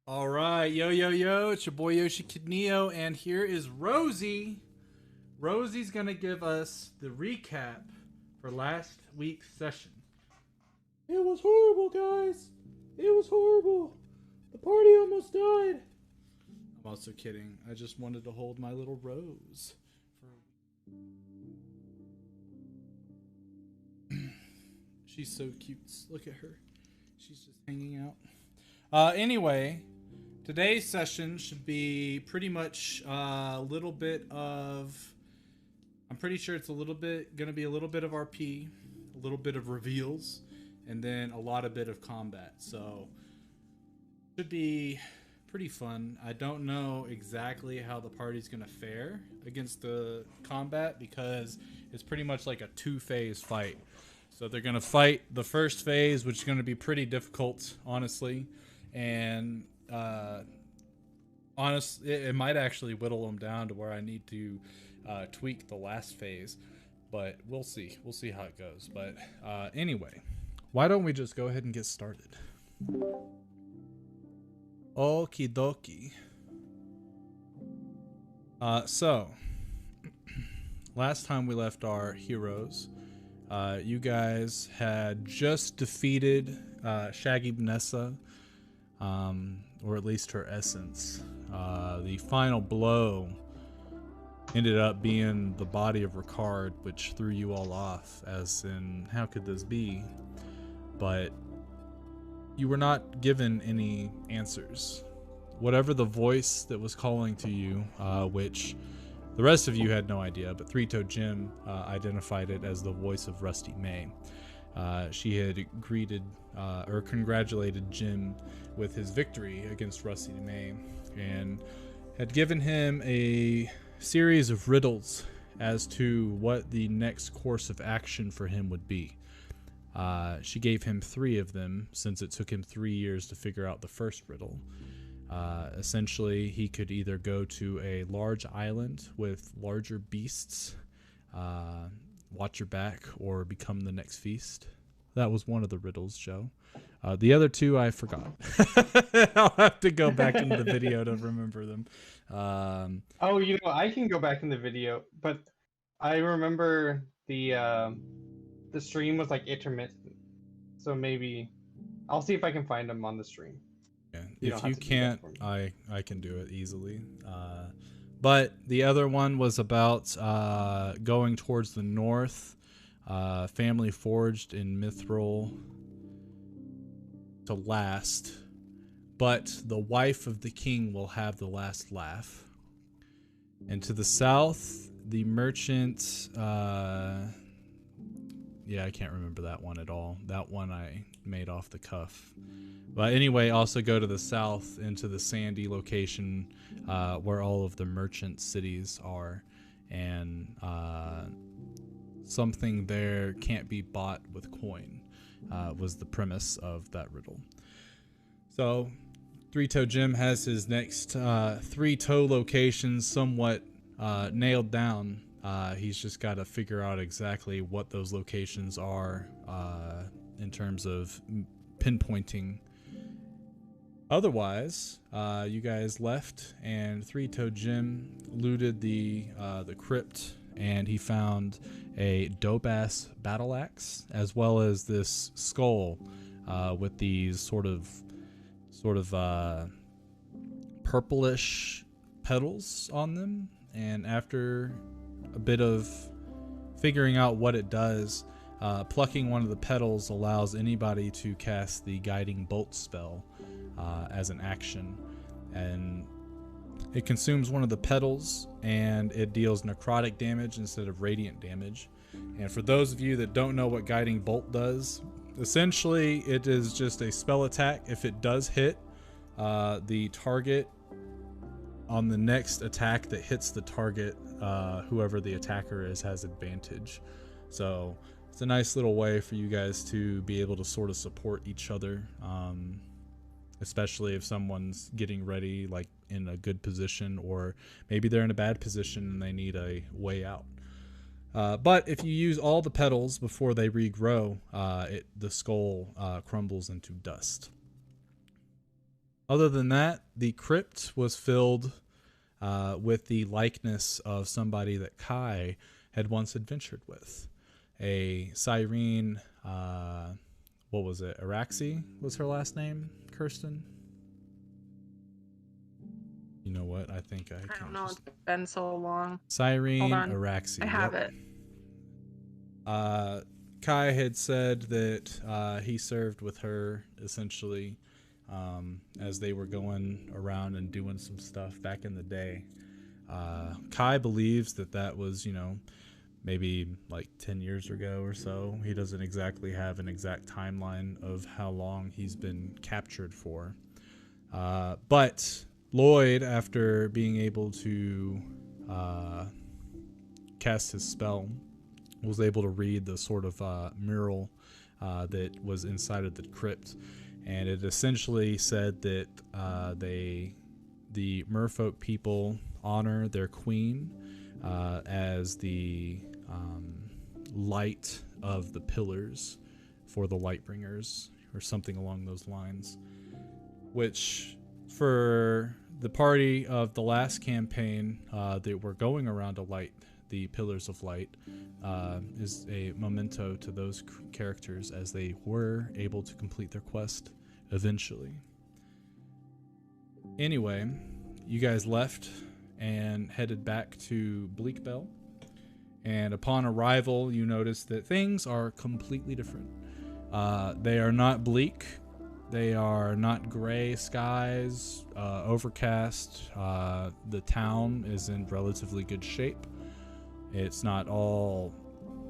All right, yo, yo, yo, it's your boy Yoshi Kid Neo, and here is Rosie. Rosie's gonna give us the recap for last week's session. It was horrible, guys. It was horrible. The party almost died. I'm also kidding. I just wanted to hold my little Rose. She's so cute. Look at her. She's just hanging out. Anyway, today's session should be pretty much a little bit of. I'm pretty sure it's going to be a little bit of RP, a little bit of reveals, and then a lot of bit of combat. So, should be pretty fun. I don't know exactly how the party's going to fare against the combat because it's pretty much like a two-phase fight. So they're going to fight the first phase, which is going to be pretty difficult, honestly. And honestly, it might actually whittle them down to where I need to tweak the last phase. But we'll see. We'll see how it goes. But anyway, why don't we just go ahead and get started? Okie dokie. So, last time we left our heroes, you guys had just defeated Shaggy Vanessa, or at least her essence. The final blow ended up being the body of Ricard, which threw you all off, as in, how could this be? But you were not given any answers. Whatever the voice that was calling to you, which the rest of you had no idea, but Three-Toed Jim identified it as the voice of Rusty May. She had greeted or congratulated Jim with his victory against Rusty May and had given him a series of riddles as to what the next course of action for him would be. She gave him 3 of them since it took him 3 years to figure out the first riddle. Essentially, he could either go to a large island with larger beasts, watch your back, or become the next feast. That was one of the riddles, Joe. The other 2 I forgot. I'll have to go back into the video to remember them. Oh, I can go back in the video, but I remember the stream was like intermittent, so maybe I'll see if I can find them on the stream. If you can't, I can do it easily. But the other one was about going towards the north, family forged in Mithril to last, but the wife of the king will have the last laugh. And to the south, the merchant, yeah, I can't remember that one at all. That one I made off the cuff. But anyway, also go to the south into the sandy location where all of the merchant cities are. And something there can't be bought with coin was the premise of that riddle. So Three-Toe Jim has his next 3-toe locations somewhat nailed down. He's just got to figure out exactly what those locations are in terms of pinpointing. Otherwise, you guys left, and Three-Toe Jim looted the crypt, and he found a dope-ass battle axe, as well as this skull with these sort of purplish petals on them. And after a bit of figuring out what it does, plucking one of the petals allows anybody to cast the guiding bolt spell as an action, and it consumes one of the petals and it deals necrotic damage instead of radiant damage. And for those of you that don't know what guiding bolt does, essentially it is just a spell attack. If it does hit, the target on the next attack that hits the target, whoever the attacker is, has advantage. So it's a nice little way for you guys to be able to sort of support each other, especially if someone's getting ready, like in a good position, or maybe they're in a bad position and they need a way out. But if you use all the petals before they regrow, the skull crumbles into dust. Other than that, the crypt was filled with the likeness of somebody that Kai had once adventured with. A Cyrene, what was it? Araxi was her last name, Kirsten? You know what? I think I don't know. It's been so long. Cyrene Araxi. I have it. Kai had said that he served with her essentially as they were going around and doing some stuff back in the day. Kai believes that was, maybe like 10 years ago or so. He doesn't exactly have an exact timeline of how long he's been captured for. But Lloyd, after being able to cast his spell, was able to read the sort of mural that was inside of the crypt. And it essentially said that the merfolk people honor their queen as the light of the pillars for the Lightbringers, or something along those lines. Which, for the party of the last campaign that were going around to light the pillars of light, is a memento to those characters as they were able to complete their quest eventually. Anyway, you guys left and headed back to Bleakbell, and upon arrival you notice that things are completely different. They are not bleak, they are not gray skies, overcast. The town is in relatively good shape. It's not all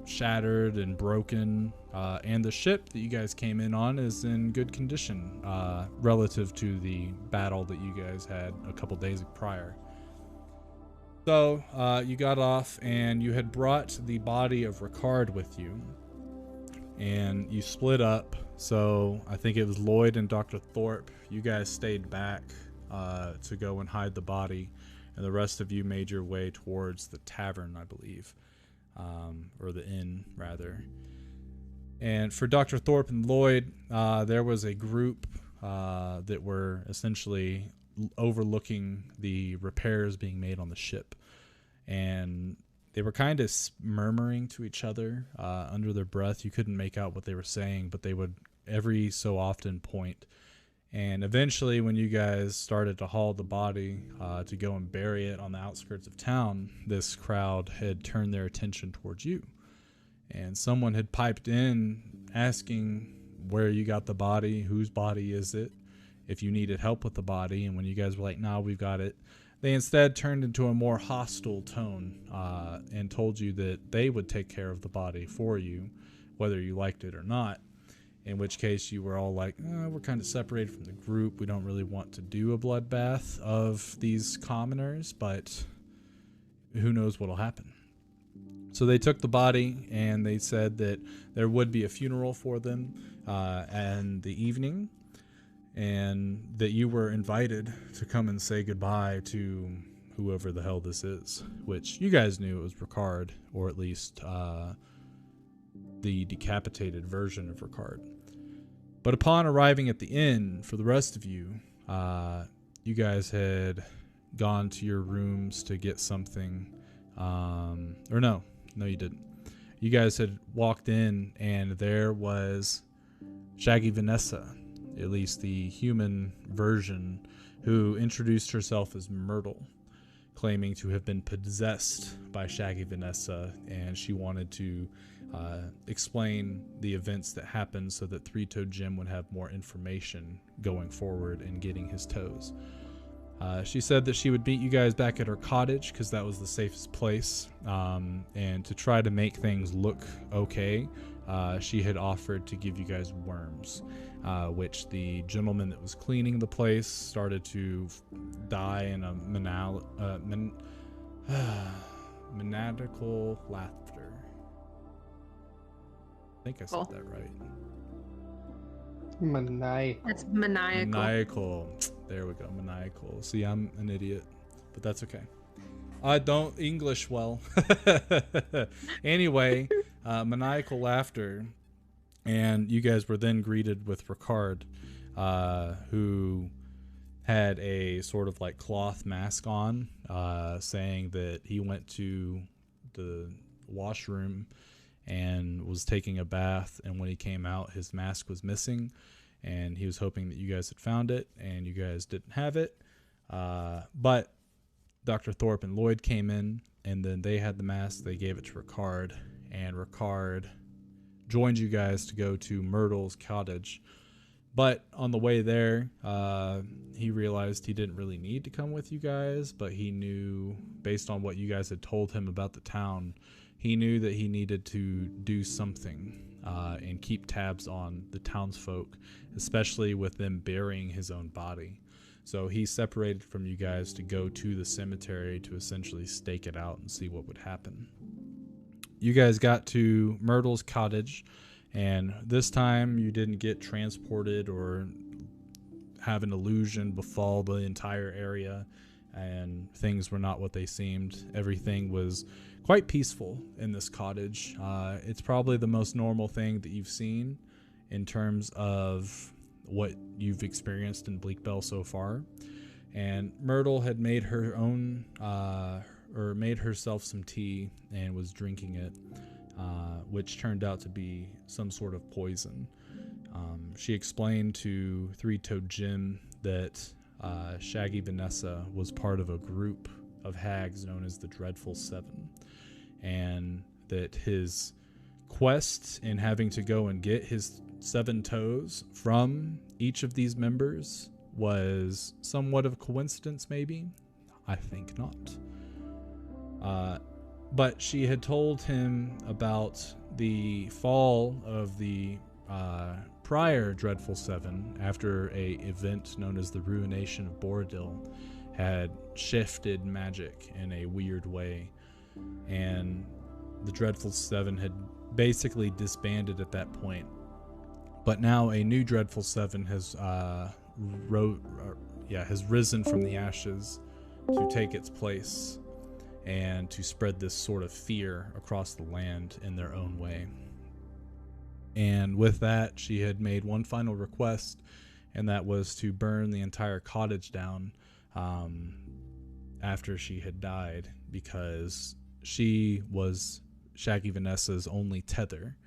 shattered and broken, and the ship that you guys came in on is in good condition relative to the battle that you guys had a couple days prior. So you got off and you had brought the body of Ricard with you, and you split up. So I think it was Lloyd and Dr. Thorpe. You guys stayed back to go and hide the body, and the rest of you made your way towards the tavern, I believe. Or the inn, rather. And for Dr. Thorpe and Lloyd, there was a group that were essentially overlooking the repairs being made on the ship. And they were kind of murmuring to each other under their breath. You couldn't make out what they were saying, but they would every so often point. And eventually, when you guys started to haul the body to go and bury it on the outskirts of town, this crowd had turned their attention towards you. And someone had piped in asking where you got the body, whose body is it, if you needed help with the body. And when you guys were like, "Nah, we've got it," they instead turned into a more hostile tone and told you that they would take care of the body for you, whether you liked it or not. In which case you were all like, we're kind of separated from the group. We don't really want to do a bloodbath of these commoners, but who knows what'll happen. So they took the body and they said that there would be a funeral for them in the evening, and that you were invited to come and say goodbye to whoever the hell this is, which you guys knew it was Ricard, or at least the decapitated version of Ricard. But upon arriving at the inn, for the rest of you, you guys had gone to your rooms to get something. Or no, you didn't. You guys had walked in, and there was Shaggy Vanessa, at least the human version, who introduced herself as Myrtle, claiming to have been possessed by Shaggy Vanessa, and she wanted to explain the events that happened so that Three-Toed Jim would have more information going forward in getting his toes. She said that she would meet you guys back at her cottage because that was the safest place, and to try to make things look okay, she had offered to give you guys worms, which the gentleman that was cleaning the place started to die in a maniacal laughter. I think I said that right. It's maniacal. Maniacal. There we go. Maniacal. See, I'm an idiot, but that's okay. I don't English well. Anyway, maniacal laughter, and you guys were then greeted with Ricard, who had a sort of like cloth mask on, saying that he went to the washroom and was taking a bath, and when he came out his mask was missing, and he was hoping that you guys had found it, and you guys didn't have it. But Dr. Thorpe and Lloyd came in, and then they had the mask. They gave it to Ricard, and Ricard joined you guys to go to Myrtle's cottage. But on the way there, he realized he didn't really need to come with you guys, but he knew, based on what you guys had told him about the town, he knew that he needed to do something and keep tabs on the townsfolk, especially with them burying his own body. So he separated from you guys to go to the cemetery to essentially stake it out and see what would happen. You guys got to Myrtle's cottage, and this time you didn't get transported or have an illusion befall the entire area, and things were not what they seemed. Everything was quite peaceful in this cottage. It's probably the most normal thing that you've seen in terms of what you've experienced in Bleakbell so far. And Myrtle had made her own, or made herself some tea and was drinking it, which turned out to be some sort of poison. She explained to Three-Toed Jim that Shaggy Vanessa was part of a group of hags known as the Dreadful Seven, and that his quest in having to go and get his 7 toes from each of these members was somewhat of a coincidence, maybe. I think not. But she had told him about the fall of the prior Dreadful Seven after a event known as the Ruination of Boridil had shifted magic in a weird way, and the Dreadful Seven had basically disbanded at that point. But now a new Dreadful Seven has risen from the ashes to take its place and to spread this sort of fear across the land in their own way. And with that, she had made one final request, and that was to burn the entire cottage down after she had died, because she was Shaggy Vanessa's only tether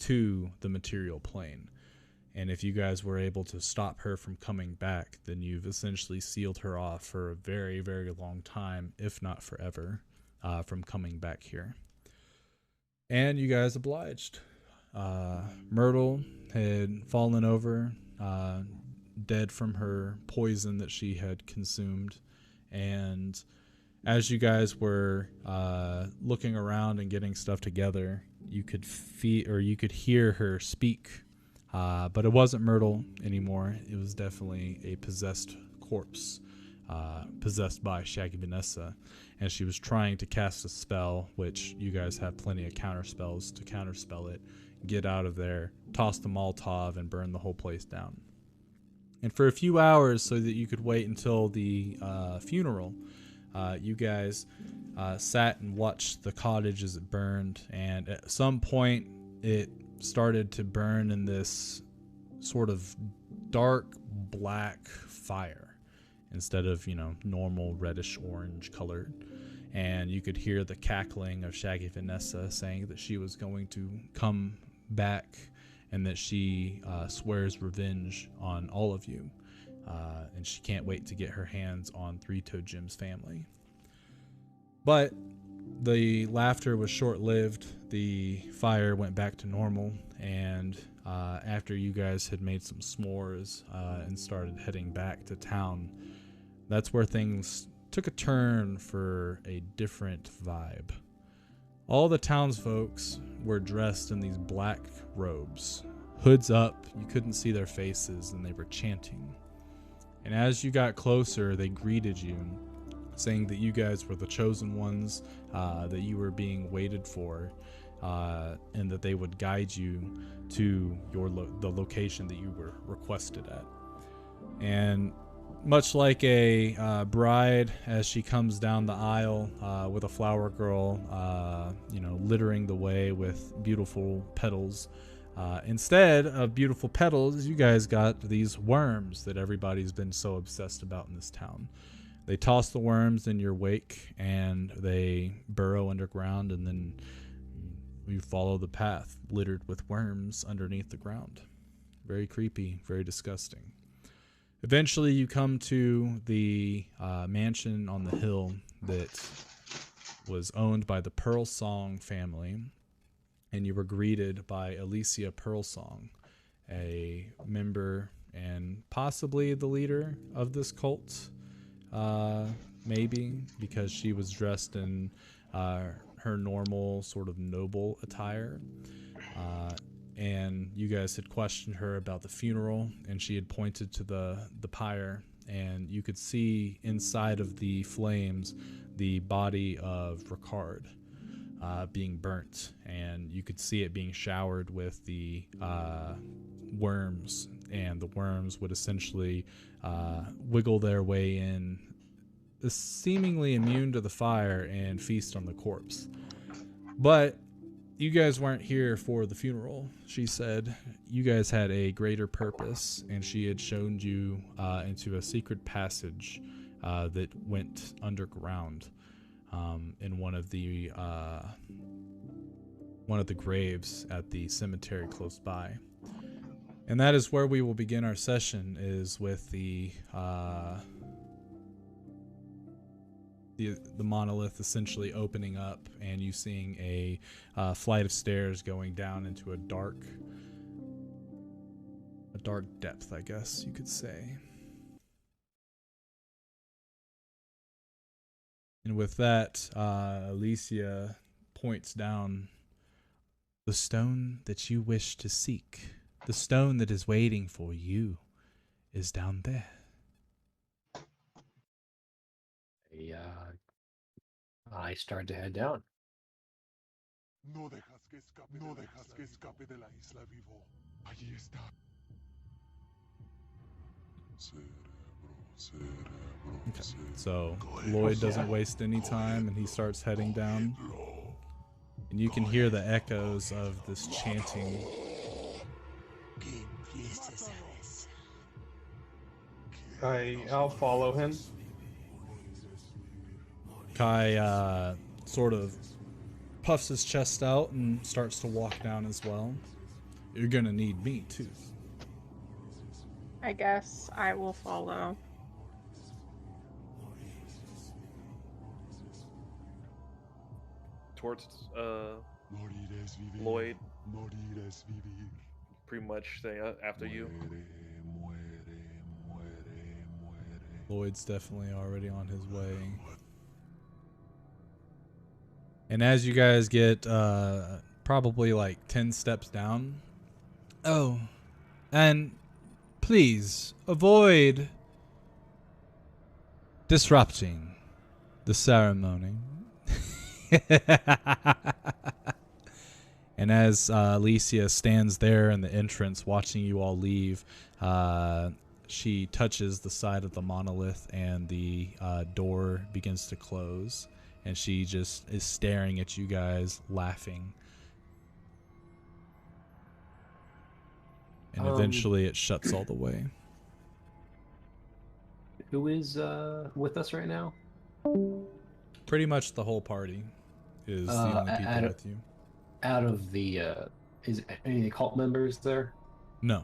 to the material plane. And if you guys were able to stop her from coming back, then you've essentially sealed her off for a very, very long time, if not forever, from coming back here. And you guys obliged. Myrtle had fallen over, dead from her poison that she had consumed. And as you guys were looking around and getting stuff together, you could hear her speak. But it wasn't Myrtle anymore. It was definitely a possessed corpse, possessed by Shaggy Vanessa. And she was trying to cast a spell, which you guys have plenty of counter spells to counterspell it, get out of there, toss the Molotov, and burn the whole place down. And for a few hours, so that you could wait until the funeral, you guys sat and watched the cottage as it burned. And at some point, it started to burn in this sort of dark black fire instead of, normal reddish orange colored. And you could hear the cackling of Shaggy Vanessa saying that she was going to come back and that she swears revenge on all of you. And she can't wait to get her hands on Three-Toed Jim's family. But the laughter was short-lived. The fire went back to normal, and after you guys had made some s'mores and started heading back to town, that's where things took a turn for a different vibe. All the townsfolks were dressed in these black robes, hoods up, you couldn't see their faces, and they were chanting. And as you got closer, they greeted you, saying that you guys were the chosen ones, that you were being waited for, and that they would guide you to the location that you were requested at. And much like a bride, as she comes down the aisle with a flower girl, littering the way with beautiful petals, Instead of beautiful petals, you guys got these worms that everybody's been so obsessed about in this town. They toss the worms in your wake, and they burrow underground, and then you follow the path littered with worms underneath the ground. Very creepy, very disgusting. Eventually, you come to the mansion on the hill that was owned by the Pearlsong family, and you were greeted by Alicia Pearlsong, a member and possibly the leader of this cult, maybe, because she was dressed in her normal sort of noble attire. And you guys had questioned her about the funeral, and she had pointed to the pyre, and you could see inside of the flames the body of Ricard being burnt, and you could see it being showered with the worms, and the worms would essentially wiggle their way in, seemingly immune to the fire, and feast on the corpse. But you guys weren't here for the funeral. She said you guys had a greater purpose, and she had shown you into a secret passage that went underground in one of the graves at the cemetery close by. And that is where we will begin our session, is with the monolith essentially opening up, and you seeing a flight of stairs going down into a dark depth, I guess you could say. And with that, Alicia points down. The stone that you wish to seek, the stone that is waiting for you, is down there. I start to head down. No dejas que escape de la isla vivo. Allí está. Okay. So Lloyd doesn't waste any time, and he starts heading down. And you can hear the echoes of this chanting. I'll follow him. Kai sort of puffs his chest out and starts to walk down as well. You're gonna need me too. I guess I will follow. Towards Lloyd, pretty much saying after you. Lloyd's definitely already on his way. And as you guys get probably like 10 steps down. Oh, and please avoid disrupting the ceremony. And as Alicia stands there in the entrance watching you all leave, she touches the side of the monolith, and the door begins to close, and she just is staring at you guys, laughing. And eventually it shuts all the way. Who is with us right now? Pretty much the whole party is the only people with you. Out of the, is any of the cult members there? No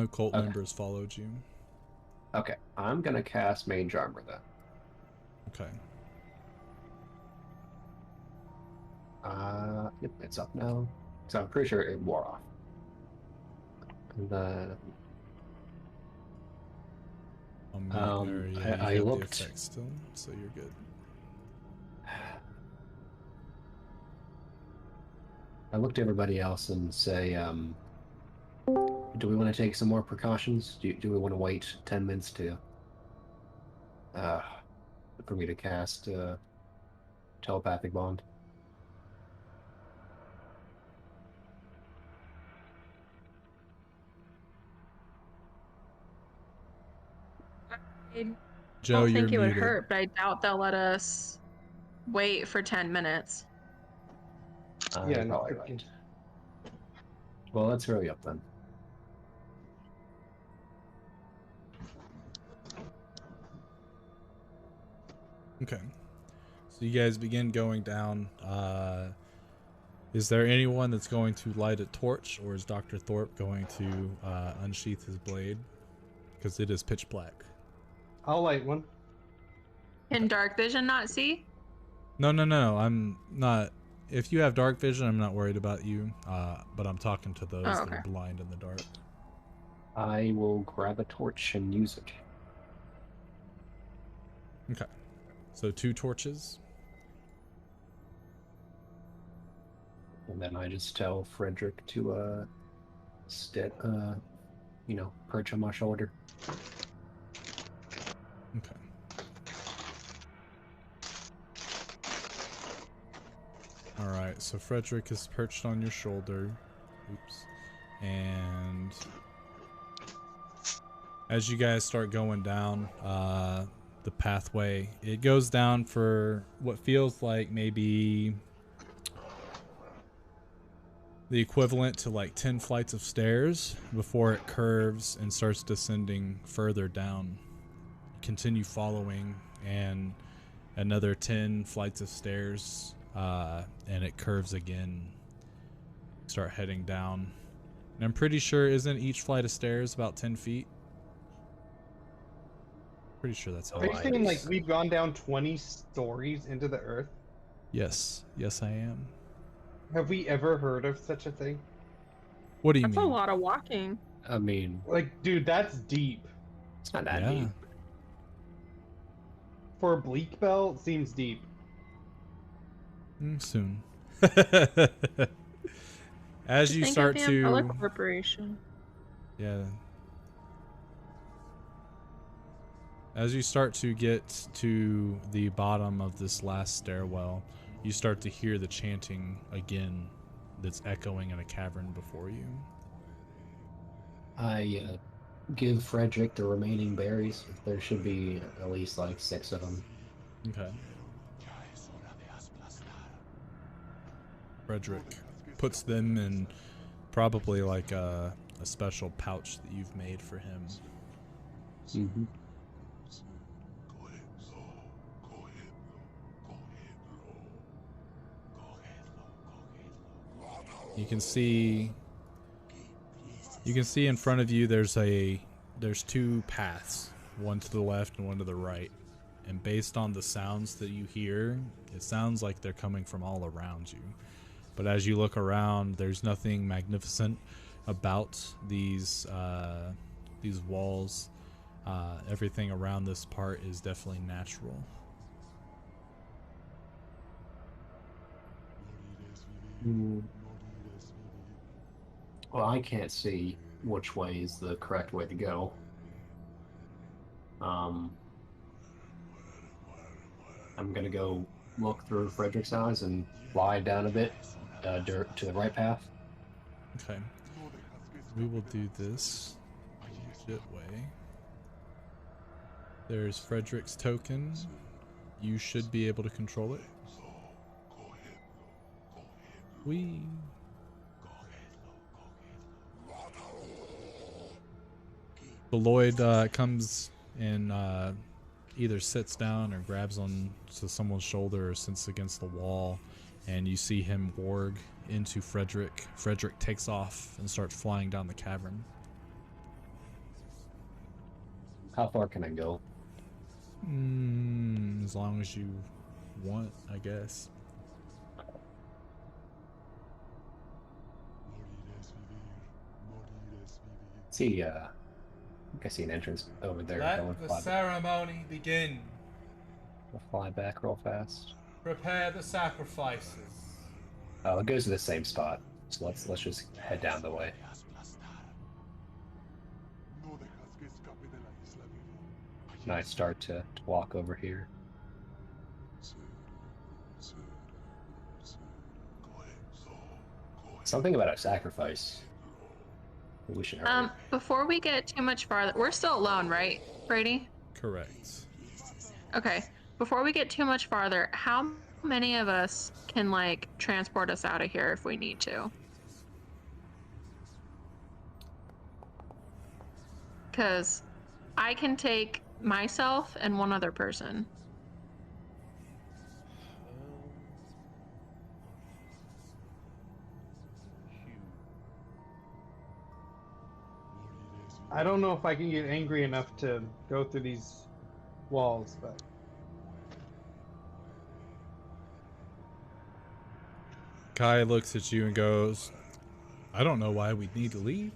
cult members followed you. Okay, I'm gonna cast Mage Armor then. Okay. Yep, it's up now. So I'm pretty sure it wore off. And then... I looked... The effect still, so you're good. I looked at everybody else and say, do we want to take some more precautions? Do we want to wait 10 minutes to for me to cast telepathic bond? Joe, I don't think it would muted. hurt, but I doubt they'll let us wait for 10 minutes. Yeah, probably right. Well, let's hurry up then. Okay. So you guys begin going down. Is there anyone that's going to light a torch, or is Dr. Thorpe going to unsheath his blade? Because it is pitch black. I'll light one. Can dark vision not see? No, I'm not. If you have dark vision, I'm not worried about you. But I'm talking to those that are blind in the dark. I will grab a torch and use it. Okay. So 2 torches. And then I just tell Frederick to, perch on my shoulder. Okay. Alright, so Frederick is perched on your shoulder. Oops. And as you guys start going down the pathway, it goes down for what feels like maybe the equivalent to like 10 flights of stairs before it curves and starts descending further down. Continue following, and another 10 flights of stairs, and it curves again. Start heading down. And I'm pretty sure, isn't each flight of stairs about 10 feet? Pretty sure that's how Are you it saying is. like we've gone down 20 stories into the earth? Yes. Yes, I am. Have we ever heard of such a thing? What do you That's mean? a lot of walking. I mean, Like, dude, that's deep. it's not that Yeah. deep. For a bleak belt, it seems deep. Soon. As you Think start of the Umbrella to... Corporation. Yeah. As you start to get to the bottom of this last stairwell, you start to hear the chanting again that's echoing in a cavern before you. I give Frederick the remaining berries. There should be at least like 6 of them. Okay. Frederick puts them in probably like a special pouch that you've made for him. Mm-hmm. You can see in front of you there's 2 paths, one to the left and one to the right. And based on the sounds that you hear, it sounds like they're coming from all around you. But as you look around, there's nothing magnificent about these walls. Everything around this part is definitely natural. Well, I can't see which way is the correct way to go. I'm gonna go look through Frederick's eyes and fly down a bit to the right path. Okay. We will do this legit way. There's Frederick's token. You should be able to control it. Whee! Lloyd comes and either sits down or grabs on to someone's shoulder or sits against the wall, and you see him warg into Frederick. Frederick takes off and starts flying down the cavern. How far can I go? As long as you want, I guess. See, I think I see an entrance over there. Let the ceremony begin. I'll fly back real fast. Prepare the sacrifices. Oh, it goes to the same spot. So let's just head down the way. And I start to walk over here. Something about a sacrifice. We should hurry. Before we get too much farther, we're still alone, right, Brady? Correct. Okay. Before we get too much farther, how many of us can like transport us out of here if we need to? because I can take myself and one other person. I don't know if I can get angry enough to go through these walls, but Kai looks at you and goes, I don't know why we need to leave.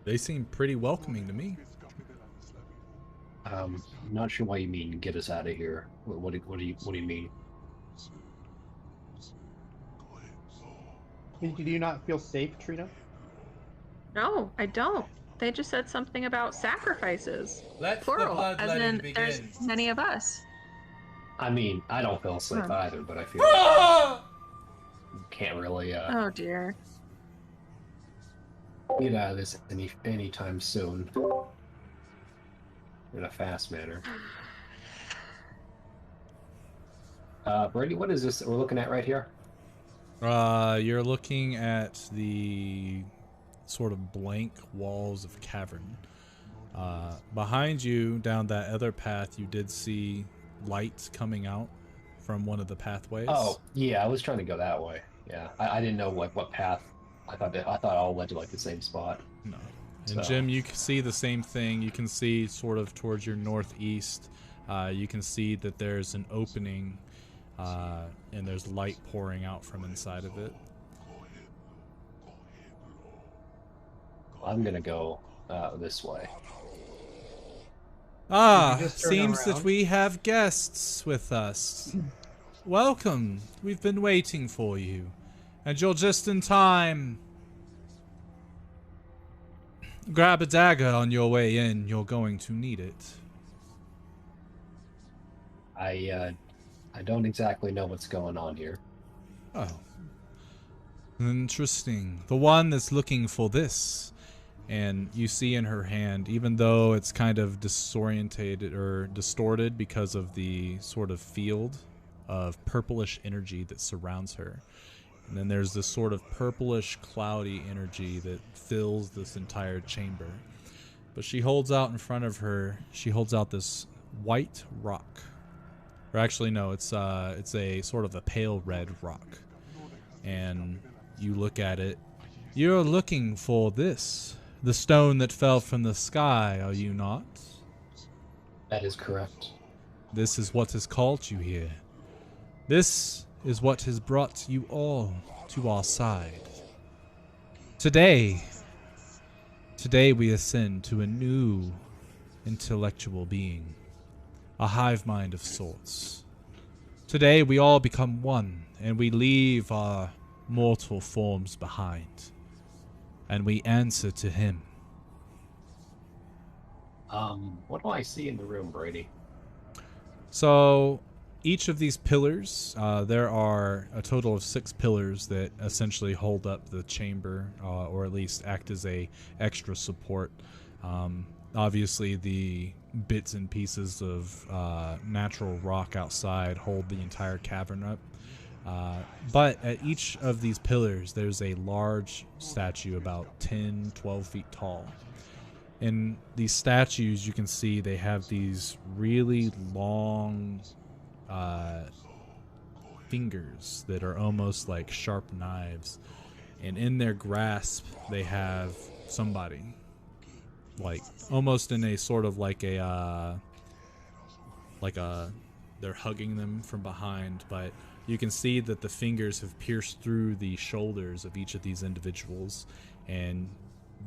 They seem pretty welcoming to me. I'm not sure why you mean get us out of here. What do you mean? do you not feel safe, Trina? No, I don't. They just said something about sacrifices. Plural, as in there's many of us. I mean, I don't feel safe either, but I feel can't really Oh dear. get out of this anytime soon in a fast manner. Brady, what is this that we're looking at right here? You're looking at the sort of blank walls of cavern. Behind you, down that other path, you did see light coming out from one of the pathways. Oh, yeah, I was trying to go that way. Yeah, I didn't know what path. I thought all led to like the same spot. No. And Jim, you can see the same thing. You can see sort of towards your northeast. You can see that there's an opening, and there's light pouring out from inside of it. I'm gonna go this way. Seems that we have guests with us. Welcome. We've been waiting for you. And you're just in time. Grab a dagger on your way in. You're going to need it. I don't exactly know what's going on here. Oh. Interesting. The one that's looking for this. And you see in her hand, even though it's kind of disorientated or distorted because of the sort of field of purplish energy that surrounds her. And then there's this sort of purplish, cloudy energy that fills this entire chamber. But she holds out in front of her, she holds out this white rock. Or actually, no, it's a sort of a pale red rock. And you look at it. You're looking for this. The stone that fell from the sky, are you not? That is correct. This is what has called you here. This is what has brought you all to our side. Today we ascend to a new intellectual being, a hive mind of sorts. Today we all become one, and we leave our mortal forms behind. And we answer to him. What do I see in the room, Brady? So, each of these pillars, there are a total of 6 pillars that essentially hold up the chamber, or at least act as a extra support. Obviously, the bits and pieces of natural rock outside hold the entire cavern up. But at each of these pillars, there's a large statue about 10, 12 feet tall. And these statues, you can see they have these really long fingers that are almost like sharp knives. And in their grasp, they have somebody. Like, almost in a sort of like a they're hugging them from behind, but you can see that the fingers have pierced through the shoulders of each of these individuals, and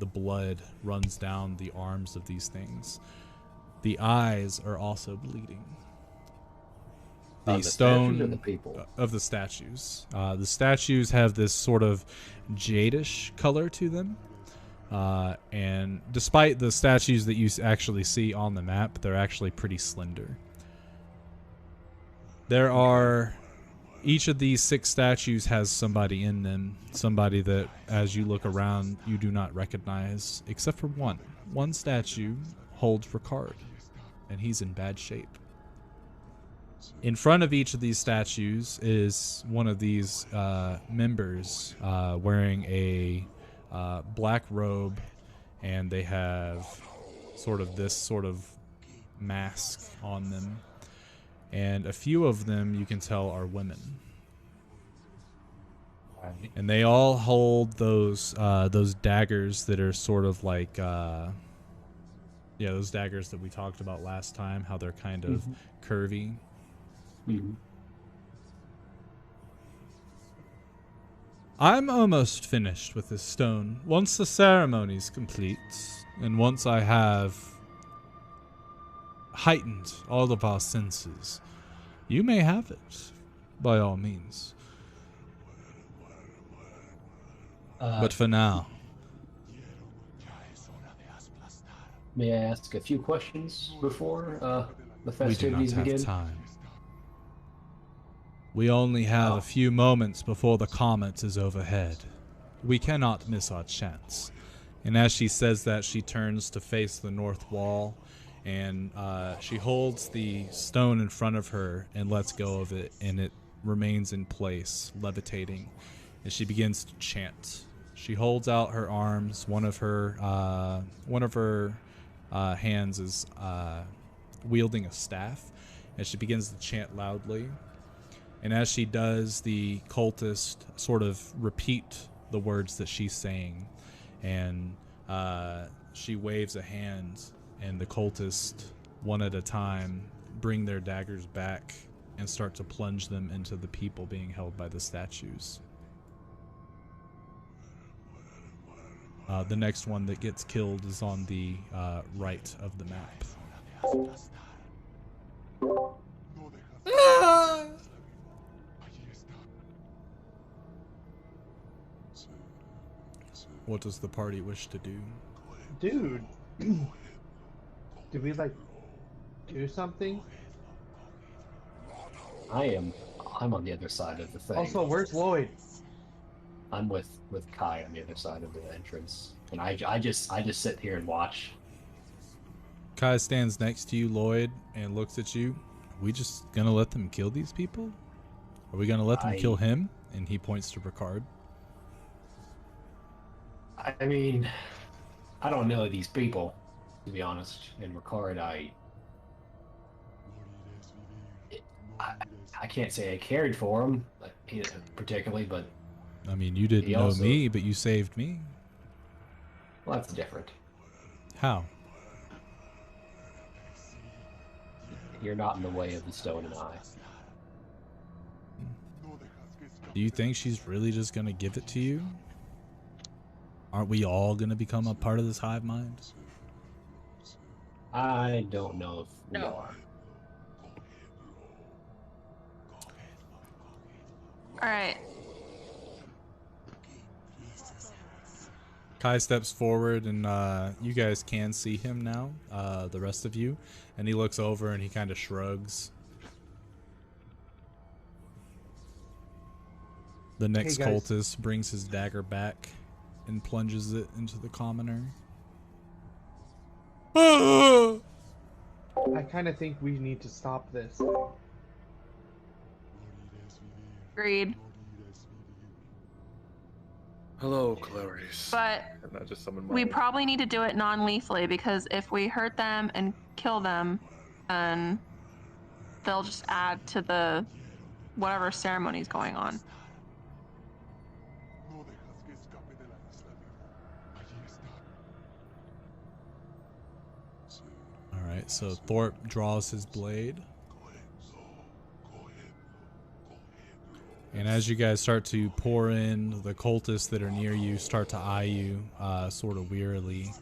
the blood runs down the arms of these things. The eyes are also bleeding. The stone statues or the people? Of the statues. The statues have this sort of jadish color to them. And despite the statues that you actually see on the map, they're actually pretty slender. There are... Each of these 6 statues has somebody in them. Somebody that, as you look around, you do not recognize, except for one. One statue holds Ricard, and he's in bad shape. In front of each of these statues is one of these members wearing a black robe, and they have sort of this sort of mask on them. And a few of them you can tell are women. And they all hold those daggers that are sort of like those daggers that we talked about last time, how they're kind of curvy. I'm almost finished with this stone. Once the ceremony's complete, and once I have heightened all of our senses, you may have it, by all means. But for now... May I ask a few questions before the festivities begin? We do not have time. We only have a few moments before the comet is overhead. We cannot miss our chance. And as she says that, she turns to face the north wall, and she holds the stone in front of her and lets go of it, and it remains in place, levitating, and she begins to chant. She holds out her arms. One of her hands is wielding a staff, and she begins to chant loudly. And as she does, the cultist sort of repeat the words that she's saying, and she waves a hand, and the cultists, one at a time, bring their daggers back and start to plunge them into the people being held by the statues. The next one that gets killed is on the right of the map. What does the party wish to do? Dude, did we like do something? I'm on the other side of the thing. Also, where's Lloyd? I'm with Kai on the other side of the entrance, and I just sit here and watch. Kai stands next to you, Lloyd, and looks at you. Are we just gonna let them kill these people? Are we gonna let them kill him? And he points to Ricard. I mean, I don't know these people, to be honest. And Ricard, I can't say I cared for him particularly, but I mean, you didn't know me, but you saved me. Well, that's different. How? You're not in the way of the stone and I. Do you think she's really just gonna give it to you? Aren't we all gonna become a part of this hive mind? I don't know if we are. Alright. Kai steps forward, and you guys can see him now, the rest of you, and he looks over and he kind of shrugs. The next cultist brings his dagger back and plunges it into the commoner. I kind of think we need to stop this. Agreed. Hello, Clarice. But we probably need to do it non-lethally, because if we hurt them and kill them, then they'll just add to the whatever ceremony's going on. Alright, so Thorpe draws his blade. And as you guys start to pour in, the cultists that are near you start to eye you sort of wearily.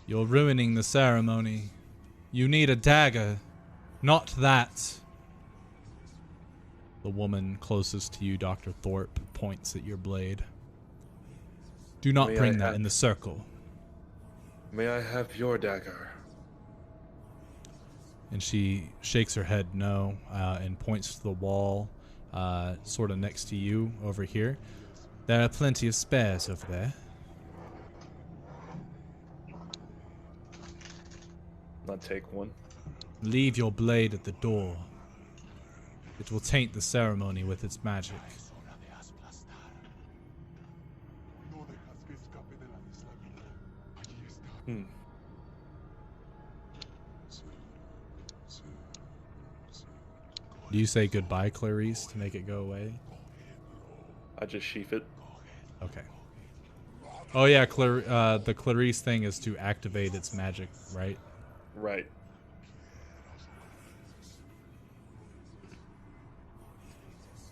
You're ruining the ceremony. You need a dagger, not that. The woman closest to you, Dr. Thorpe, points at your blade. Do not bring that in the circle. May I have your dagger? And she shakes her head no, and points to the wall sort of next to you over here. There are plenty of spares over there. Not take one. Leave your blade at the door. It will taint the ceremony with its magic. Hmm. Do you say goodbye, Clarice, to make it go away? I just sheath it. Okay. Oh yeah, the Clarice thing is to activate its magic, right? Right.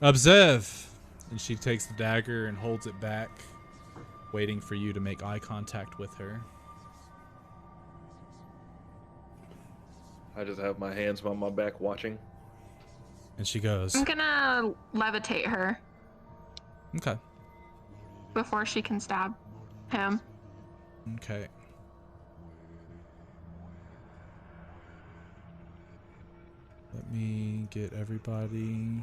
Observe! And she takes the dagger and holds it back, waiting for you to make eye contact with her. I just have my hands behind my back watching. And she goes, I'm gonna levitate her okay. before she can stab him. Okay. Let me get everybody.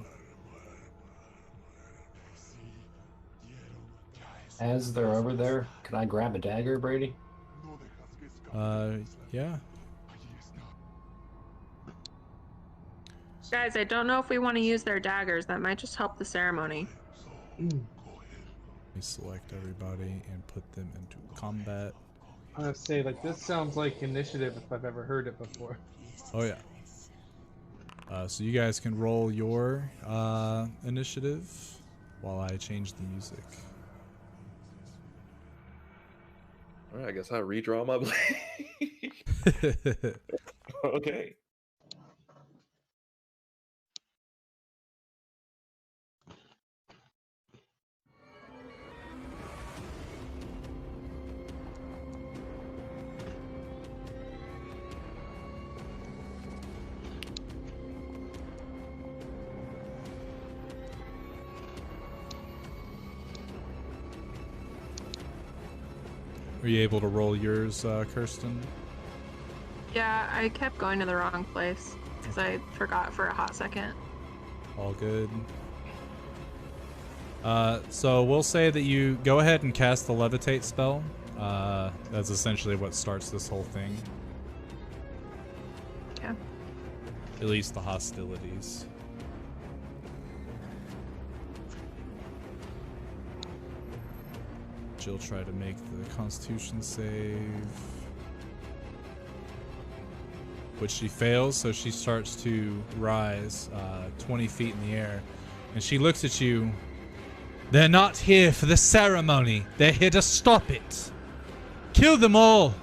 As they're over there, can I grab a dagger, Brady? Yeah. Guys, I don't know if we want to use their daggers. That might just help the ceremony. Let me select everybody and put them into combat. I was say, like, this sounds like initiative if I've ever heard it before. Oh yeah. So you guys can roll your initiative while I change the music. Alright, I guess I redraw my blade. Okay. Were you able to roll yours, Kirsten? Yeah, I kept going to the wrong place because I forgot for a hot second. All good. So we'll say that you go ahead and cast the levitate spell. That's essentially what starts this whole thing. Yeah. At least the hostilities. She'll try to make the Constitution save, which she fails, so she starts to rise 20 feet in the air, and she looks at you. They're not here for the ceremony. They're here to stop it. Kill them all.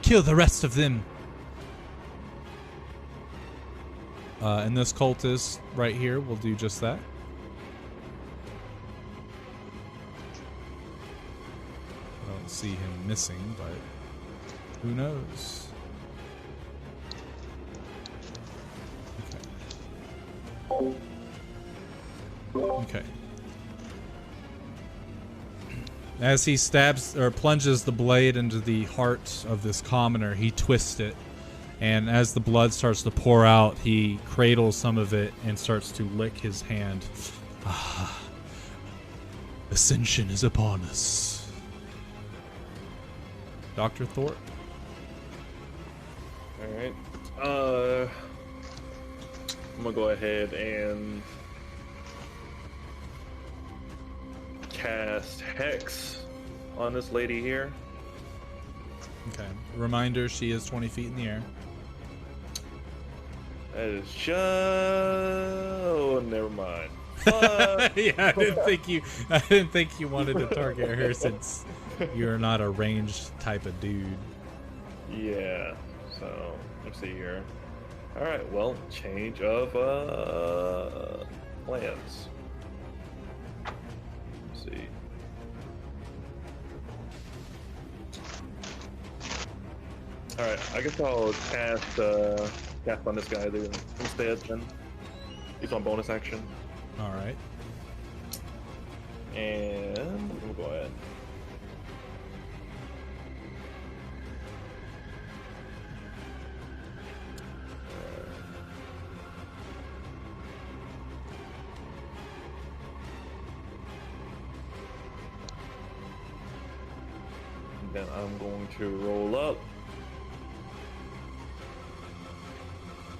Kill the rest of them. And this cultist right here will do just that. I don't see him missing, but who knows? Okay. As he stabs or plunges the blade into the heart of this commoner, he twists it. And as the blood starts to pour out, he cradles some of it and starts to lick his hand. Ah, ascension is upon us. Dr. Thorpe? Alright. I'm gonna go ahead and cast Hex on this lady here. Okay. Reminder, she is 20 feet in the air. That is just... Oh, never mind. But... Yeah, I didn't think you wanted to target her since you're not a ranged type of dude. Yeah. So, let's see here. Alright, well, change of plans. Let's see. Alright, I guess I'll cast on this guy instead then. He's on bonus action. Alright. And we'll go ahead. Then I'm going to roll up.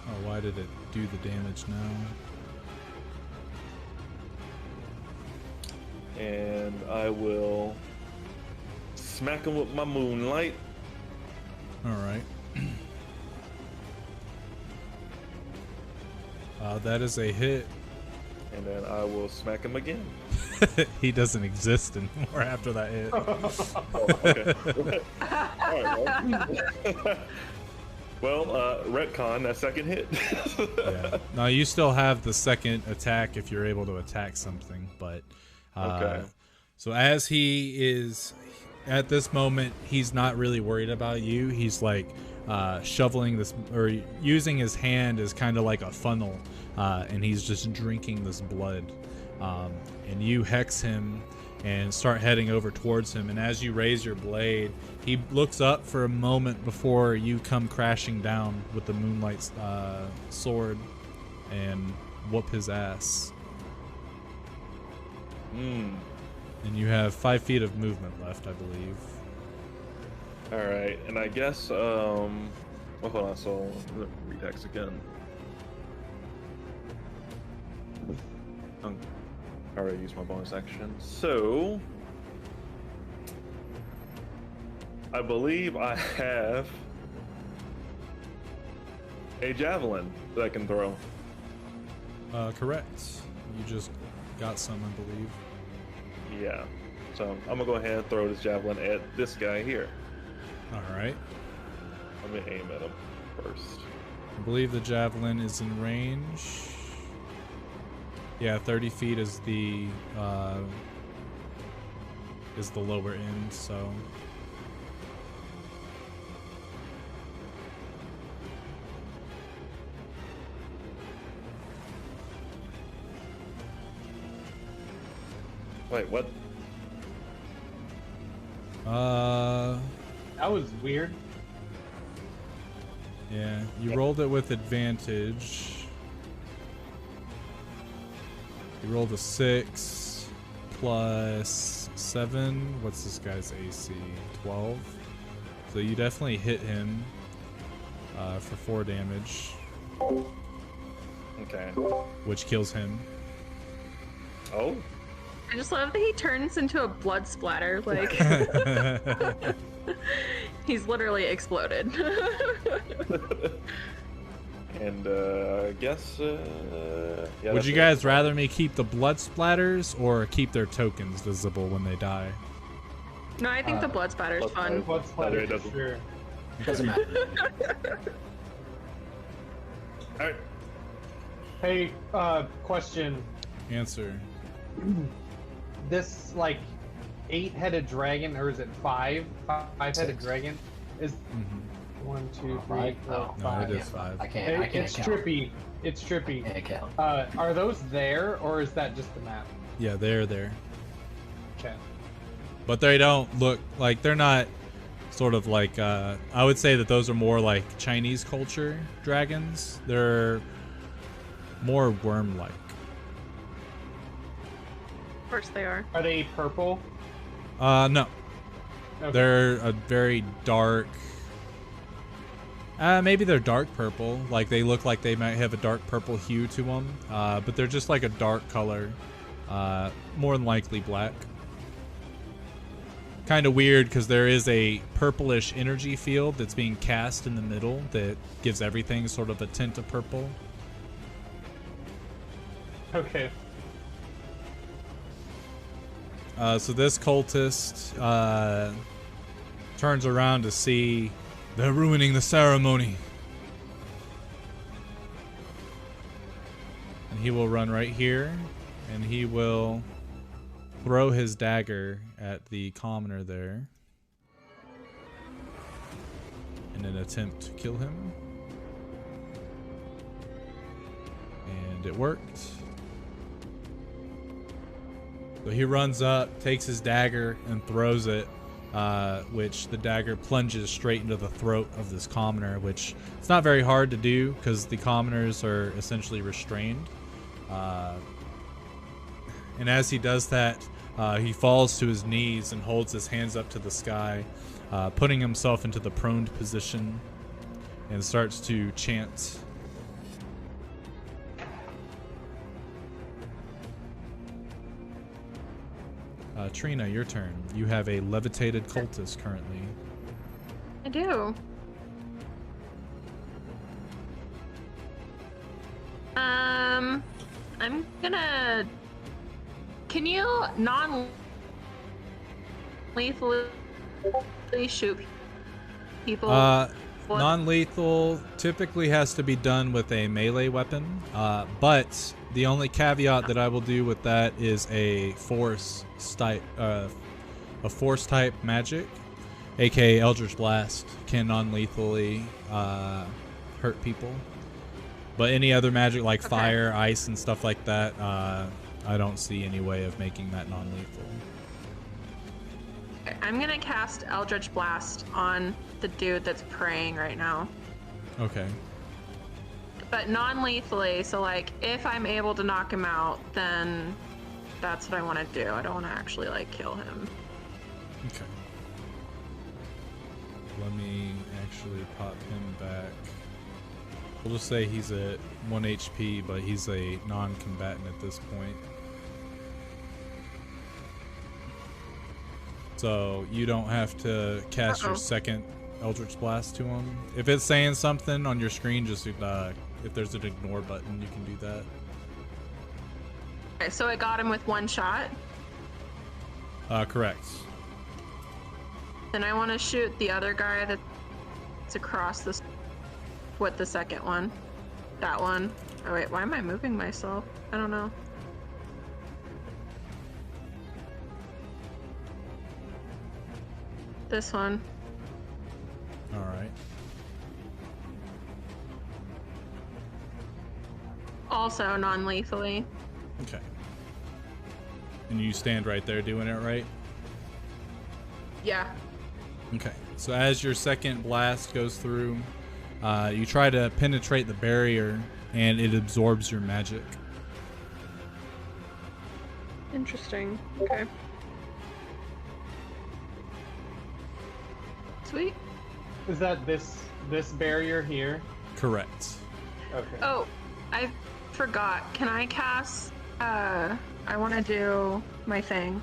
Oh, why did it do the damage now? And I will smack him with my moonlight. All right. That is a hit. And then I will smack him again. He doesn't exist anymore after that hit. Well, retcon that second hit. Yeah. Now you still have the second attack if you're able to attack something, but okay. So as he is at this moment, he's not really worried about you. He's like shoveling this or using his hand as kind of like a funnel, and he's just drinking this blood. And you hex him and start heading over towards him. And as you raise your blade, he looks up for a moment before you come crashing down with the moonlight sword and whoop his ass. And you have 5 feet of movement left, I believe. All right, and I guess well, hold on. So retext again. I already used my bonus action, so I believe I have a javelin that I can throw. Correct. You just got some, I believe. Yeah. So I'm gonna go ahead and throw this javelin at this guy here. All right. Let me aim at him first. I believe the javelin is in range. Yeah, 30 feet is the lower end, so. Wait, what? That was weird. Yeah, you rolled it with advantage. You rolled a 6 plus 7. What's this guy's AC? 12. So you definitely hit him for 4 damage. Okay. Which kills him. Oh. I just love that he turns into a blood splatter. Like he's literally exploded. And I guess. Yeah, would you guys rather me keep the blood splatters or keep their tokens visible when they die? No, I think the blood splatter is fun. Blood splatter, for sure. It doesn't matter. All right. Hey, question. Answer. This like 8-headed dragon, or is it 5? 5-headed dragon is 1, 2, 3, 4, No, 5. No, it is 5. I can't It's count. trippy. It's trippy. I can't count. Are those there, or is that just the map? Yeah, they're there. Okay. But they don't look like, they're not sort of like, I would say that those are more like Chinese culture dragons. They're more worm-like. Of course they are. Are they purple? No. Okay. They're a very dark, maybe they're dark purple. Like they look like they might have a dark purple hue to them. But they're just like a dark color. More than likely black. Kind of weird because there is a purplish energy field that's being cast in the middle that gives everything sort of a tint of purple. Okay. So this cultist turns around to see they're ruining the ceremony. And he will run right here, and he will throw his dagger at the commoner there in an attempt to kill him. And it worked. So he runs up, takes his dagger, and throws it, which the dagger plunges straight into the throat of this commoner, which it's not very hard to do because the commoners are essentially restrained. And as he does that, he falls to his knees and holds his hands up to the sky, putting himself into the prone position and starts to chant. Trina, your turn. You have a levitated cultist currently. I do. gonna. Can you non-lethally shoot people? Non-lethal typically has to be done with a melee weapon, but the only caveat that I will do with that is a force type magic, aka Eldritch Blast, can non-lethally hurt people. But any other magic like fire, ice, and stuff like that, I don't see any way of making that non-lethal. I'm gonna cast Eldritch Blast on the dude that's praying right now. Okay. But non-lethally, so like if I'm able to knock him out, then that's what I want to do. I don't want to actually like kill him. Okay. Let me actually pop him back. We'll just say he's at 1 HP, but he's a non-combatant at this point. So you don't have to cast your second Eldritch Blast to him. If it's saying something on your screen, just if there's an ignore button, you can do that. Okay, so I got him with one shot? Correct. Then I want to shoot the other guy that's across this with the second one. That one. Oh wait, why am I moving myself? I don't know. This one. Alright. Also non-lethally. Okay. And you stand right there doing it, right? Yeah. Okay. So as your second blast goes through, you try to penetrate the barrier and it absorbs your magic. Interesting. Okay. Sweet. Is that this barrier here? Correct. Okay. Oh, I forgot. Can I cast? I want to do my thing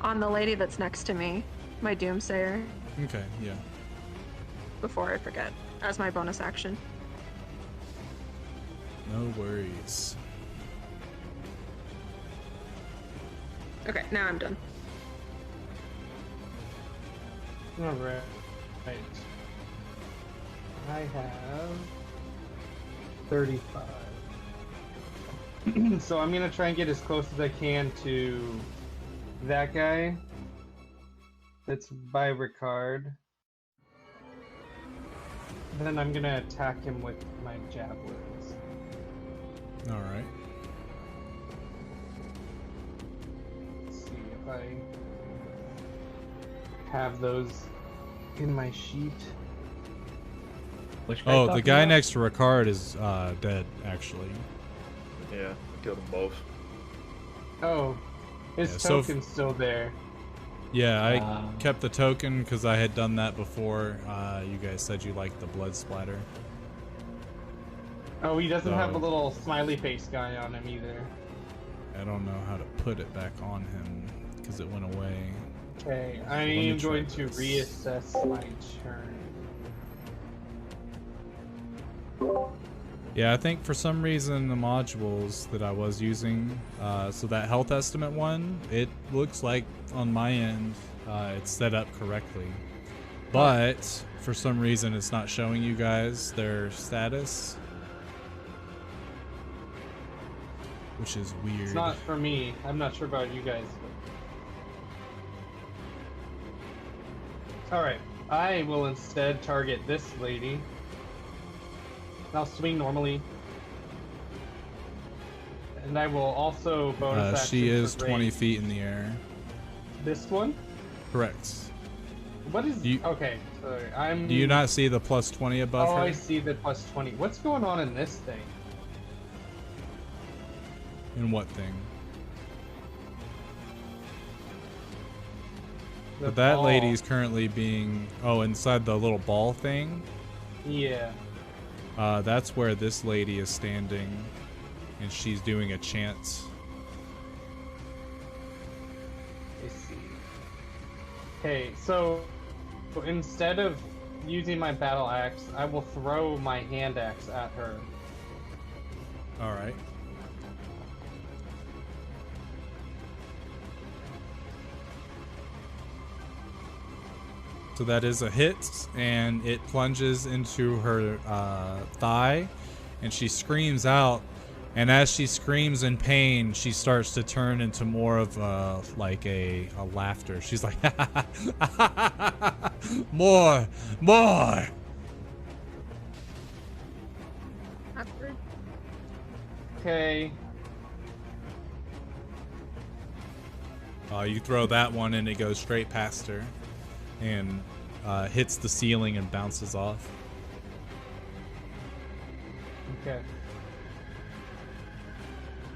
on the lady that's next to me, my Doomsayer. Okay. Yeah. Before I forget, as my bonus action. No worries. Okay, now I'm done. All right. Right. I have 35. So I'm gonna try and get as close as I can to that guy. That's by Ricard. Then I'm gonna attack him with my javelins. All right. Let's see if I have those in my sheet. Which guy Oh, the guy about? next to Ricard is dead, actually. Yeah, I killed them both. Oh, his Yeah, so token's still there. Yeah, I kept the token because I had done that before. You guys said you liked the blood splatter. Oh, he doesn't have a So- little smiley face guy on him either. I don't know how to put it back on him because it went away. Okay, me I'm try going to this. reassess my turn. Yeah, I think for some reason the modules that I was using, so that health estimate one, it looks like on my end it's set up correctly. But for some reason it's not showing you guys their status. Which is weird. It's not for me. I'm not sure about you guys. Alright, I will instead target this lady. I'll swing normally. And I will also bonus action she is for 20 range. feet in the air. This one? Correct. What is... okay, sorry. I'm... Do you not see the plus 20 above her? I see the plus 20. What's going on in this thing? In what thing? The But that ball. lady's currently being... Oh, inside the little ball thing? Yeah. That's where this lady is standing. And she's doing a chant. I see. Okay, so instead of using my battle axe, I will throw my hand axe at her. Alright. So that is a hit, and it plunges into her thigh, and she screams out. And as she screams in pain, she starts to turn into more of like a laughter. She's like, more, more. Okay. You throw that one, and it goes straight past her, and hits the ceiling and bounces off. Okay.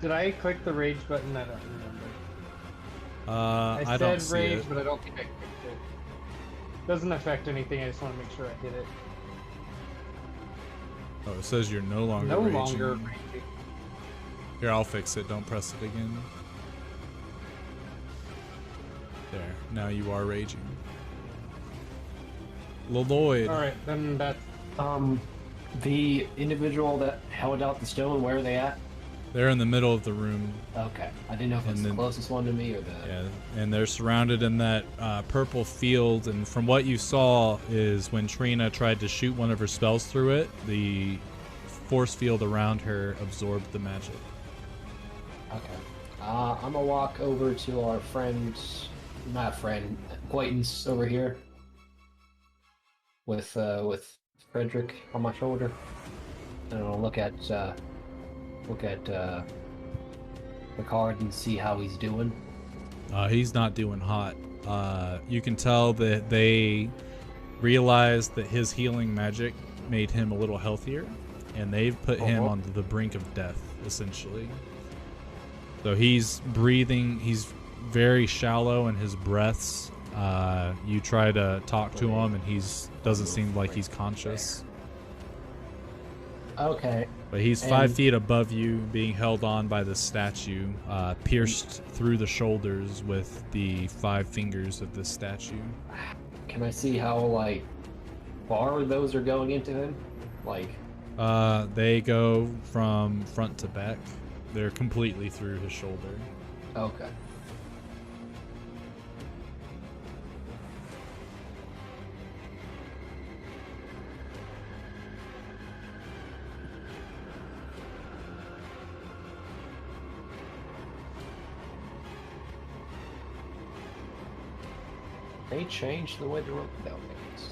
Did I click the rage button? I don't remember. I don't said see rage, it. but I don't think I clicked it. Doesn't affect anything. I just want to make sure I hit it. Oh, it says you're no longer No raging. longer raging. Here, I'll fix it. Don't press it again. There. Now you are raging. Lloyd. Alright, then that's... The individual that held out the stone, where are they at? They're in the middle of the room. Okay. I didn't know if it's the closest one to me or the... Yeah, and they're surrounded in that purple field, and from what you saw is when Trina tried to shoot one of her spells through it, the force field around her absorbed the magic. Okay. I'm gonna walk over to our friend, not friend, acquaintance over here with Frederick on my shoulder, and I'll look at the card and see how he's doing. He's not doing hot. You can tell that they realized that his healing magic made him a little healthier, and they've put him on the brink of death, essentially. So he's breathing, he's very shallow in his breaths. You try to talk to him, and doesn't seem like he's conscious. Okay. But he's 5 feet above you, being held on by the statue, pierced through the shoulders with the 5 fingers of the statue. Can I see how, like, far those are going into him? Like... They go from front to back. They're completely through his shoulder. Okay. They changed the way the rope down things.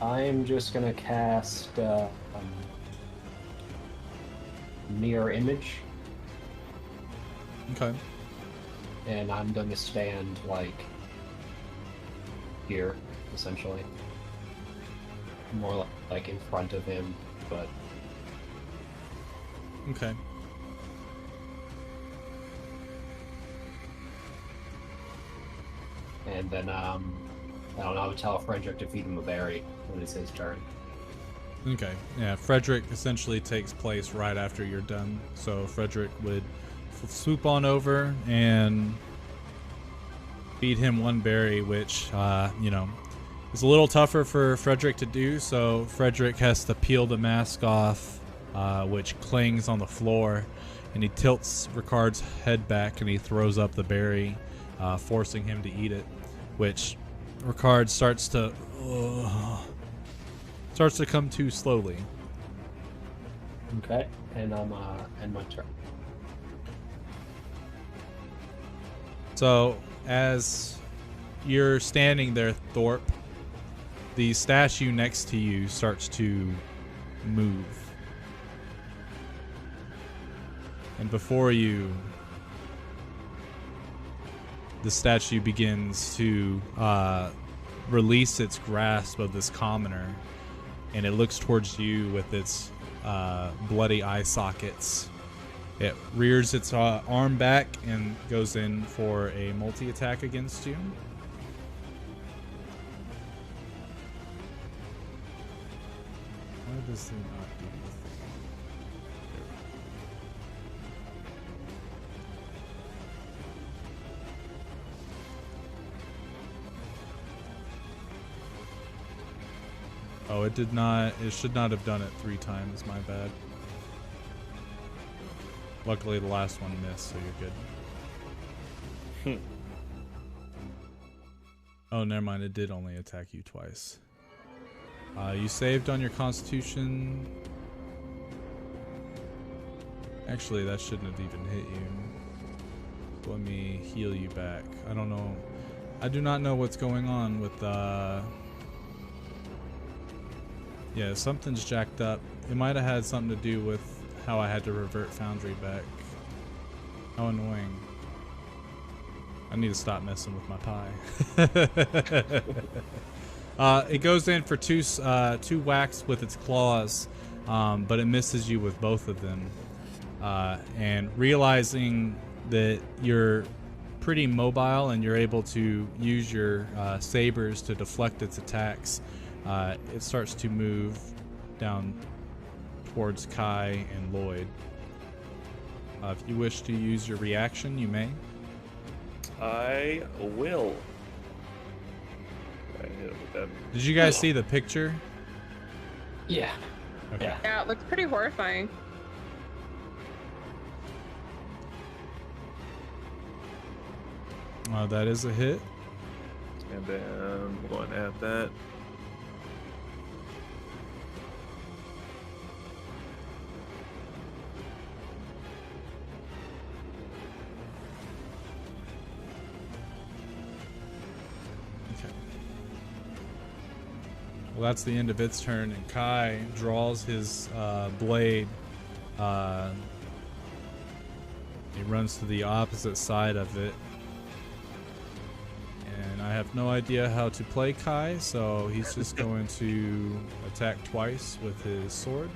I'm just gonna cast mirror image. Okay. And I'm gonna stand like here, essentially. More like in front of him, but okay. And then I don't know, I would tell Frederick to feed him a berry when it's his turn. Okay. Yeah, Frederick essentially takes place right after you're done. So Frederick would swoop on over and feed him 1 berry, which, you know, is a little tougher for Frederick to do. So Frederick has to peel the mask off, which clings on the floor, and he tilts Ricard's head back and he throws up the berry, forcing him to eat it, which Ricard starts to come to slowly. Okay, and I'm end my turn. So as you're standing there, Thorpe, the statue next to you starts to move, and before you, the statue begins to release its grasp of this commoner, and it looks towards you with its bloody eye sockets. It rears its arm back and goes in for a multi-attack against you. Why does it not do this? Oh, it did not. It should not have done it 3 times. My bad. Luckily, the last one missed, so you're good. Oh, never mind. It did only attack you twice. You saved on your constitution. Actually, that shouldn't have even hit you. Let me heal you back. I don't know. I do not know what's going on with yeah, something's jacked up. It might have had something to do with how I had to revert Foundry back. How annoying. I need to stop messing with my pie. It goes in for two whacks with its claws, but it misses you with both of them. And realizing that you're pretty mobile and you're able to use your sabers to deflect its attacks, it starts to move down towards Kai and Lloyd. If you wish to use your reaction, you may. I will. I hit it with that. Did you guys see the picture? Yeah. Okay. Yeah, it looks pretty horrifying. That is a hit. And then I'm going to add that. Well, that's the end of its turn, and Kai draws his blade. He runs to the opposite side of it. And I have no idea how to play Kai, so he's just going to attack twice with his sword.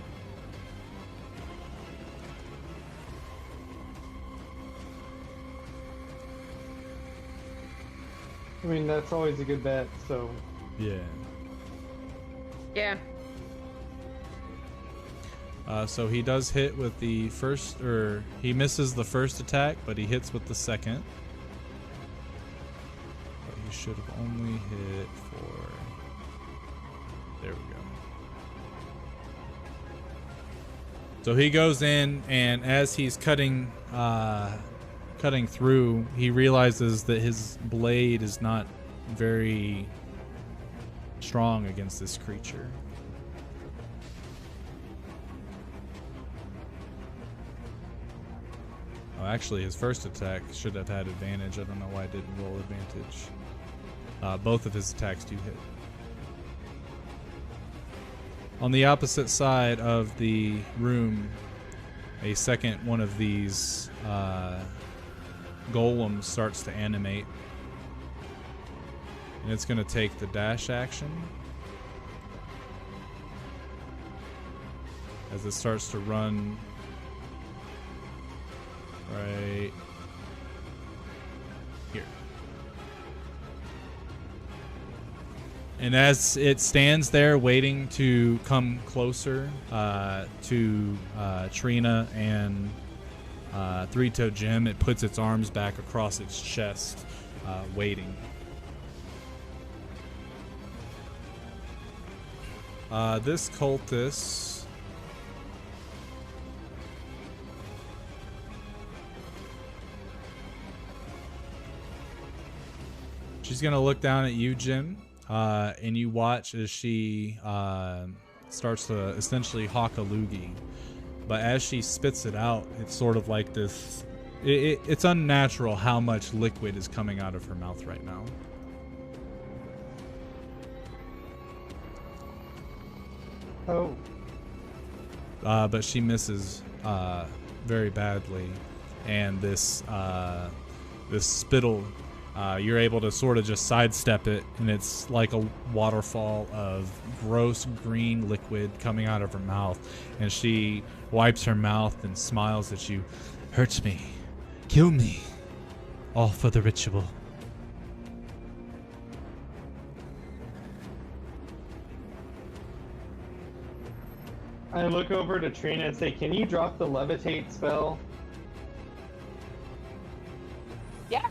I mean, that's always a good bet, so... Yeah. Yeah. So he does hit with the first, or he misses the first attack, but he hits with the second. But he should have only hit for... There we go. So he goes in, and as he's cutting through, he realizes that his blade is not very strong against this creature. Oh, actually, his first attack should have had advantage. I don't know why I didn't roll advantage. Both of his attacks do hit. On the opposite side of the room, a second one of these golems starts to animate. And it's going to take the dash action as it starts to run right here. And as it stands there waiting to come closer to Trina and Three-Toed Jim, it puts its arms back across its chest, waiting. This cultist she's gonna look down at you, Jim, and you watch as she starts to essentially hawk a loogie. But as she spits it out, it's sort of like this. It's unnatural how much liquid is coming out of her mouth right now. Oh. But she misses very badly, and this spittle, you're able to sort of just sidestep it, and it's like a waterfall of gross green liquid coming out of her mouth, and she wipes her mouth and smiles at you. Hurts me, kill me, all for the ritual. I look over to Trina and say, can you drop the levitate spell? Yeah.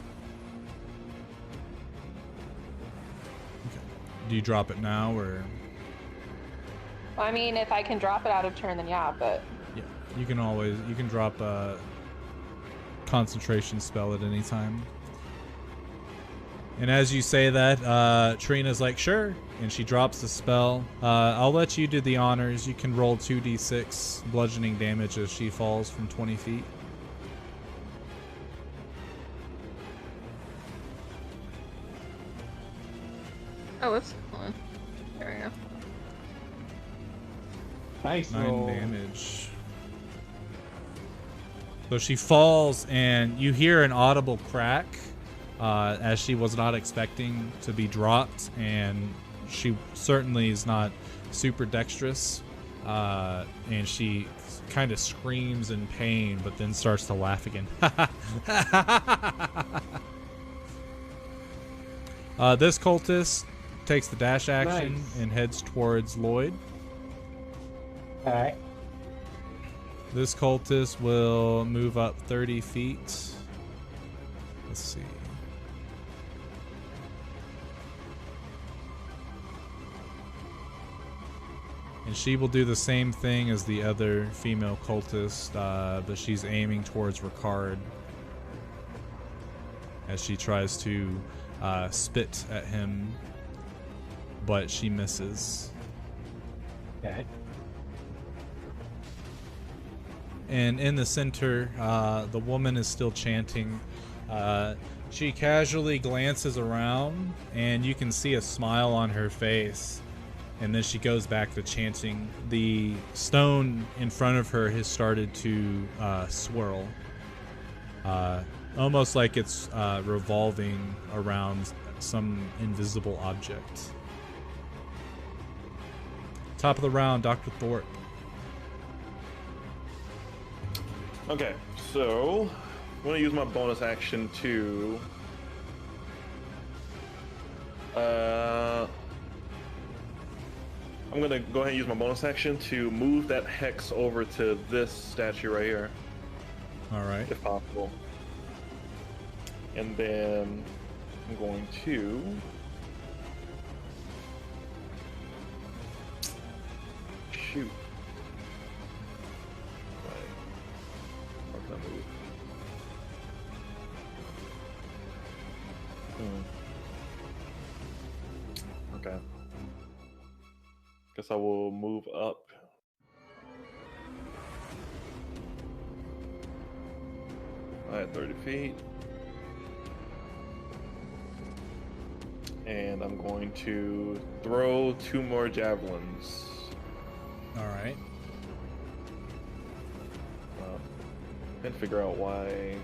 Okay. Do you drop it now, or? I mean, if I can drop it out of turn, then yeah, but... Yeah, you can drop a concentration spell at any time. And as you say that, Trina's like, sure, and she drops the spell. I'll let you do the honors. You can roll 2d6 bludgeoning damage as she falls from 20 feet. Oh, whoops. Hold on. There we go. Nice 9 roll. damage. So she falls, and you hear an audible crack as she was not expecting to be dropped, and she certainly is not super dexterous. And she kind of screams in pain, but then starts to laugh again. This cultist takes the dash action and heads towards Lloyd. Alright. This cultist will move up 30 feet. Let's see. And she will do the same thing as the other female cultist, but she's aiming towards Ricard as she tries to spit at him, but she misses. Okay. And in the center, the woman is still chanting. She casually glances around, and you can see a smile on her face. And then she goes back to chanting. The stone in front of her has started to swirl. Almost like it's revolving around some invisible object. Top of the round, Dr. Thorpe. Okay, so I'm gonna use my bonus action to I'm gonna go ahead and use my bonus action to move that hex over to this statue right here. All right. If possible. And then I'm going to shoot. How can I move? Okay. Guess I will move up. Alright, 30 feet. And I'm going to throw 2 more javelins. Alright. And figure out why.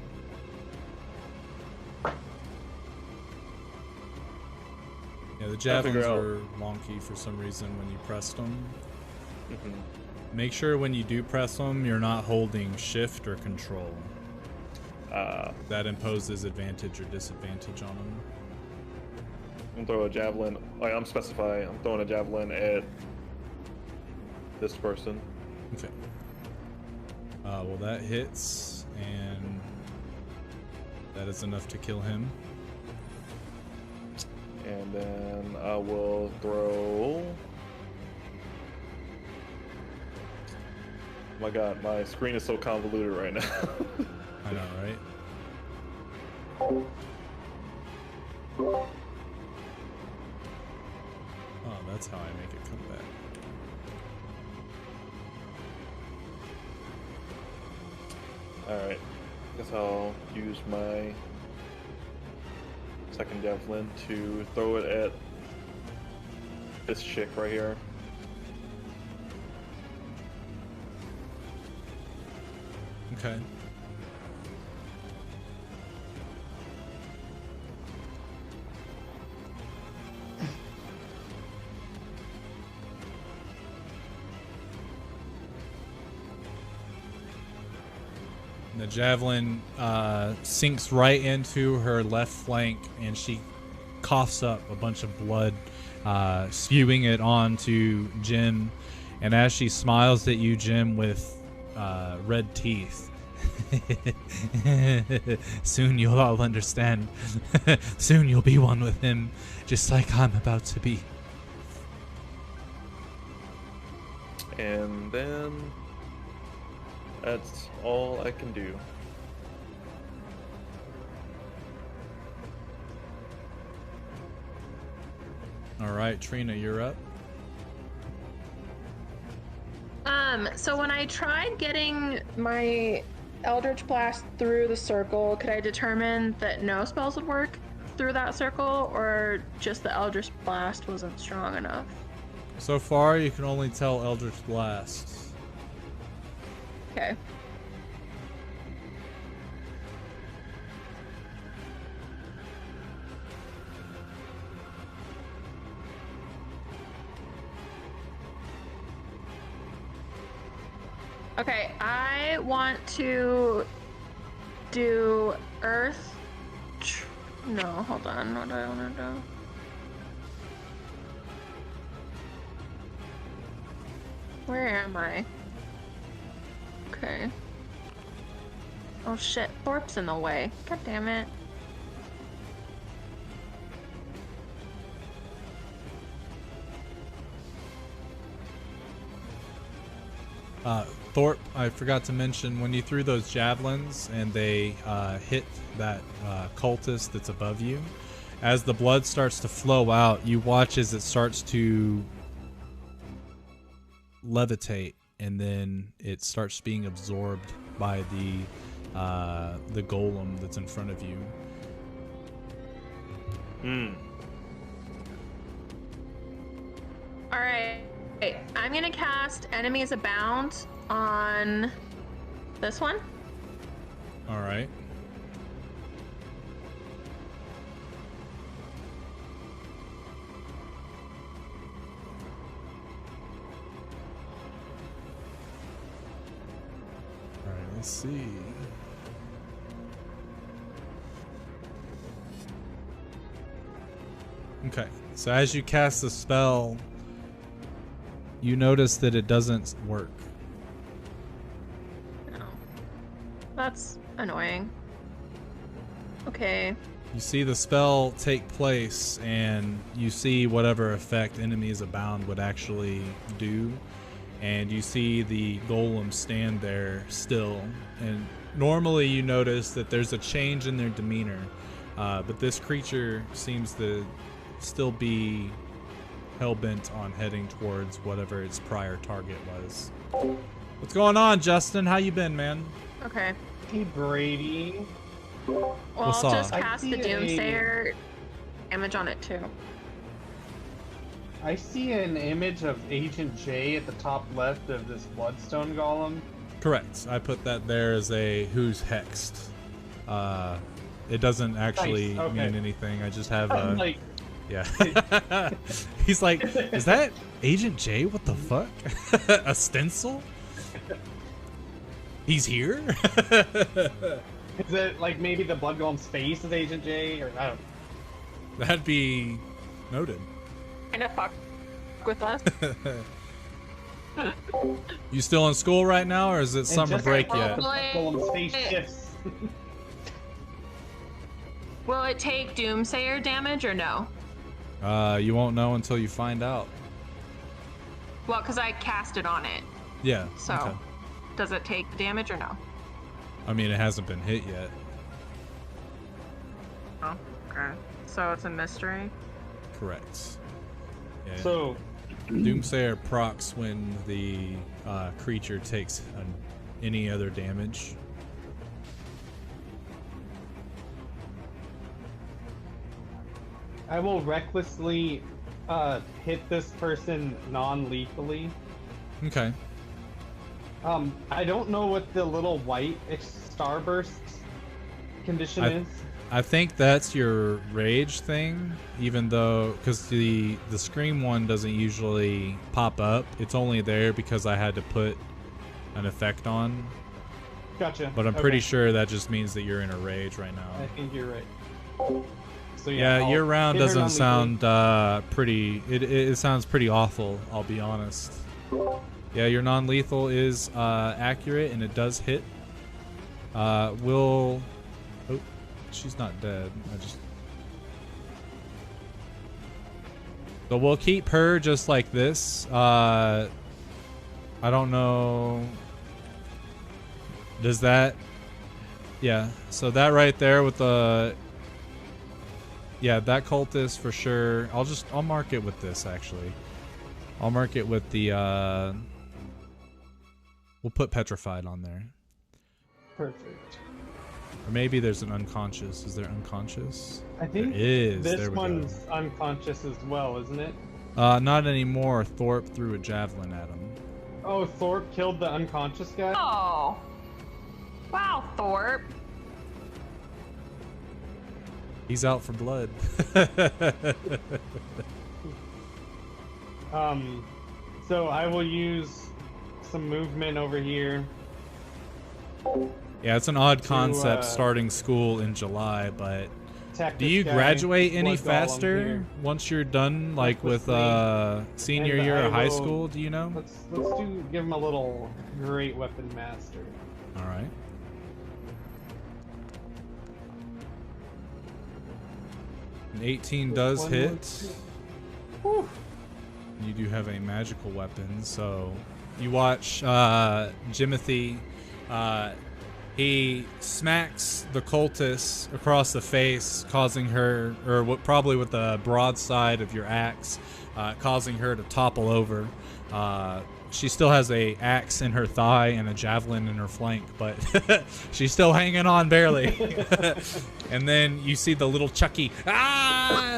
Yeah, the javelins are wonky for some reason when you pressed them. Make sure when you do press them, you're not holding shift or control. That imposes advantage or disadvantage on them. I'm gonna throw a javelin. I'm specifying. I'm throwing a javelin at this person. Okay. Well, that hits, and that is enough to kill him. And then I will throw. Oh my God, my screen is so convoluted right now. I know, right? Oh, that's how I make it come back. Alright, guess I'll use my second javelin to throw it at this chick right here. Okay. The javelin sinks right into her left flank, and she coughs up a bunch of blood, spewing it onto Jim. And as she smiles at you, Jim, with red teeth, soon you'll all understand. Soon you'll be one with him, just like I'm about to be. And then that's all I can do. All right, Trina, you're up. So when I tried getting my Eldritch Blast through the circle, could I determine that no spells would work through that circle, or just the Eldritch Blast wasn't strong enough? So far, you can only tell Eldritch Blast. Okay. Okay, I want to do Earth. No, hold on. What do I want to do? Where am I? Okay. Oh shit, Thorpe's in the way. God damn it. Thorpe, I forgot to mention, when you threw those javelins and they hit that cultist that's above you, as the blood starts to flow out, you watch as it starts to levitate, and then it starts being absorbed by the golem that's in front of you. All right, I'm gonna cast Enemies Abound on this one. All right. All right, let's see. Okay, so as you cast the spell, you notice that it doesn't work. Oh, that's annoying. Okay. You see the spell take place, and you see whatever effect Enemies Abound would actually do, and you see the golem stand there still. And normally you notice that there's a change in their demeanor, but this creature seems to still be hell-bent on heading towards whatever its prior target was. What's going on, Justin? How you been, man? Okay. Hey, Brady. Well, What's I'll up? just cast the Doomsayer damage on it too. I see an image of Agent J at the top left of this Bloodstone Golem. Correct. I put that there as a who's hexed. It doesn't actually Nice, okay. mean anything. I just have a... I'm like, yeah. He's like, is that Agent J? What the fuck? A stencil? He's here? is it like maybe the Blood Golem's face is Agent J? Or I don't know. That'd be noted. Kinda fuck with us. You still in school right now, or is it summer just break like yet? The Blood Golem's face shifts. Will it take Doomsayer damage or no? You won't know until you find out. Well, because I cast it on it. Yeah. So, okay. Does it take the damage or no? I mean, it hasn't been hit yet. Oh, okay. So it's a mystery? Correct. Yeah. So, Doomsayer procs when the creature takes any other damage. I will recklessly hit this person non-lethally. Okay. I don't know what the little white starburst condition is. I think that's your rage thing, even though, because the scream one doesn't usually pop up. It's only there because I had to put an effect on. Gotcha. But I'm pretty sure that just means that you're in a rage right now. I think you're right. So Yeah, year round hit her doesn't non-lethally. sound pretty. It sounds pretty awful. I'll be honest. Yeah, your non-lethal is accurate and it does hit. Oh, she's not dead. So we'll keep her just like this. I don't know. Does that? Yeah. So that right there with the. Yeah, that cultist for sure. I'll mark it with this actually. I'll mark it with the. We'll put petrified on there. Perfect. Or maybe there's an unconscious. Is there unconscious? I think there is. this there we one's go. unconscious as well, isn't it? Not anymore. Thorpe threw a javelin at him. Oh, Thorpe killed the unconscious guy? Oh. Wow, Thorpe. He's out for blood. So I will use some movement over here. Yeah, it's an odd concept starting school in July, but do you graduate any faster once you're done, like with senior year of high school? Do you know? Let's give him a little great weapon master. All right. An 18 does hit. Whew. You do have a magical weapon, so you watch Jimothy. He smacks the cultist across the face, causing her, or probably with the broadside of your axe, causing her to topple over. She still has a axe in her thigh and a javelin in her flank, but she's still hanging on barely. And then you see the little Chucky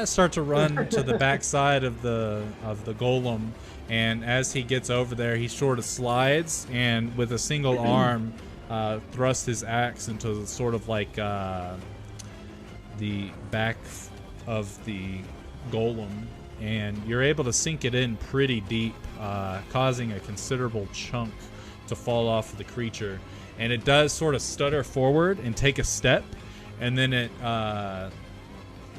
start to run to the backside of the golem, and as he gets over there, he sort of slides and with a single arm thrusts his axe into sort of like the back of the golem, and you're able to sink it in pretty deep, causing a considerable chunk to fall off of the creature. And it does sort of stutter forward and take a step, and then it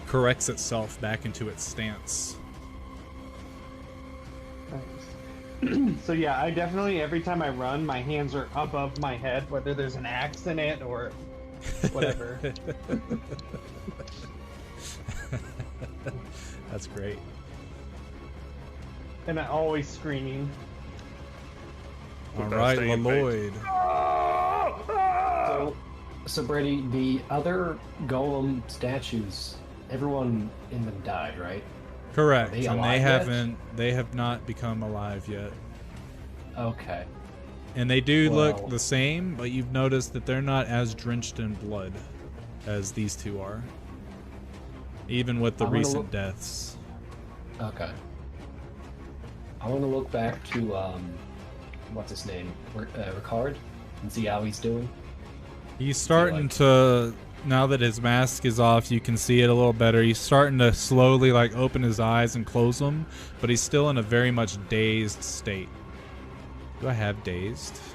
corrects itself back into its stance. So yeah, I definitely, every time I run, my hands are above my head, whether there's an axe in it or whatever. That's great. And I always screaming. All right, Lloyd. So Brady, the other golem statues, everyone in them died, right? Correct, Are they and alive they have not become alive yet. Okay. And they do look the same, but you've noticed that they're not as drenched in blood as these two are. Even with the recent deaths. Okay. I want to look back to, what's his name? Ricard, and see how he's doing. He's starting to, now that his mask is off, you can see it a little better. He's starting to slowly like open his eyes and close them, but he's still in a very much dazed state. Do I have dazed? Is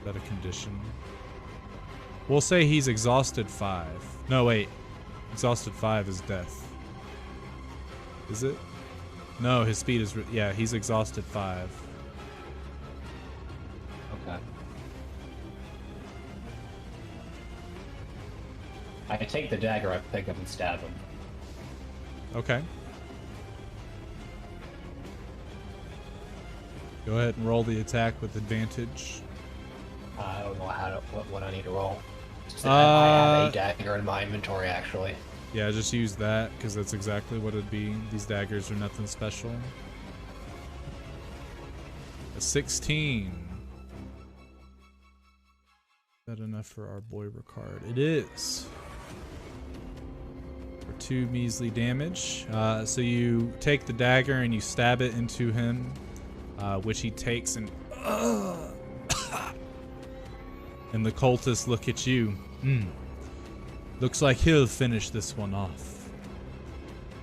that a condition? We'll say he's exhausted 5. No, wait. Exhausted 5 is death. Is it? No, his speed is... yeah, he's exhausted 5. Okay. I take the dagger I pick up and stab him. Okay. Go ahead and roll the attack with advantage. I don't know what I need to roll. I have a dagger in my inventory, actually. Yeah, just use that, because that's exactly what it'd be. These daggers are nothing special. A 16. Is that enough for our boy Ricard? It is. For 2 measly damage. So you take the dagger and you stab it into him, which he takes and... and the cultists look at you. Looks like he'll finish this one off.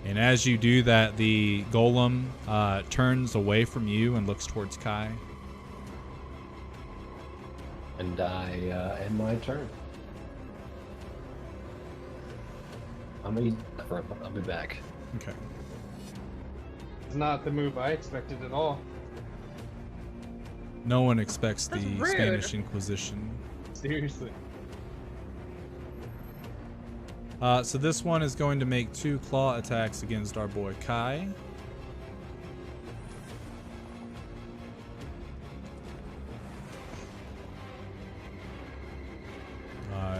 And as you do that, the golem turns away from you and looks towards Kai. And I end my turn. I'll be back. Okay. It's not the move I expected at all. No one expects the That's rude. Spanish Inquisition. Seriously. So this one is going to make 2 claw attacks against our boy Kai.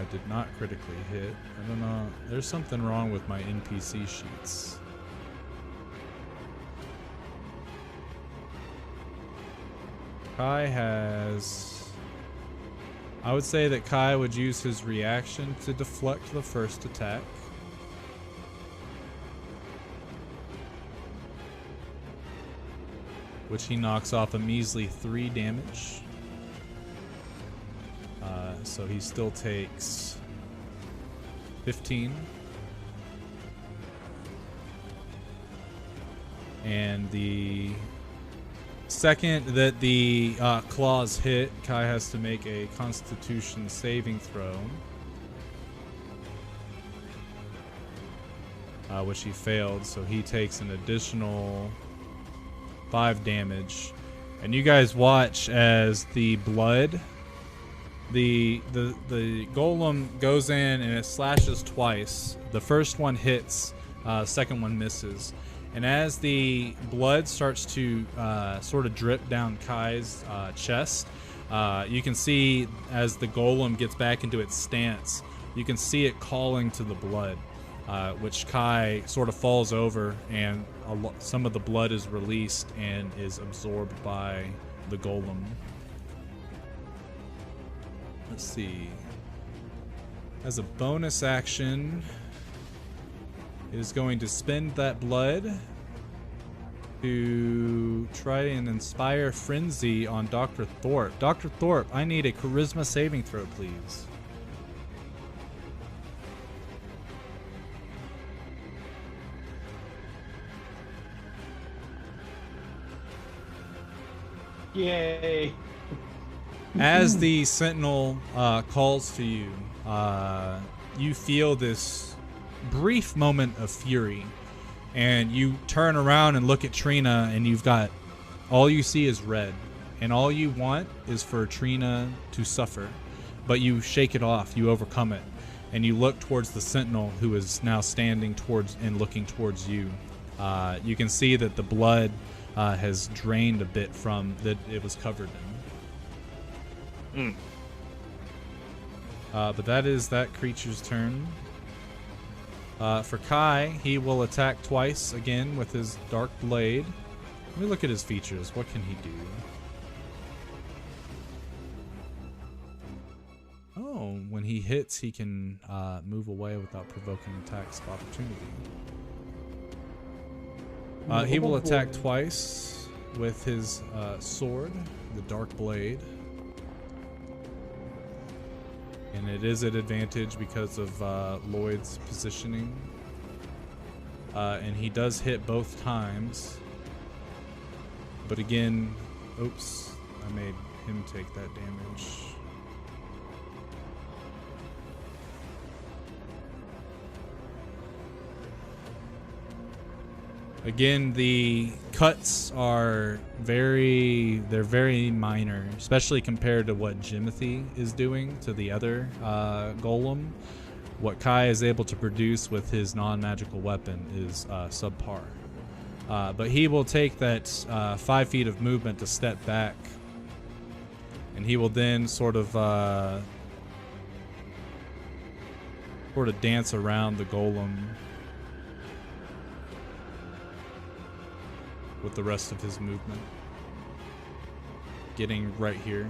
Did not critically hit. I don't know. There's something wrong with my NPC sheets. Kai has... I would say that Kai would use his reaction to deflect the first attack. Which he knocks off a measly 3 damage. So he still takes 15. And the second that the claws hit, Kai has to make a Constitution saving throw. Which he failed, so he takes an additional 5 damage. And you guys watch as the blood... The golem goes in and it slashes twice. The first one hits, second one misses. And as the blood starts to sort of drip down Kai's chest, you can see as the golem gets back into its stance, you can see it calling to the blood, which Kai sort of falls over, and some of the blood is released and is absorbed by the golem. Let's see. As a bonus action, it is going to spend that blood to try and inspire frenzy on Dr. Thorpe. Dr. Thorpe, I need a charisma saving throw, please. Yay! As the sentinel calls to you, you feel this brief moment of fury, and you turn around and look at Trina, and you've got, all you see is red, and all you want is for Trina to suffer, but you shake it off, you overcome it, and you look towards the sentinel, who is now standing towards and looking towards you. You can see that the blood has drained a bit from that it was covered in. But that is that creature's turn. For Kai, he will attack twice again with his dark blade. Let me look at his features. What can he do? Oh, when he hits, he can move away without provoking attacks of opportunity. He will attack twice with his sword, the dark blade. And it is at advantage because of Lloyd's positioning. And he does hit both times. But again, oops, I made him take that damage. Again, the cuts are very minor, especially compared to what Jimothy is doing to the other golem. What Kai is able to produce with his non-magical weapon is subpar. But he will take that 5 feet of movement to step back, and he will then sort of dance around the golem with the rest of his movement, getting right here.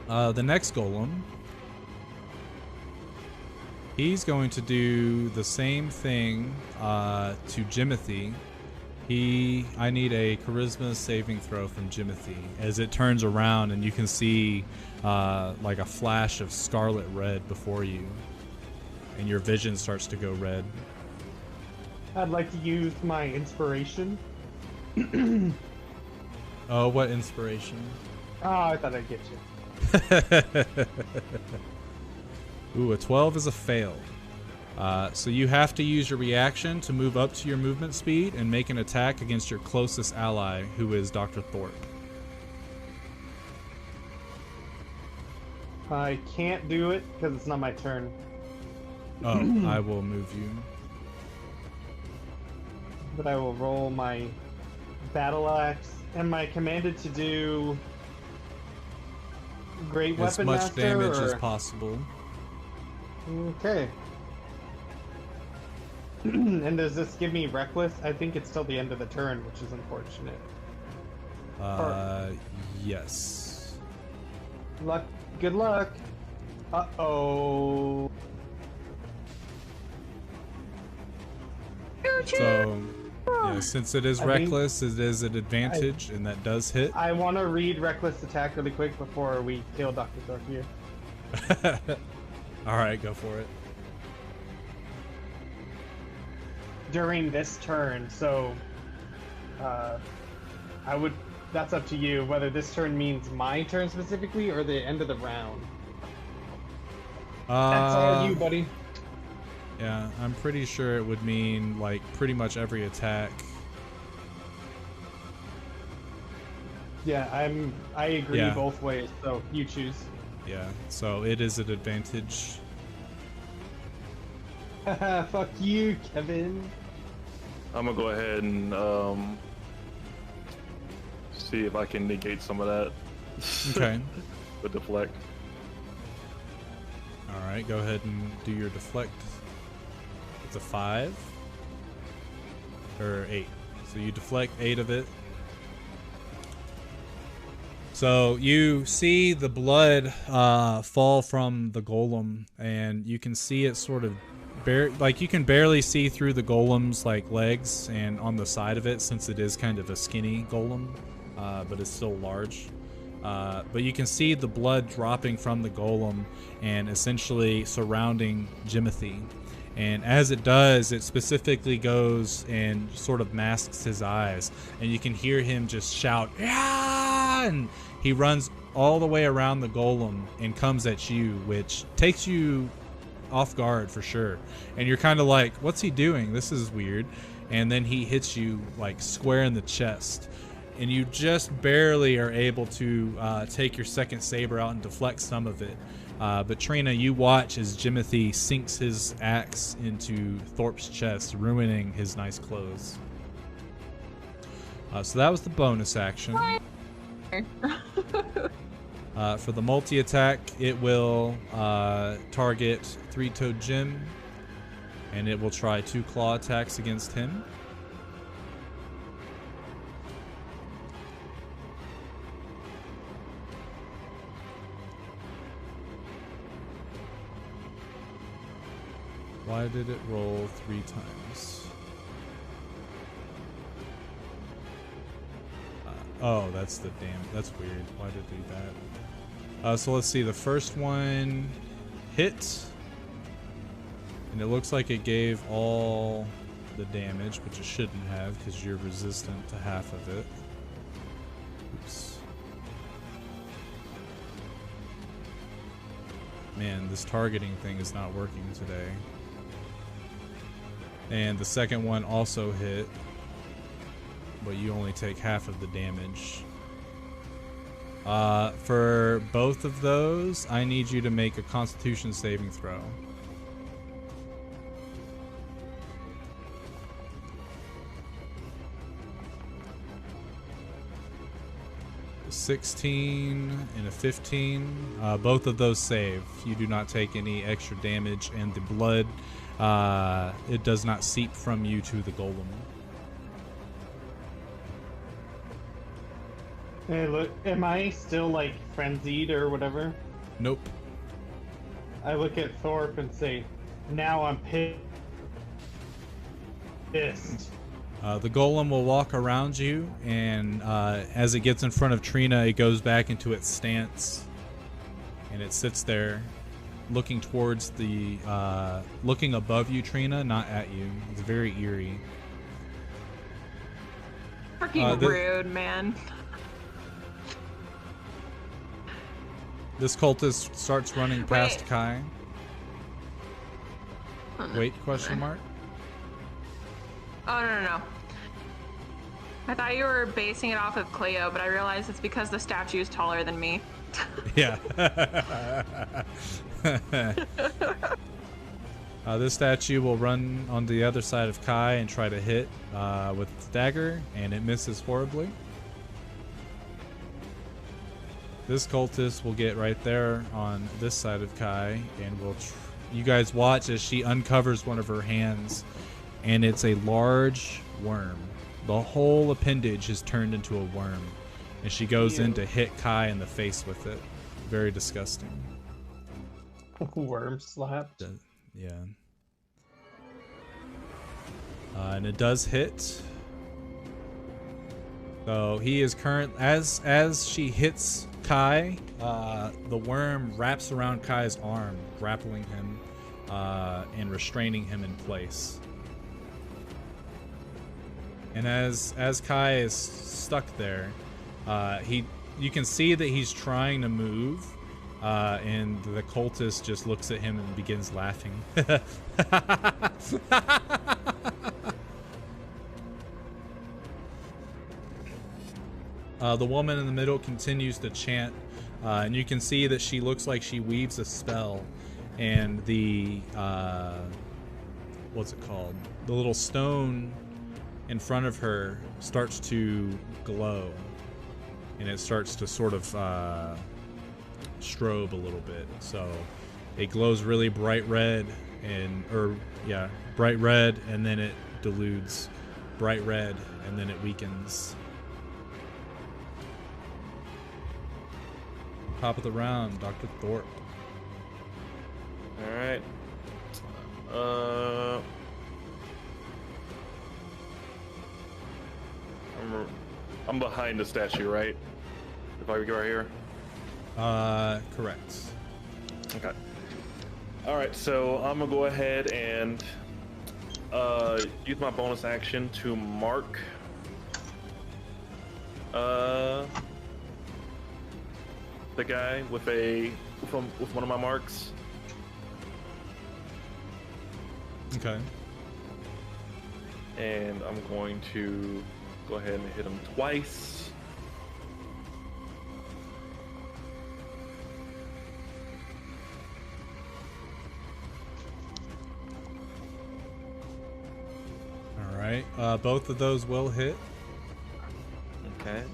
The next golem, he's going to do the same thing to Jimothy. I need a charisma saving throw from Jimothy as it turns around, and you can see like a flash of scarlet red before you, and your vision starts to go red. I'd like to use my inspiration. Oh, what inspiration? Oh, I thought I'd get you. Ooh, a 12 is a fail. So you have to use your reaction to move up to your movement speed and make an attack against your closest ally, who is Dr. Thorpe. I can't do it because it's not my turn. Oh, I will move you. But I will roll my battle axe. Am I commanded to do great as weapon much master, damage or... as possible. Okay. And does this give me reckless? I think it's till the end of the turn, which is unfortunate. Yes. Luck. Good luck. Uh-oh. So, yeah, since it is reckless, it is an advantage, and that does hit. I want to read reckless attack really quick before we kill Dr. Thorpe here. Alright, go for it. During this turn, so I would, that's up to you whether this turn means my turn specifically or the end of the round. That's all you, buddy. Yeah, I'm pretty sure it would mean like pretty much every attack. Yeah, I agree both ways, so you choose. Yeah, so it is an advantage. Haha, fuck you, Kevin. I'm gonna go ahead and see if I can negate some of that. Okay. With deflect. Alright, go ahead and do your deflect. It's a 5 or 8. So you deflect 8 of it. So you see the blood fall from the golem, and you can see it sort of like you can barely see through the golem's like legs and on the side of it, since it is kind of a skinny golem, but it's still large. But you can see the blood dropping from the golem and essentially surrounding Jimothy. And as it does, it specifically goes and sort of masks his eyes, and you can hear him just shout, "Yeah!" And he runs all the way around the golem and comes at you, which takes you off guard for sure. And you're kind of like, what's he doing? This is weird. And then he hits you like square in the chest, and you just barely are able to take your second saber out and deflect some of it. But Trina, you watch as Jimothy sinks his axe into Thorpe's chest, ruining his nice clothes. So that was the bonus action. For the multi-attack, it will target Three-Toed Jim, and it will try 2 claw attacks against him. Why did it roll 3 times? Oh, that's the damn. That's weird. Why did it do that? So let's see. The first one hit, and it looks like it gave all the damage, which it shouldn't have because you're resistant to half of it. Oops. Man, this targeting thing is not working today. And the second one also hit, but you only take half of the damage. For both of those, I need you to make a Constitution saving throw. 16 and a 15. Both of those save. You do not take any extra damage, and the blood, it does not seep from you to the golem. Hey, look, am I still like frenzied or whatever? Nope. I look at Thorpe and say, now I'm pissed. The golem will walk around you, and as it gets in front of Trina, it goes back into its stance, and it sits there looking towards the looking above you, Trina, not at you. It's very eerie. Freaking rude, man. This cultist starts running past Kai. Oh, no. Wait, question mark? Oh, no. I thought you were basing it off of Cleo, but I realized it's because the statue is taller than me. Yeah. This statue will run on the other side of Kai and try to hit with its dagger, and it misses horribly. This cultist will get right there on this side of Kai, and you guys watch as she uncovers one of her hands, and it's a large worm. The whole appendage has turned into a worm, and she goes in to hit Kai in the face with it. Very disgusting. Worm slapped. Yeah. And it does hit. So he is as she hits Kai, the worm wraps around Kai's arm, grappling him and restraining him in place. And as Kai is stuck there, you can see that he's trying to move, and the cultist just looks at him and begins laughing. The woman in the middle continues to chant, and you can see that she looks like she weaves a spell, and the what's it called? The little stone in front of her starts to glow, and it starts to sort of strobe a little bit. So it glows really bright red, bright red, and then it dilutes, bright red, and then it weakens. Top of the round, Dr. Thorpe. All right. I'm behind the statue, right? If I go right here. Correct. Okay. All right, so I'm gonna go ahead and use my bonus action to mark the guy with one of my marks. Okay. And I'm going to go ahead and hit him twice. All right. Both of those will hit. Okay.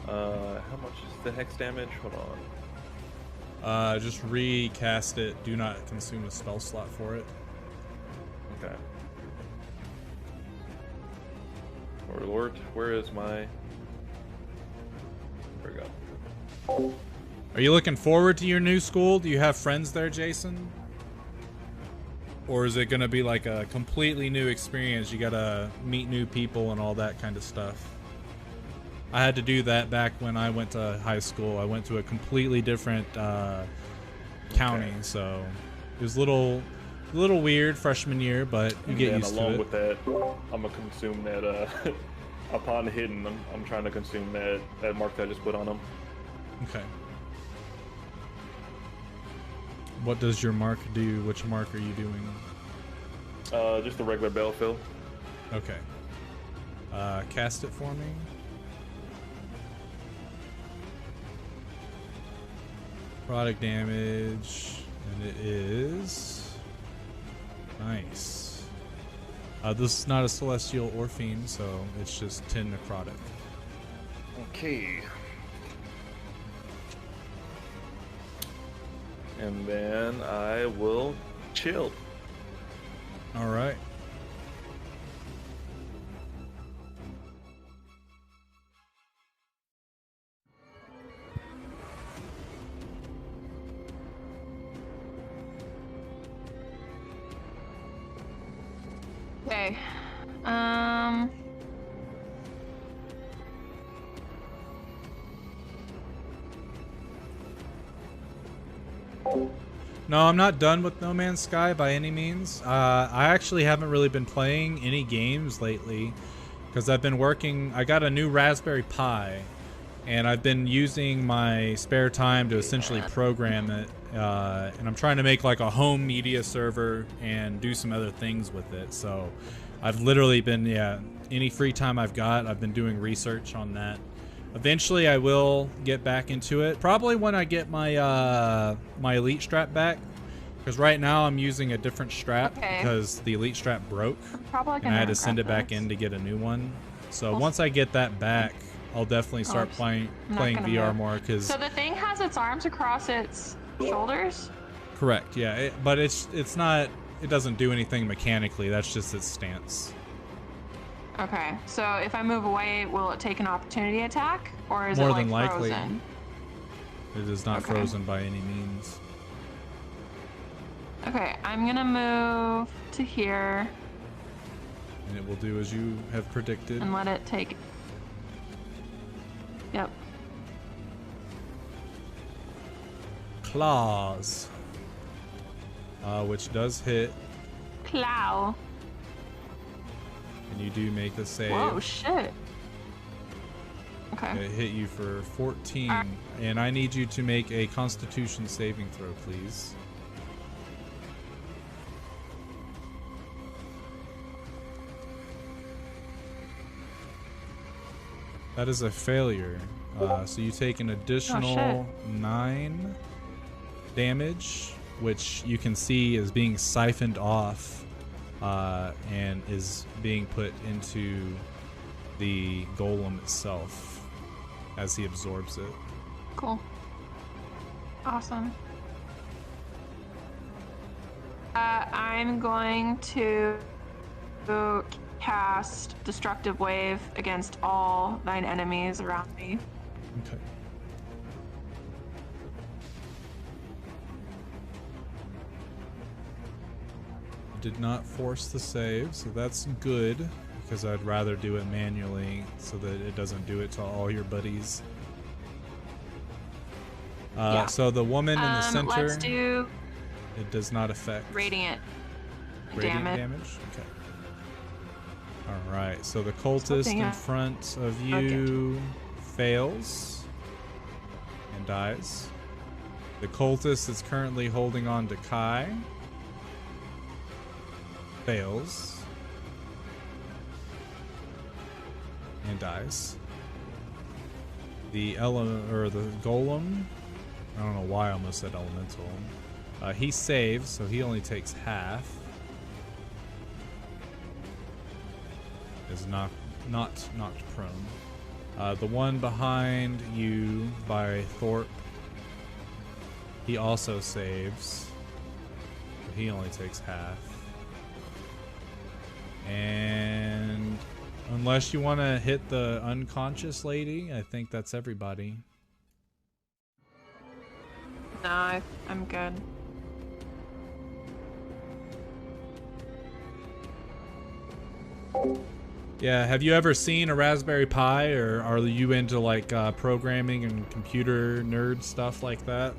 How much is the hex damage? Hold on. Just recast it. Do not consume a spell slot for it. Okay. Lord, where is my... There we go. Are you looking forward to your new school? Do you have friends there, Jason? Or is it going to be like a completely new experience? You got to meet new people and all that kind of stuff. I had to do that back when I went to high school. I went to a completely different county, so it was a little weird freshman year, but you get used to it. Along with that, I'm gonna consume that. Upon hitting them, I'm trying to consume that mark that I just put on them. Okay. What does your mark do? Which mark are you doing? Just a regular Bellfill. Okay. Cast it for me. Product damage, and it is nice. This is not a celestial or fiend, so it's just 10 necrotic. Okay. And then I will chill. All right. Okay. No, I'm not done with No Man's Sky by any means. I actually haven't really been playing any games lately because I've been working. I got a new Raspberry Pi, and I've been using my spare time to essentially program it. And I'm trying to make like a home media server and do some other things with it. So I've literally been, any free time I've got, I've been doing research on that. Eventually I will get back into it. Probably when I get my my elite strap back, Because right now I'm using a different strap because the elite strap broke, and I had to send it back in to get a new one. So once I get that back, I'll definitely start playing VR more. So the thing has its arms across its shoulders? Correct, yeah, but it's not. It doesn't do anything mechanically. That's just its stance. Okay, so if I move away, will it take an opportunity attack, or is more it like than likely frozen? It is not frozen by any means. Okay, I'm gonna move to here. And it will do as you have predicted. And let it take. Yep. Claws. Which does hit. Claw. And you do make a save. Whoa, shit. Okay. It hit you for 14. And I need you to make a Constitution saving throw, please. That is a failure. So you take an additional 9 damage, which you can see is being siphoned off and is being put into the golem itself as he absorbs it. Cool. Awesome. I'm going to cast Destructive Wave against all 9 enemies around me. Okay. Did not force the save, so that's good, because I'd rather do it manually so that it doesn't do it to all your buddies. So the woman in the center, let's do it does not affect radiant damage. Okay. All right. So the cultist in front of you fails and dies. The cultist that's currently holding on to Kai fails and dies. The golem, I don't know why I almost said elemental. He saves, so he only takes half. Is not knocked prone. The one behind you by Thorpe, he also saves. But he only takes half. And unless you want to hit the unconscious lady, I think that's everybody. No, I'm good. Yeah, have you ever seen a Raspberry Pi, or are you into like programming and computer nerd stuff like that?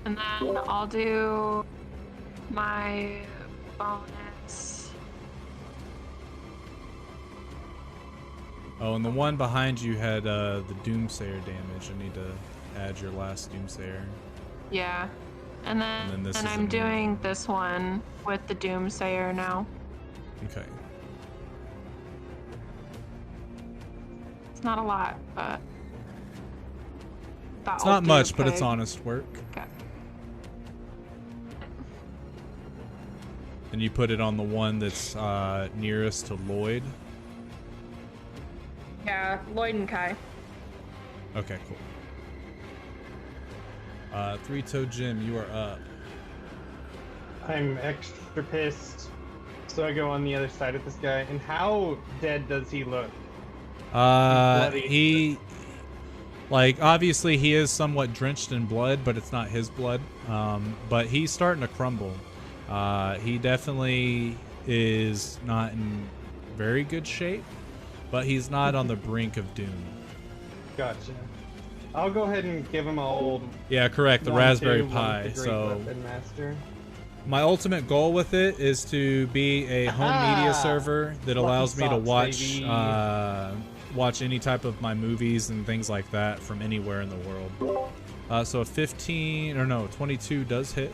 And then I'll do my bonus. Oh, and the one behind you had the Doomsayer damage. I need to add your last Doomsayer. Yeah. And then I'm doing this one with the Doomsayer now. Okay. It's not a lot, but it's not much, but it's honest work. Okay. And you put it on the one that's nearest to Lloyd? Yeah, Lloyd and Kai. Okay, cool. Three-Toed Jim, you are up. I'm extra pissed. So I go on the other side of this guy. And how dead does he look? He, like, obviously he is somewhat drenched in blood, but it's not his blood. But he's starting to crumble. He definitely is not in very good shape, but he's not on the brink of doom. Gotcha. I'll go ahead and give him a old. Yeah, correct. The Raspberry Pi. So my ultimate goal with it is to be a home media server that allows me to watch watch any type of my movies and things like that from anywhere in the world. So a 22 does hit.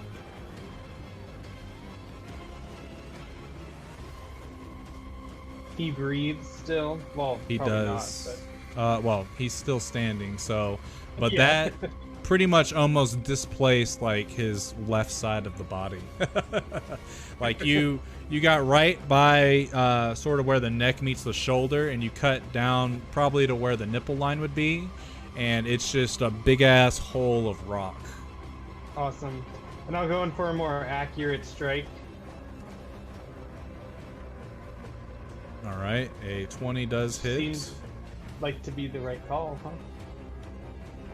He breathes still. Well, he does. Not, well, he's still standing. So, but that pretty much almost displaced like his left side of the body. Like you got right by sort of where the neck meets the shoulder, and you cut down probably to where the nipple line would be, and it's just a big ass hole of rock. Awesome. And I'll go in for a more accurate strike. All right, a 20 does hit. Seems like to be the right call, huh?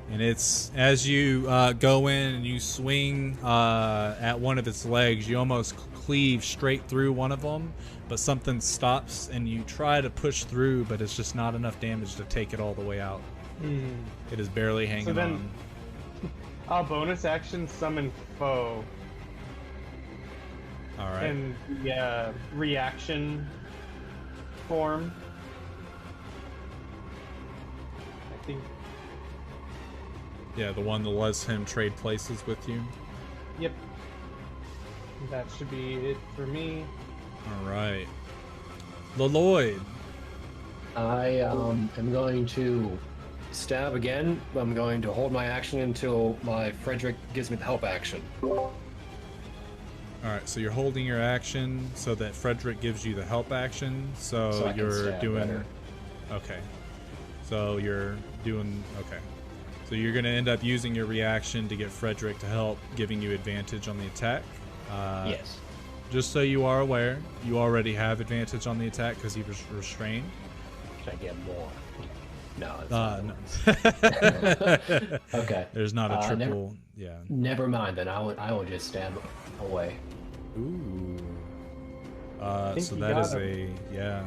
And it's as you go in and you swing at one of its legs, you almost cleave straight through one of them, but something stops and you try to push through, but it's just not enough damage to take it all the way out. It is barely hanging on. I'll bonus action summon foe. All right. And the reaction form. I think. Yeah, the one that lets him trade places with you. Yep. That should be it for me. All right. Lloyd. I am going to stab again. I'm going to hold my action until my Frederick gives me the help action. All right, so you're holding your action so that Frederick gives you the help action. So you're doing. Better. Okay. So you're doing. Okay. So you're going to end up using your reaction to get Frederick to help, giving you advantage on the attack. Yes. Just so you are aware, you already have advantage on the attack because he was restrained. Should I get more? No. No. Okay. There's not a triple. Yeah. Never mind. Then I will just stand away. Ooh. think So you that got is him. yeah.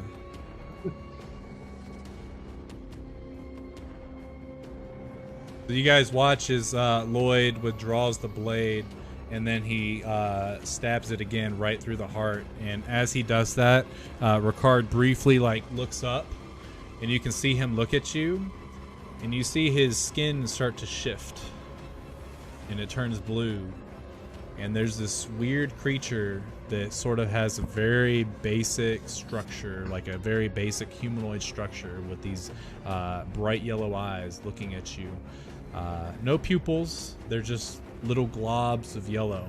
So you guys watch as Lloyd withdraws the blade, and then he stabs it again right through the heart. And as he does that, Ricard briefly looks up, and you can see him look at you, and you see his skin start to shift, and it turns blue. And there's this weird creature that sort of has a very basic structure, like a very basic humanoid structure with these bright yellow eyes looking at you. No pupils, they're just little globs of yellow,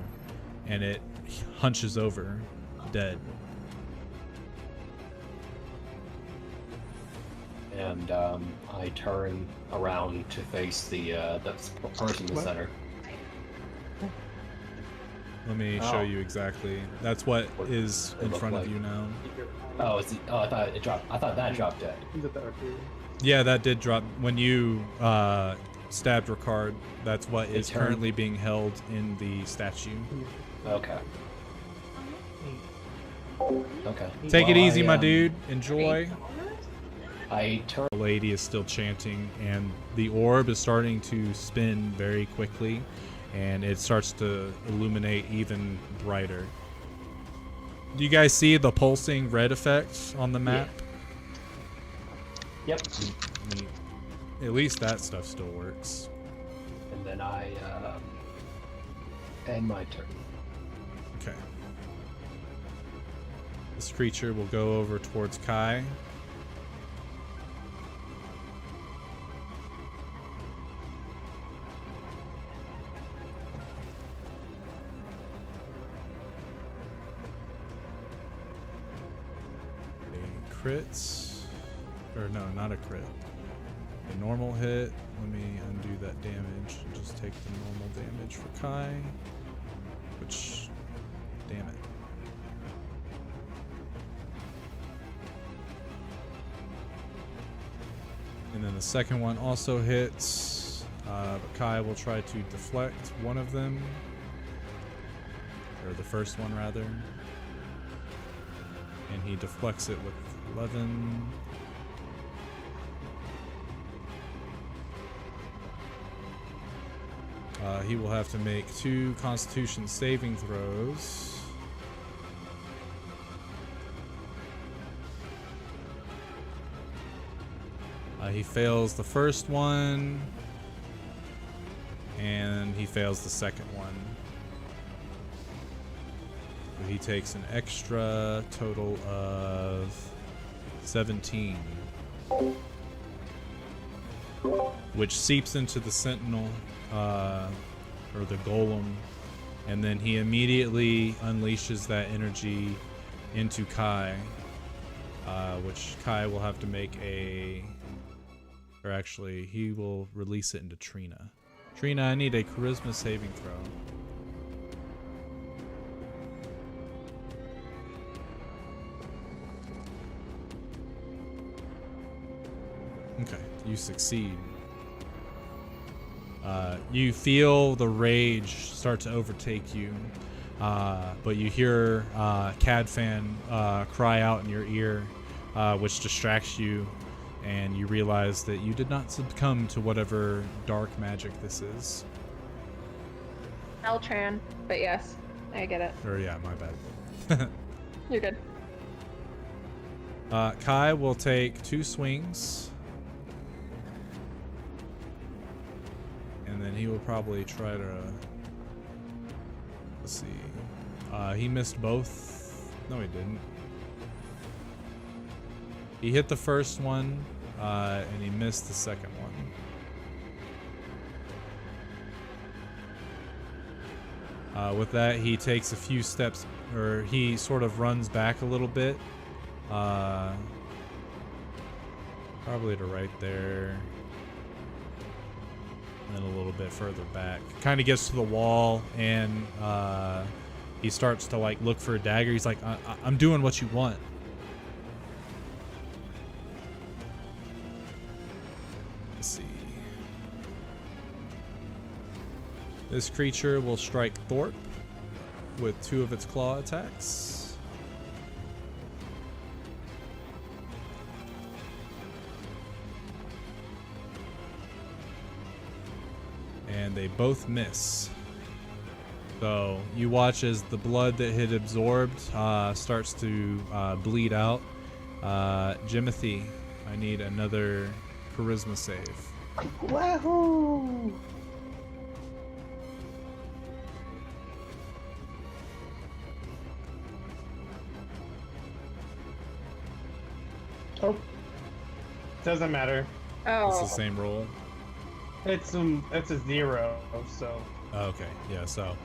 and it hunches over, dead. And I turn around to face the person in the center. Let me show you exactly. That's what is in front of you now. Oh, I thought it dropped. I thought that dropped dead. Yeah, that did drop when you stabbed Ricard. That's what is currently being held in the statue. Okay. Okay. Take it easy, my dude. Enjoy. I turn. The lady is still chanting, and the orb is starting to spin very quickly, and it starts to illuminate even brighter. Do you guys see the pulsing red effect on the map? Yep. Neat. At least that stuff still works. And then I end my turn. Okay. This creature will go over towards Kai. Crits, or no, not a crit. A normal hit. Let me undo that damage and just take the normal damage for Kai. Which, damn it. And then the second one also hits, but Kai will try to deflect one of them, or the first one rather. And he deflects it with 11. He will have to make 2 Constitution saving throws. He fails the first one, and he fails the second one. He takes an extra total of 17. which seeps into the sentinel, or the golem, and then he immediately unleashes that energy into Kai, which Kai will have to make or actually, he will release it into Trina. Trina, I need a charisma saving throw. Okay, you succeed. You feel the rage start to overtake you, but you hear Cadfan cry out in your ear, which distracts you, and you realize that you did not succumb to whatever dark magic this is. Eltran, but yes, I get it. Or yeah, my bad. You're good. Kai will take 2 swings. And then he will probably try to... Let's see. He missed both. No, he didn't. He hit the first one, and he missed the second one. With that, he takes a few steps, or he sort of runs back a little bit. Probably to right there. And then a little bit further back. Kind of gets to the wall, and he starts to like look for a dagger. He's like, I'm doing what you want. Let's see. This creature will strike Thorpe with 2 of its claw attacks. And they both miss. So you watch as the blood that had absorbed starts to bleed out. Jimothy, I need another charisma save. Wahoo! Oh, doesn't matter. It's the Oh, same roll. It's a 0, so. Okay, yeah, so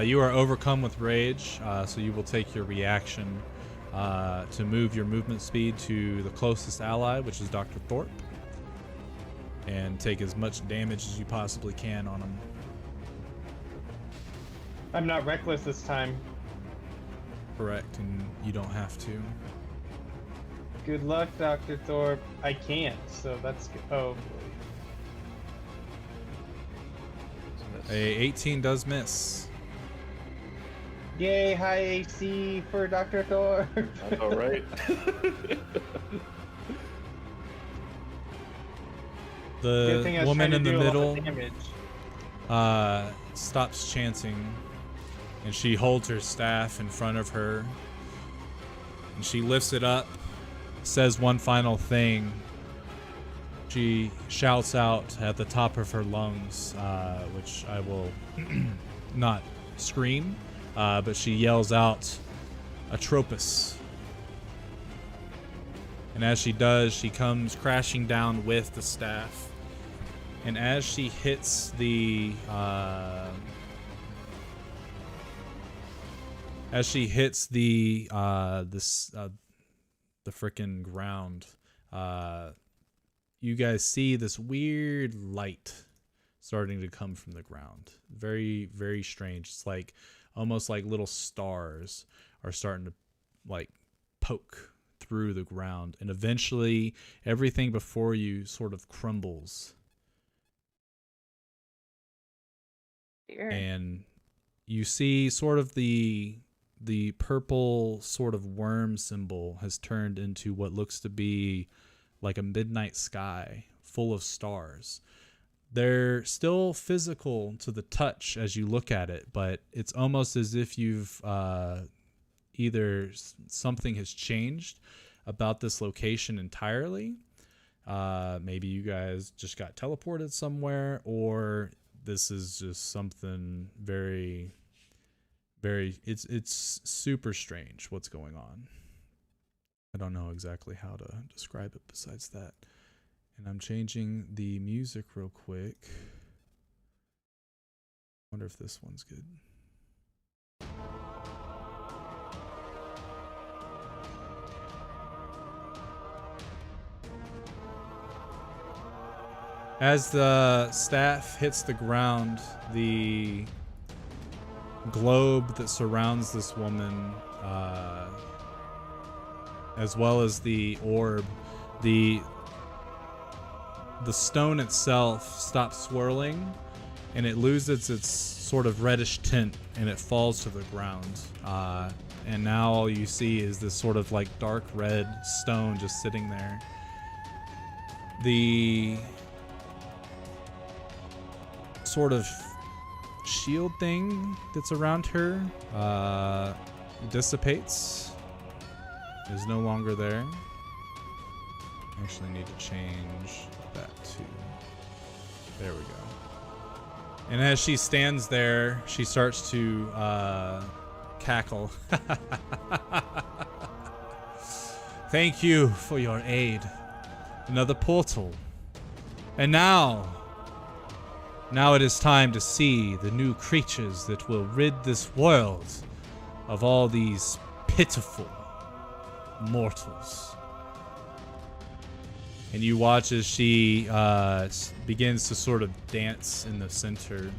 you are overcome with rage, so you will take your reaction to move your movement speed to the closest ally, which is Dr. Thorpe, and take as much damage as you possibly can on him. I'm not reckless this time. Correct, and you don't have to. Good luck, Dr. Thorpe. I can't, so that's good. Oh, boy. A 18 does miss. Yay, high AC for Dr. Thorpe. That's all right. The thing I was woman trying in to the do a lot middle of damage. stops chanting, and she holds her staff in front of her, and she lifts it up, says one final thing. She shouts out at the top of her lungs, which I will not scream, but she yells out, Atropos. And as she does, she comes crashing down with the staff. And as she hits the the frickin' ground, you guys see this weird light starting to come from the ground. Very, very strange. It's like almost like little stars are starting to like poke through the ground, and eventually everything before you sort of crumbles. dear. And you see sort of the purple sort of worm symbol has turned into what looks to be like a midnight sky full of stars. They're still physical to the touch as you look at it, but it's almost as if you've either something has changed about this location entirely. Maybe you guys just got teleported somewhere, or this is just something very, very, it's super strange what's going on. I don't know exactly how to describe it besides that. And I'm changing the music real quick. Wonder if this one's good. As the staff hits the ground, the globe that surrounds this woman, as well as the orb, the stone itself stops swirling, and it loses its sort of reddish tint, and it falls to the ground. And now all you see is this sort of like dark red stone just sitting there. The sort of shield thing that's around her dissipates, is no longer there. Actually need to change that too. There we go. And as she stands there, she starts to cackle. Thank you for your aid. Another portal. And now it is time to see the new creatures that will rid this world of all these pitiful mortals. And you watch as she begins to sort of dance in the center.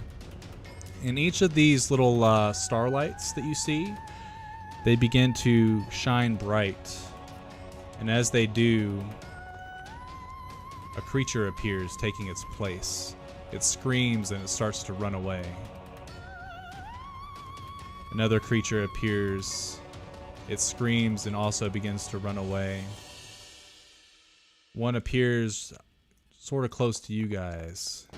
And each of these little starlights that you see, they begin to shine bright. And as they do, a creature appears, taking its place. It screams and it starts to run away. Another creature appears. It screams and also begins to run away. One appears sort of close to you guys.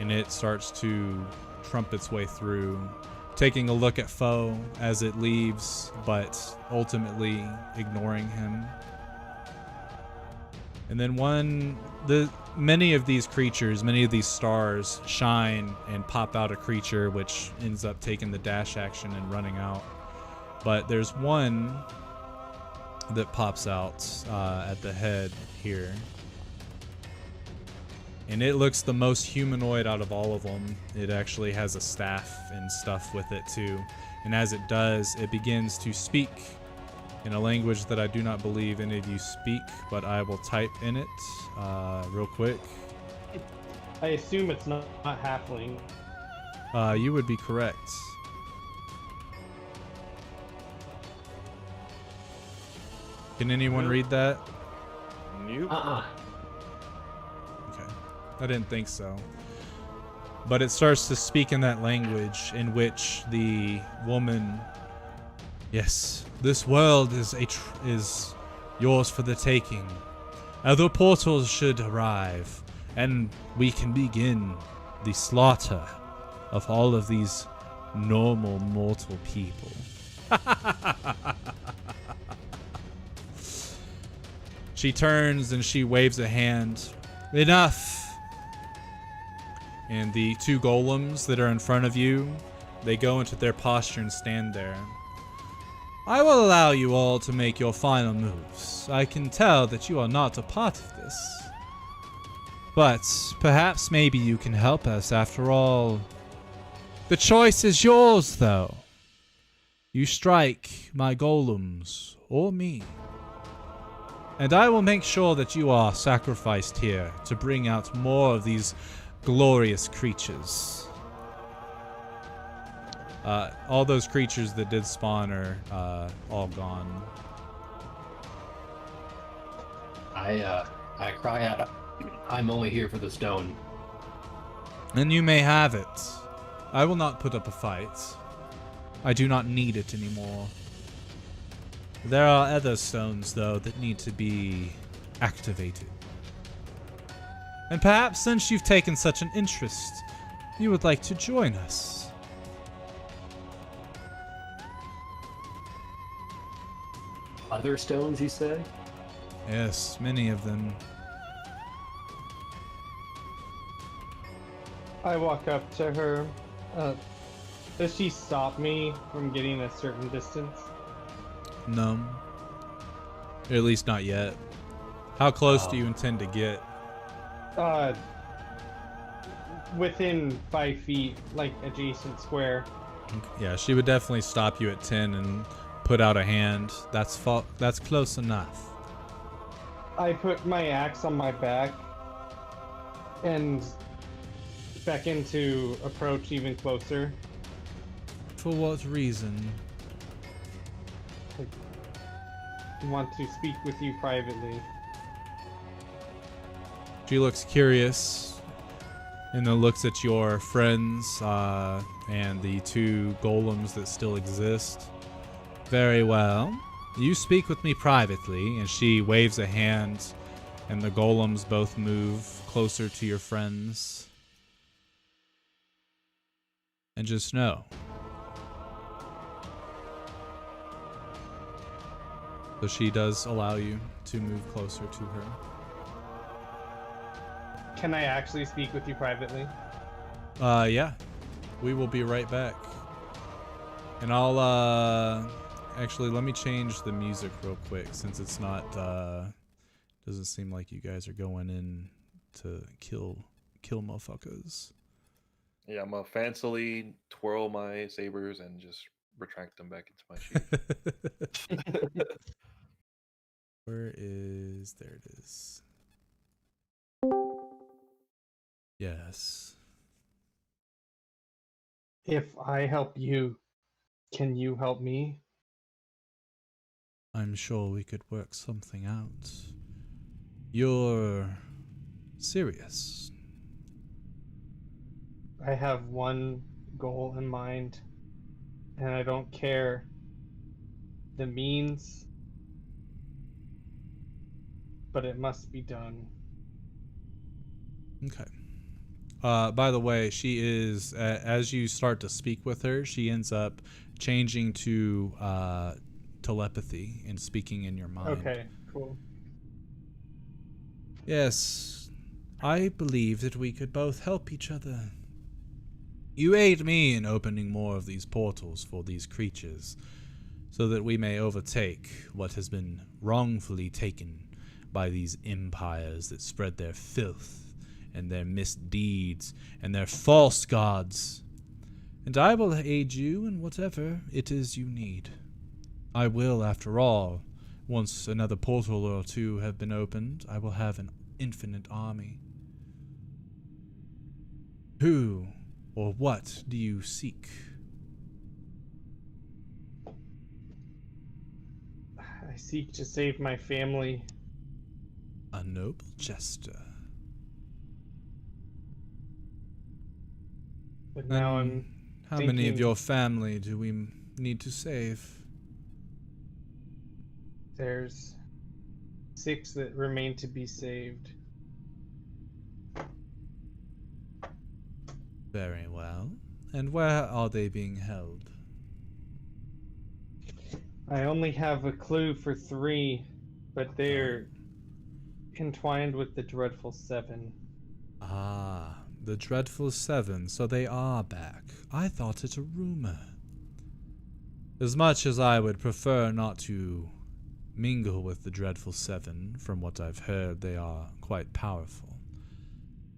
And it starts to trump its way through, taking a look at Foe as it leaves, but ultimately ignoring him. And then many of these creatures, many of these stars shine and pop out a creature, which ends up taking the dash action and running out. But there's one that pops out at the head here. And it looks the most humanoid out of all of them. It actually has a staff and stuff with it too. And as it does, it begins to speak in a language that I do not believe any of you speak, but I will type in it real quick. I assume it's not halfling. You would be correct. Can anyone read that? Nope. Okay. I didn't think so. But it starts to speak in that language in which the woman... Yes, this world is yours for the taking. Other portals should arrive, and we can begin the slaughter of all of these normal mortal people. She turns and she waves a hand. Enough! And the two golems that are in front of you, they go into their posture and stand there. I will allow you all to make your final moves. I can tell that you are not a part of this. But perhaps maybe you can help us after all. The choice is yours, though. You strike my golems or me. And I will make sure that you are sacrificed here to bring out more of these glorious creatures. All those creatures that did spawn are all gone. I cry out, I'm only here for the stone. And you may have it. I will not put up a fight. I do not need it anymore. There are other stones, though, that need to be activated. And perhaps since you've taken such an interest, you would like to join us. Other stones, you say? Yes, many of them. I walk up to her. Does she stop me from getting a certain distance? No. Or at least not yet. How close do you intend to get? Within 5 feet, like adjacent square. Yeah, she would definitely stop you at 10 and put out a hand. That's close enough. I put my axe on my back and beckon to approach even closer. For what reason? I want to speak with you privately. She looks curious and then looks at your friends and the 2 golems that still exist. Very well. You speak with me privately, and she waves a hand, and the golems both move closer to your friends. And just know. So she does allow you to move closer to her. Can I actually speak with you privately? Yeah. We will be right back. And I'll, actually, let me change the music real quick since it's not, doesn't seem like you guys are going in to kill motherfuckers. Yeah, I'm gonna fancily twirl my sabers and just retract them back into my sheath. There it is. Yes. If I help you, can you help me? I'm sure we could work something out. You're serious. I have one goal in mind, and I don't care the means, but it must be done. Okay. By the way, she is, as you start to speak with her, she ends up changing to telepathy and speaking in your mind. Okay, cool. Yes, I believe that we could both help each other. You aid me in opening more of these portals for these creatures, so that we may overtake what has been wrongfully taken by these empires that spread their filth and their misdeeds and their false gods. And I will aid you in whatever it is you need. I will, after all, once another portal or 2 have been opened, I will have an infinite army. Who or what do you seek? I seek to save my family. A noble jester. But now And how many of your family do we need to save? There's 6 that remain to be saved. Very well. And where are they being held? I only have a clue for 3, but they're entwined with the Dreadful 7. Ah, the Dreadful 7, so they are back. I thought it a rumor. As much as I would prefer not to mingle with the Dreadful 7, from what I've heard, they are quite powerful.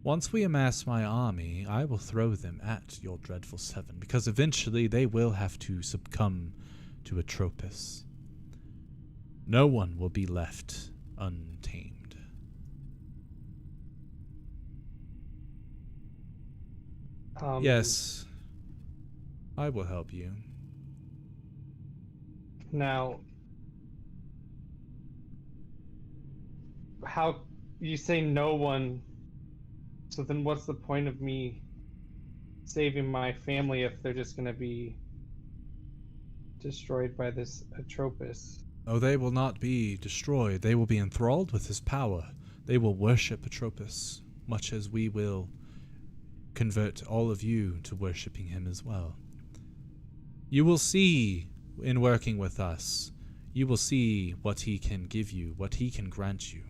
Once we amass my army, I will throw them at your Dreadful 7, because eventually they will have to succumb to Atropos. No one will be left untamed. Yes, I will help you. Now, how you say no one, so then what's the point of me saving my family if they're just going to be destroyed by this Atropos? Oh, they will not be destroyed. They will be enthralled with his power. They will worship Atropos, much as we will convert all of you to worshipping him as well. You will see, in working with us, you will see what he can give you, what he can grant you.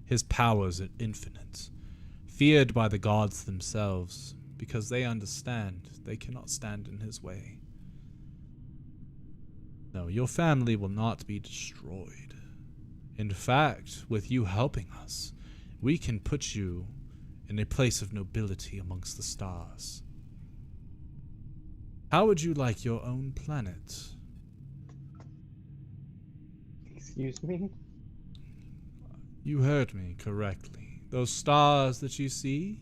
His powers are infinite, feared by the gods themselves, because they understand they cannot stand in his way. No, your family will not be destroyed. In fact, with you helping us, we can put you in a place of nobility amongst the stars. How would you like your own planet? Excuse me? You heard me correctly. Those stars that you see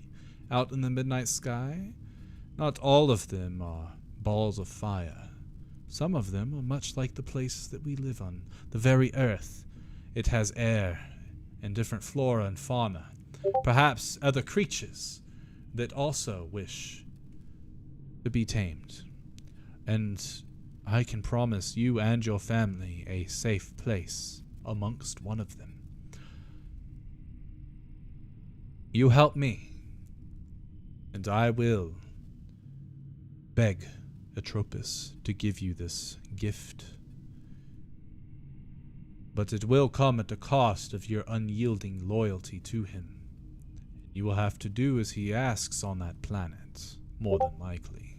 out in the midnight sky, not all of them are balls of fire. Some of them are much like the place that we live on, the very earth. It has air and different flora and fauna. Perhaps other creatures that also wish to be tamed. And I can promise you and your family a safe place amongst one of them. You help me, and I will beg Atropos to give you this gift. But it will come at the cost of your unyielding loyalty to him. You will have to do as he asks on that planet, more than likely.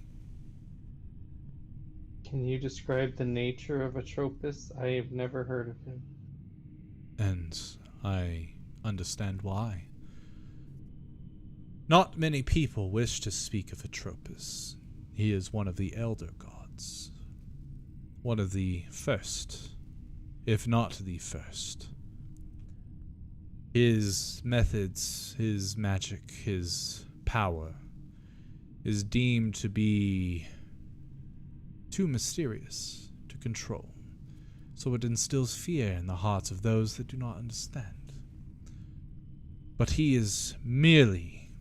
Can you describe the nature of Atropos? I have never heard of him. And I understand why. Not many people wish to speak of Atropos. He is one of the elder gods. One of the first, if not the first. His methods, his magic, his power is deemed to be too mysterious to control, so it instills fear in the hearts of those that do not understand. But he is merely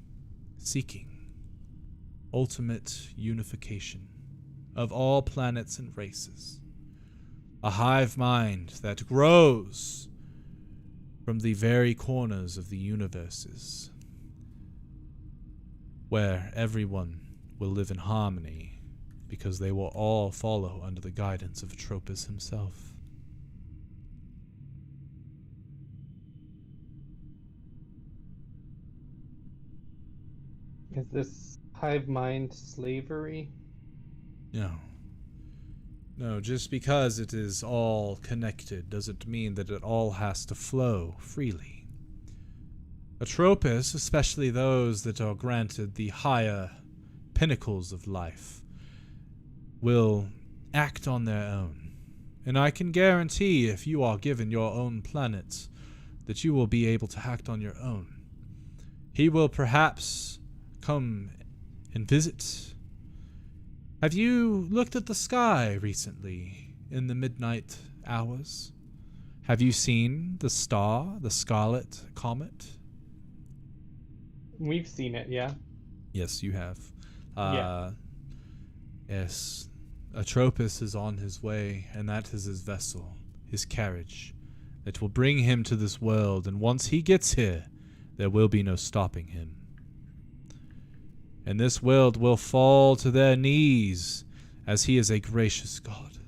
seeking ultimate unification of all planets and races, a hive mind that grows from the very corners of the universes, where everyone will live in harmony because they will all follow under the guidance of Atropos himself. Is this hive mind slavery? No. No, just because it is all connected doesn't mean that it all has to flow freely. Atropos, especially those that are granted the higher pinnacles of life, will act on their own. And I can guarantee if you are given your own planet, that you will be able to act on your own. He will perhaps come and visit. Have you looked at the sky recently in the midnight hours? Have you seen the star, the Scarlet Comet? We've seen it, yeah. Yes, you have. Yeah. Yes. Atropos is on his way, and that is his vessel, his carriage, that will bring him to this world, and once he gets here, there will be no stopping him. And this world will fall to their knees, as he is a gracious God.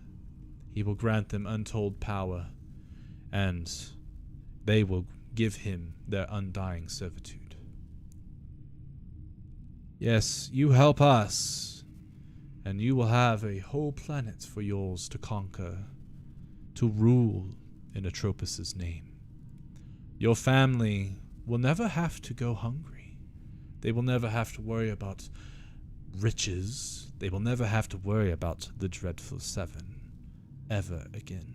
He will grant them untold power, and they will give him their undying servitude. Yes, you help us, and you will have a whole planet for yours to conquer, to rule in Atropos' name. Your family will never have to go hungry. They will never have to worry about riches. They will never have to worry about the Dreadful Seven ever again.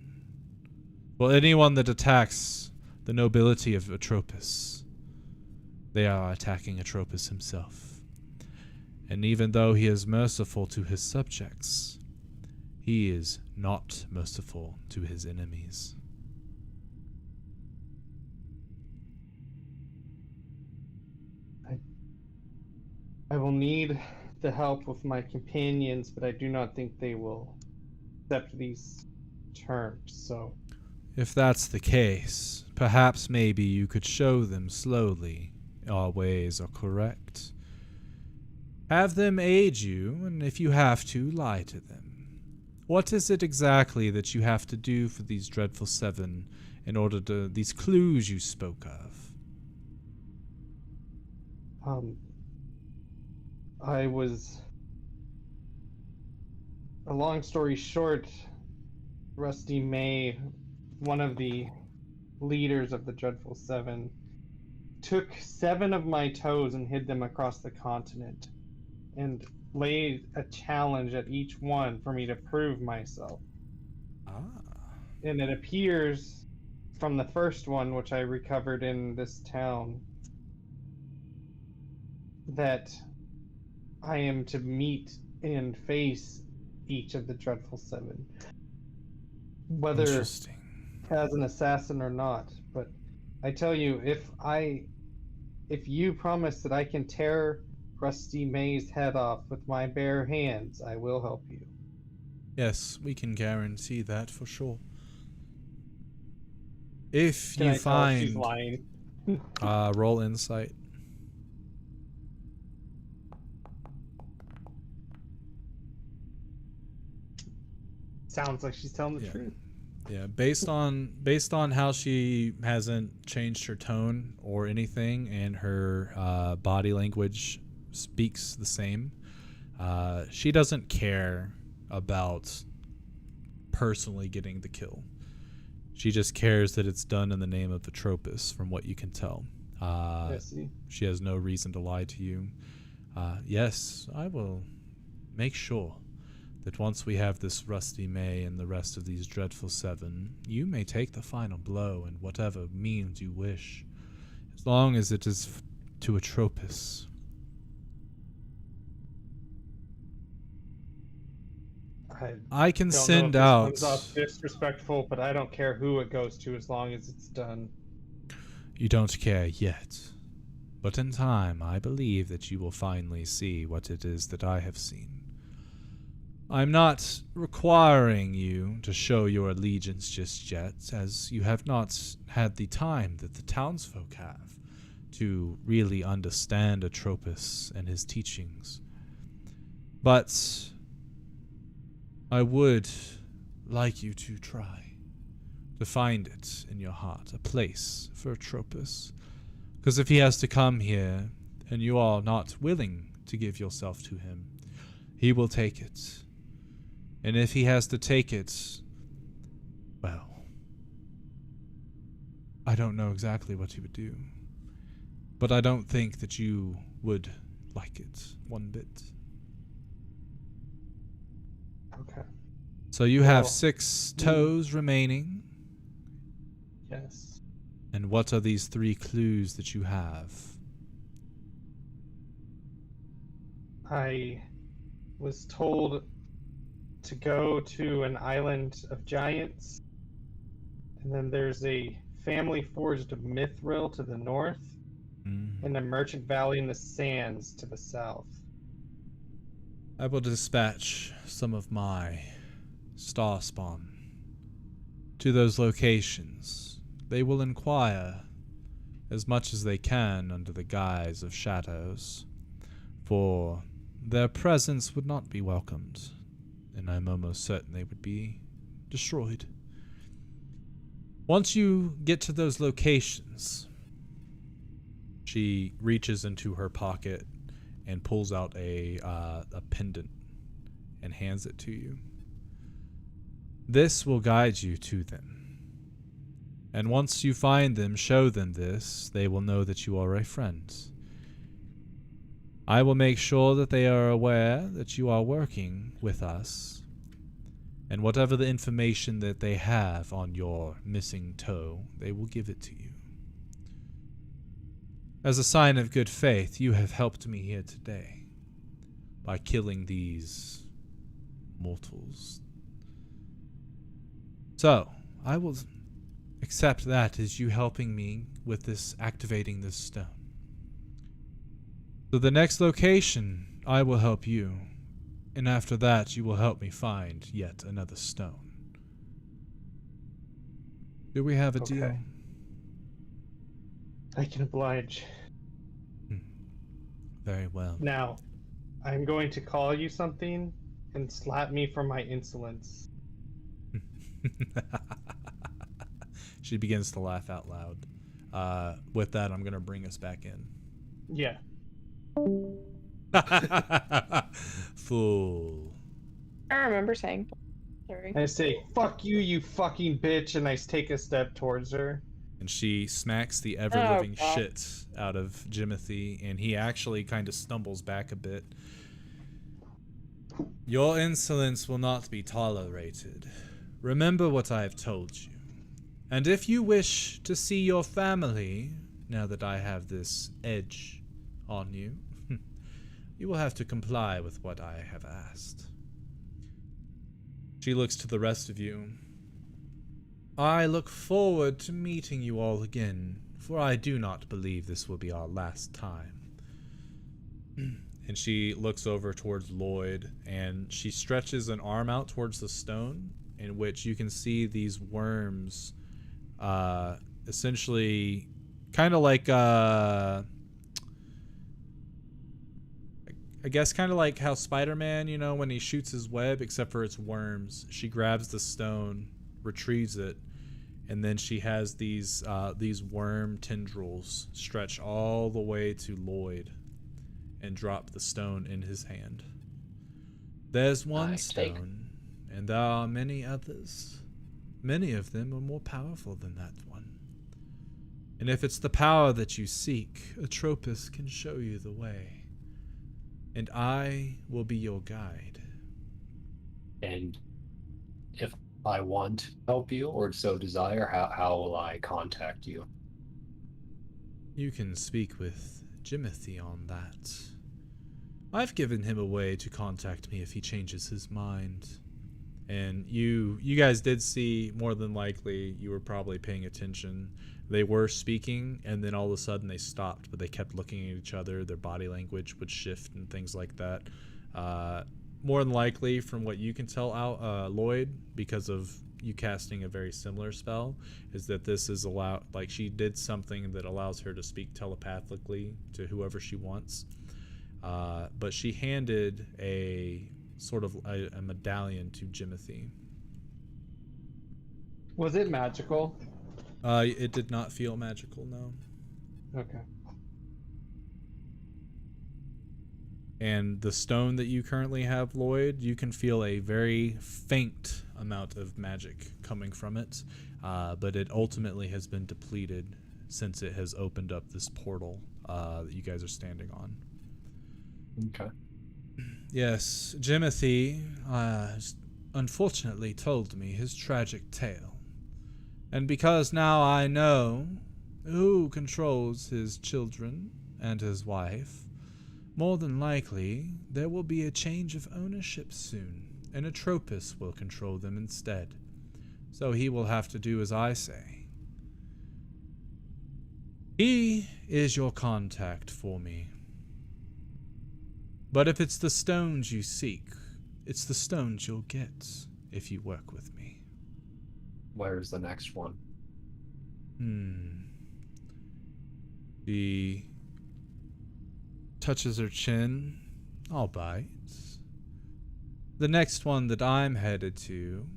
Well, anyone that attacks the nobility of Atropos, they are attacking Atropos himself. And even though he is merciful to his subjects, he is not merciful to his enemies. I will need the help of my companions, but I do not think they will accept these terms, so... If that's the case, perhaps maybe you could show them slowly our ways are correct. Have them aid you, and if you have to, lie to them. What is it exactly that you have to do for these Dreadful Seven in order to... these clues you spoke of? I was... A long story short, Rusty May, one of the leaders of the Dreadful Seven took 7 of my toes and hid them across the continent, and laid a challenge at each one for me to prove myself. Ah. And it appears from the first one, which I recovered in this town, that I am to meet and face each of the Dreadful Seven, whether Interesting. as an assassin or not. But I tell you, if you promise that I can tear Rusty May's head off with my bare hands, I will help you. Yes, we can guarantee that for sure. If Can you I tell if she's find, lying? roll insight. Sounds like she's telling the Yeah. truth. Yeah, based on how she hasn't changed her tone or anything, and her body language speaks the same. She doesn't care about personally getting the kill. She just cares that it's done in the name of Atropos, from what you can tell. I see. She has no reason to lie to you. Yes, I will make sure that once we have this Rusty May and the rest of these Dreadful Seven, you may take the final blow in whatever means you wish, as long as it is to Atropos. I can send out. This comes off disrespectful, but I don't care who it goes to as long as it's done. You don't care yet, but in time I believe that you will finally see what it is that I have seen. I'm not requiring you to show your allegiance just yet, as you have not had the time that the townsfolk have to really understand Atropos and his teachings. But I would like you to try to find it in your heart, a place for Atropos. Because if he has to come here and you are not willing to give yourself to him, he will take it. And if he has to take it, well, I don't know exactly what he would do. But I don't think that you would like it one bit. Okay. So you have Well, 6 toes remaining. Yes. And what are these 3 clues that you have? I was told to go to an island of giants, and then there's a family forged mithril to the north, and a merchant valley in the sands to the south. I will dispatch some of my star spawn to those locations. They will inquire as much as they can under the guise of shadows, for their presence would not be welcomed, and I'm almost certain they would be destroyed. Once you get to those locations, she reaches into her pocket and pulls out a pendant and hands it to you. This will guide you to them. And once you find them, show them this, they will know that you are a friend. I will make sure that they are aware that you are working with us, and whatever the information that they have on your missing toe, they will give it to you. As a sign of good faith, you have helped me here today by killing these mortals. So, I will accept that as you helping me with this, activating this stone. So the next location, I will help you, and after that you will help me find yet another stone. Do we have a deal? I can oblige. Very well. Now, I'm going to call you something and slap me for my insolence. She begins to laugh out loud. With that, I'm going to bring us back in. Yeah. Fool. I remember saying. Sorry. I say, fuck you, you fucking bitch, and I take a step towards her. And she smacks the ever-living shit out of Jimothy, and he actually kind of stumbles back a bit. Your insolence will not be tolerated. Remember what I have told you. And if you wish to see your family, now that I have this edge on you, you will have to comply with what I have asked. She looks to the rest of you. I look forward to meeting you all again, for I do not believe this will be our last time. And she looks over towards Lloyd, and she stretches an arm out towards the stone, in which you can see these worms, essentially, kind of like, I guess kind of like how Spider-Man, you know, when he shoots his web, except for it's worms. She grabs the stone, retrieves it, and then she has these worm tendrils stretch all the way to Lloyd and drop the stone in his hand. There's one stone, and there are many others. Many of them are more powerful than that one. And if it's the power that you seek, Atropos can show you the way. And I will be your guide. And if I want to help you or so desire, how will I contact you? You can speak with Jimothy on that. I've given him a way to contact me if he changes his mind. And you guys did see, more than likely, you were probably paying attention. They were speaking, and then all of a sudden they stopped, but they kept looking at each other. Their body language would shift and things like that. More than likely, from what you can tell, Lloyd, because of you casting a very similar spell, is that this is like she did something that allows her to speak telepathically to whoever she wants. But she handed a sort of a medallion to Jimothy. Was it magical? It did not feel magical, no. Okay. And the stone that you currently have, Lloyd, you can feel a very faint amount of magic coming from it, but it ultimately has been depleted since it has opened up this portal that you guys are standing on. Okay. Yes, Jimothy unfortunately told me his tragic tale. And because now I know who controls his children and his wife, more than likely there will be a change of ownership soon, and Atropos will control them instead. So he will have to do as I say. He is your contact for me. But if it's the stones you seek, it's the stones you'll get if you work with me. Where's the next one? She touches her chin. All right. The next one that I'm headed to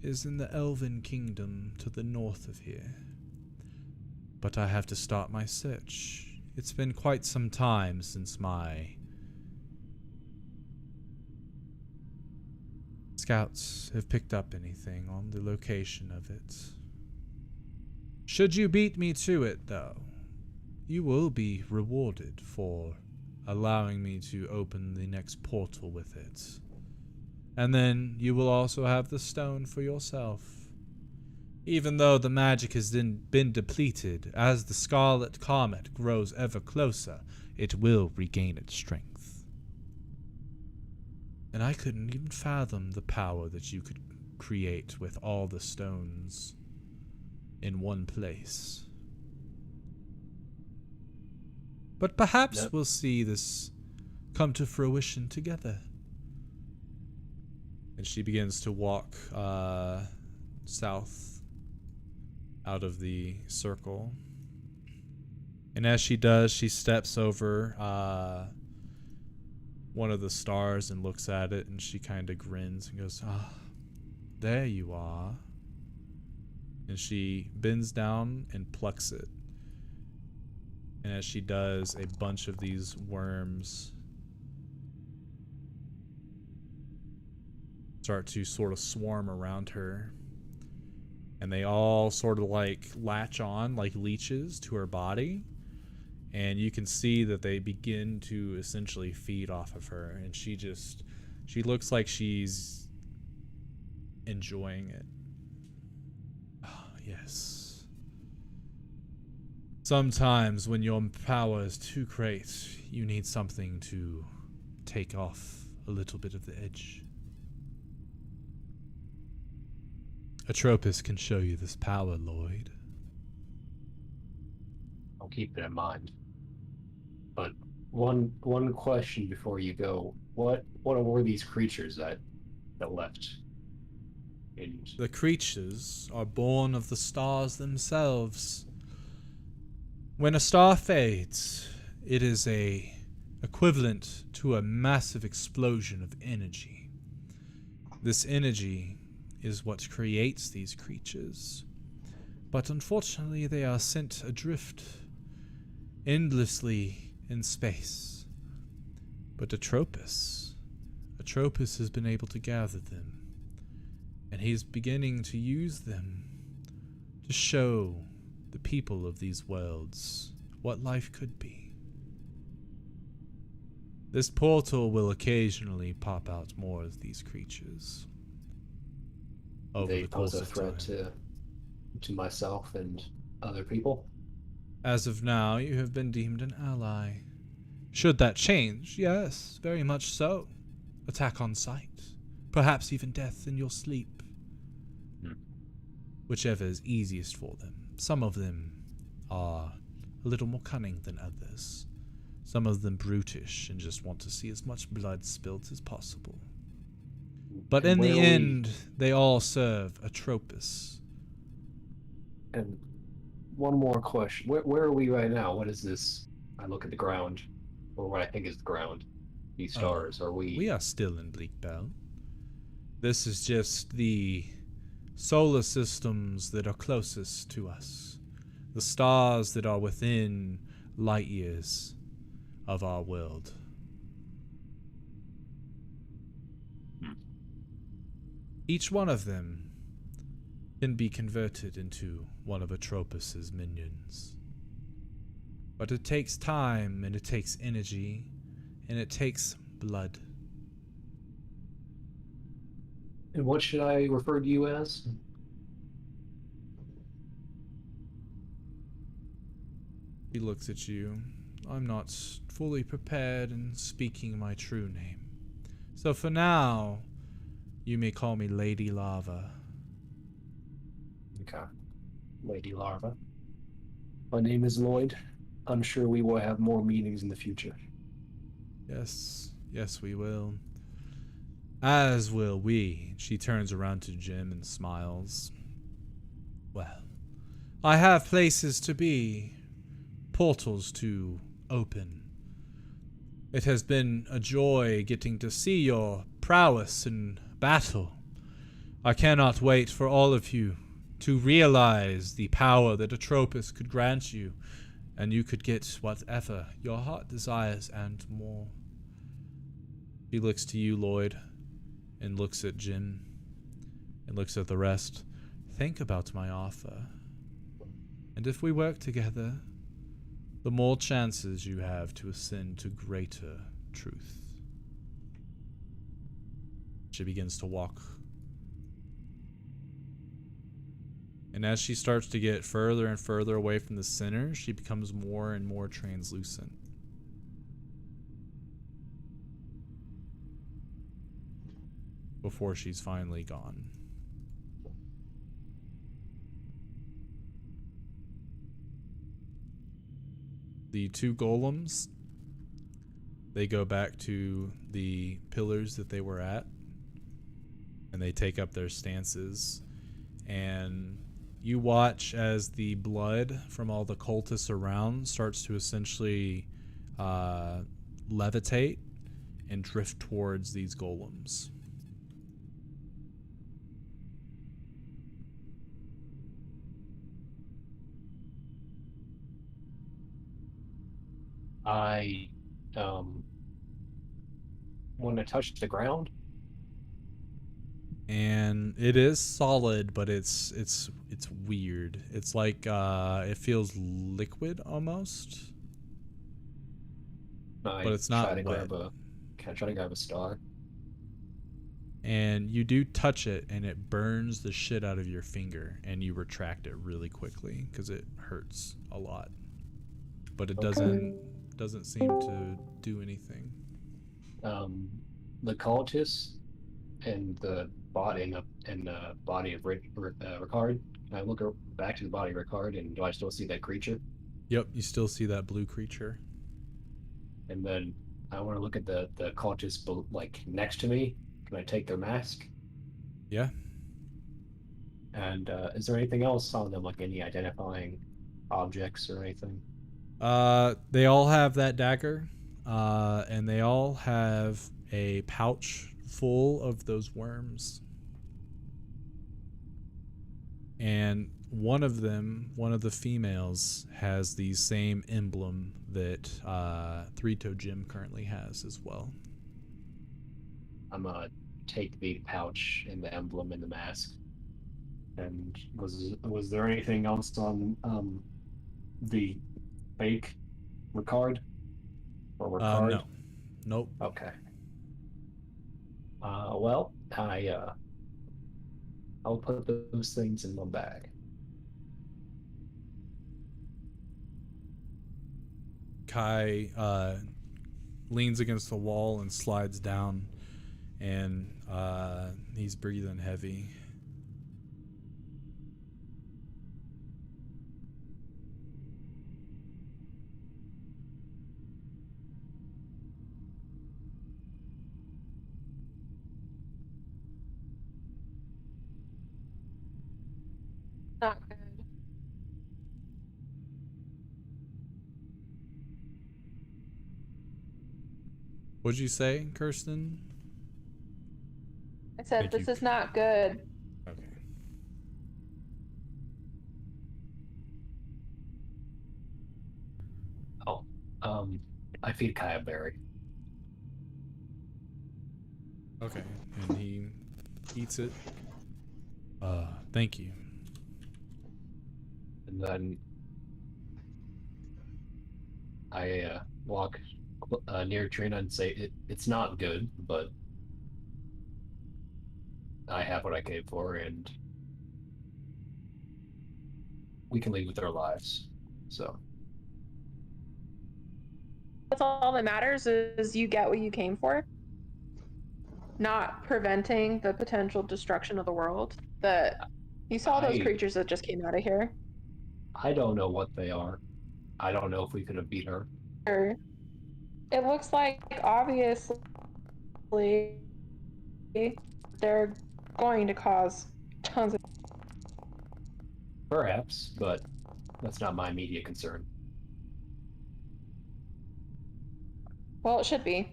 is in the Elven Kingdom to the north of here. But I have to start my search. It's been quite some time since my scouts have picked up anything on the location of it. Should you beat me to it, though, you will be rewarded for allowing me to open the next portal with it. And then you will also have the stone for yourself. Even though the magic has been depleted, as the Scarlet Comet grows ever closer, it will regain its strength. And I couldn't even fathom the power that you could create with all the stones in one place. But perhaps we'll see this come to fruition together. And she begins to walk south out of the circle. And as she does, she steps over one of the stars and looks at it, and she kind of grins and goes, "Ah, there you are." And she bends down and plucks it. And as she does, a bunch of these worms start to sort of swarm around her. and they all sort of like latch on like leeches to her body, and you can see that they begin to essentially feed off of her, and she looks like she's enjoying it. Oh, yes. Sometimes when your power is too great, you need something to take off a little bit of the edge. Atropos can show you this power, Lloyd. I'll keep it in mind. But one question before you go: what were these creatures that left? And The creatures are born of the stars themselves. When a star fades, it is equivalent to a massive explosion of energy. This energy is what creates these creatures. But unfortunately, they are sent adrift endlessly in space. But Atropos has been able to gather them, and he's beginning to use them to show the people of these worlds what life could be. This portal will occasionally pop out more of these creatures. They pose a threat to myself and other people. As of now, you have been deemed an ally. Should that change, yes, very much so. Attack on sight. Perhaps even death in your sleep. Whichever is easiest for them. Some of them are a little more cunning than others. Some of them brutish and just want to see as much blood spilt as possible. But in the end, they all serve Atropos. And one more question. Where are we right now? What is this? I look at the ground, or what I think is the ground. These stars, are we... We are still in Bleak Bell. This is just the solar systems that are closest to us. The stars that are within light years of our world. Each one of them can be converted into one of Atropos' minions. But it takes time, and it takes energy, and it takes blood. And what should I refer to you as? He looks at you. I'm not fully prepared in speaking my true name. So for now, you may call me Lady Lava. Okay. Lady Larva. My name is Lloyd. I'm sure we will have more meetings in the future. Yes, we will. As will we. She turns around to Jim and smiles. Well, I have places to be, portals to open. It has been a joy getting to see your prowess in battle. I cannot wait for all of you to realize the power that Atropos could grant you, and you could get whatever your heart desires and more. He looks to you, Lloyd, and looks at Jin, and looks at the rest. Think about my offer. And if we work together, the more chances you have to ascend to greater truth. She begins to walk. And as she starts to get further and further away from the center, she becomes more and more translucent. Before she's finally gone. The two golems, they go back to the pillars that they were at, and they take up their stances, and you watch as the blood from all the cultists around starts to essentially levitate and drift towards these golems. I want to touch the ground. And it is solid, but it's weird. It's like it feels liquid almost, but it's not wet. Can I try to grab a star? And you do touch it, and it burns the shit out of your finger, and you retract it really quickly because it hurts a lot. But it doesn't seem to do anything. The cultists and the body body of Ricard. Can I look back to the body of Ricard, and do I still see that creature? Yep, you still see that blue creature. And then I want to look at the cultists like next to me. Can I take their mask? Yeah. And is there anything else on them, like any identifying objects or anything? They all have that dagger, and they all have a pouch full of those worms. And one of the females, has the same emblem that Three-Toe Jim currently has as well. I'm gonna take the pouch and the emblem and the mask. And was there anything else on the fake Ricard or Ricard? No. Nope. Okay. Well, I'll put those things in my bag. Kai leans against the wall and slides down, and he's breathing heavy. Not good. What'd you say, Kirsten? I said this is not good. Okay. Oh, I feed Kai a berry. Okay, and he eats it. Thank you. And then I walk near Trina and say, it's not good, but I have what I came for, and we can leave with our lives. So That's all that matters, is you get what you came for. Not preventing the potential destruction of the world. You saw those creatures that just came out of here. I don't know what they are. I don't know if we could have beat her. It looks like, obviously, they're going to cause tons of... Perhaps, but that's not my immediate concern. Well, it should be.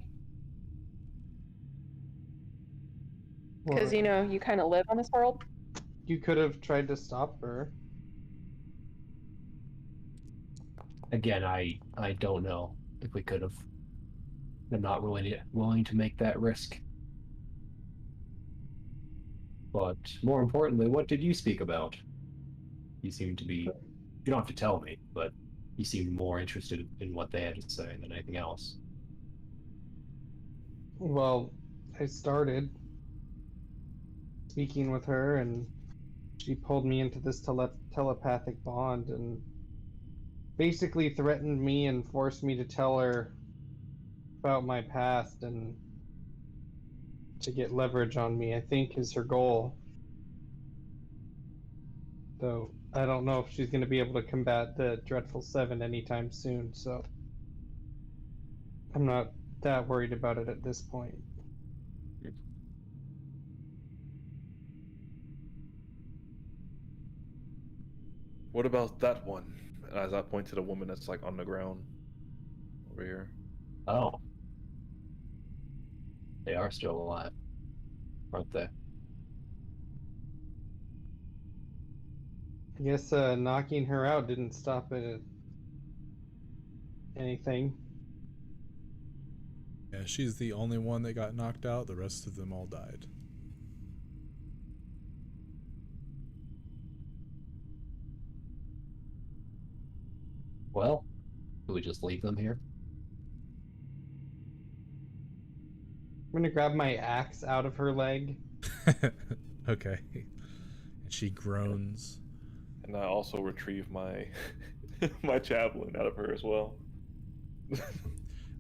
Because, you know, you kind of live on this world. You could have tried to stop her. Again, I don't know if we could have. I'm not willing to make that risk. But more importantly, what did you speak about? You seem to be, you don't have to tell me, but you seem more interested in what they had to say than anything else. Well, I started speaking with her, and she pulled me into this telepathic bond and basically threatened me and forced me to tell her about my past and to get leverage on me, I think, is her goal. Though I don't know if she's going to be able to combat the Dreadful Seven anytime soon, so I'm not that worried about it at this point. What about that one? As I point to the woman that's like on the ground over here. Oh. They are still alive, aren't they? I guess knocking her out didn't stop it at anything. Yeah, she's the only one that got knocked out. The rest of them all died. Well, do we just leave them here? I'm gonna grab my axe out of her leg. Okay. And she groans. And I also retrieve my my javelin out of her as well.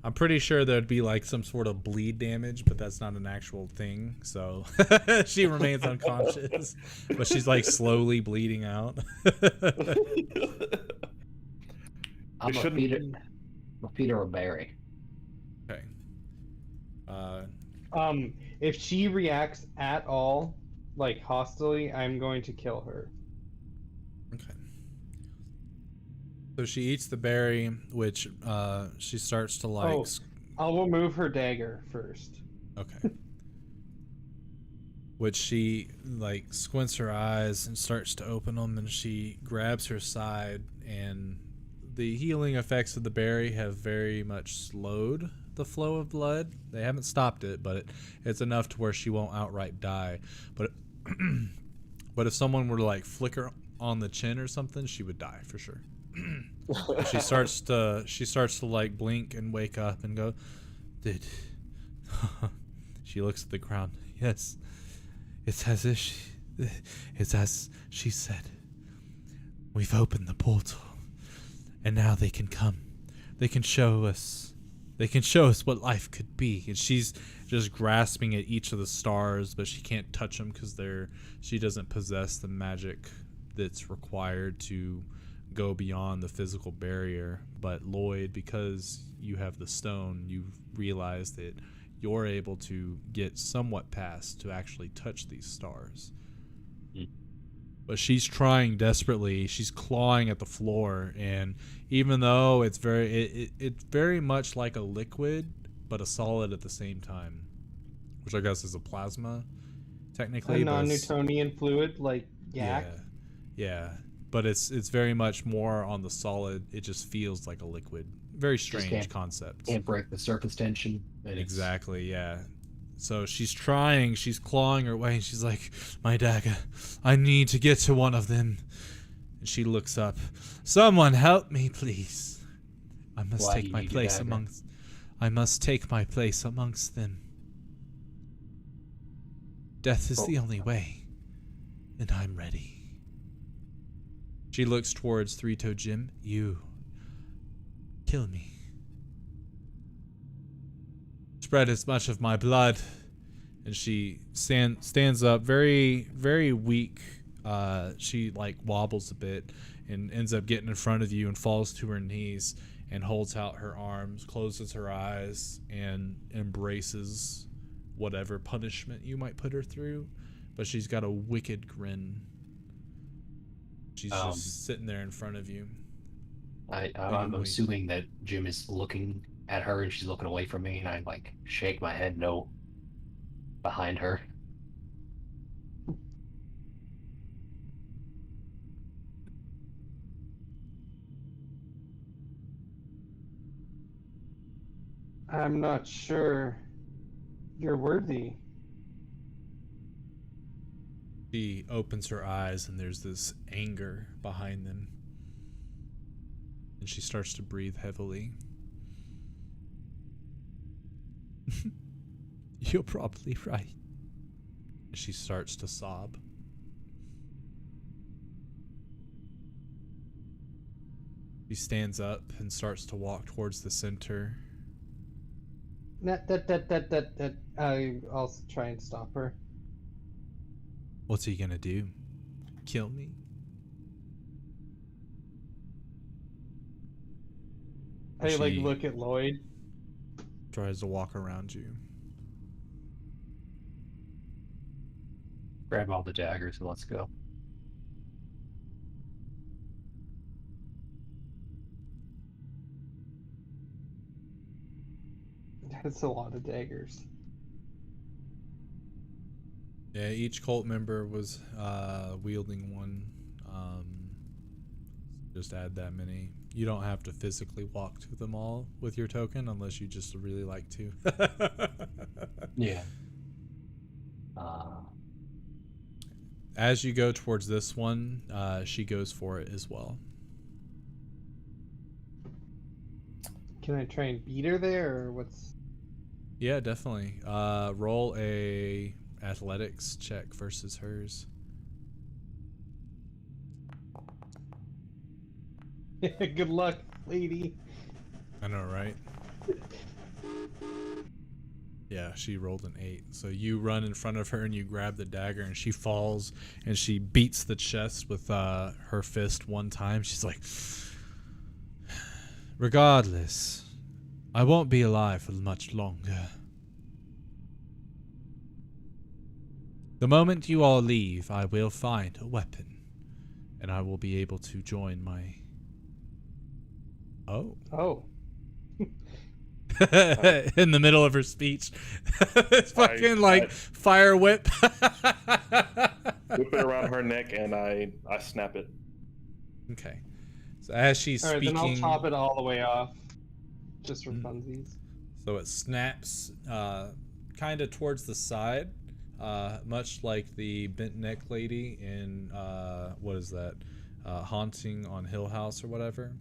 I'm pretty sure there'd be like some sort of bleed damage, but that's not an actual thing. So she remains unconscious, but she's like slowly bleeding out. I'm gonna feed her a berry. Okay. If she reacts at all, like hostilely, I'm going to kill her. Okay. So she eats the berry, which she starts to like. Oh, I'll remove her dagger first. Okay. Which she like squints her eyes and starts to open them, and she grabs her side, and the healing effects of the berry have very much slowed the flow of blood. They haven't stopped it, but it's enough to where she won't outright die. But but if someone were to like flick her on the chin or something, she would die for sure. she starts to like blink and wake up and go, did she looks at the ground. Yes, it's as she said. We've opened the portal, and now they can come. They can show us what life could be. And she's just grasping at each of the stars, but she can't touch them because she doesn't possess the magic that's required to go beyond the physical barrier. But Lloyd, because you have the stone, you realize that you're able to get somewhat past to actually touch these stars. But she's trying desperately. She's clawing at the floor, and even though it's very much like a liquid, but a solid at the same time, which I guess is a plasma, technically. A non-Newtonian fluid, like yak. Yeah. But it's very much more on the solid. It just feels like a liquid. Very strange concept. Can't break the surface tension. Exactly, yeah. So she's clawing her way, and she's like, my dagger, I need to get to one of them. And she looks up. Someone help me, please. I must take my place amongst them. Death is the only way, and I'm ready. She looks towards Three-Toe Jim. You kill me. Spread as much of my blood. And she stands up, very, very weak. She like wobbles a bit and ends up getting in front of you and falls to her knees and holds out her arms, closes her eyes, and embraces whatever punishment you might put her through. But she's got a wicked grin. She's just sitting there in front of you. I'm assuming that Jim is looking at her and she's looking away from me, and I like shake my head no behind her. I'm not sure you're worthy. She opens her eyes, and there's this anger behind them. And she starts to breathe heavily. You're probably right. She starts to sob. She stands up and starts to walk towards the center. I'll try and stop her. What's he gonna do? Kill me? I like look at Lloyd. Tries to walk around you. Grab all the daggers and let's go. That's a lot of daggers. Yeah, each cult member was wielding one. Just add that many. You don't have to physically walk to them all with your token unless you just really like to. Yeah. As you go towards this one, she goes for it as well. Can I try and beat her there, or what's? Yeah, definitely. Roll a athletics check versus hers. Good luck, lady. I know, right? Yeah, she rolled an 8. So you run in front of her and you grab the dagger, and she falls and she beats the chest with her fist one time. She's like, regardless, I won't be alive for much longer. The moment you all leave, I will find a weapon, and I will be able to join my... Oh. Oh. In the middle of her speech. It's fucking like fire whip. Whip it around her neck and I snap it. Okay. So as she's Alright, speaking... then I'll chop it all the way off. Just for funsies. So it snaps kind of towards the side. Much like the bent neck lady in, what is that? Haunting on Hill House or whatever.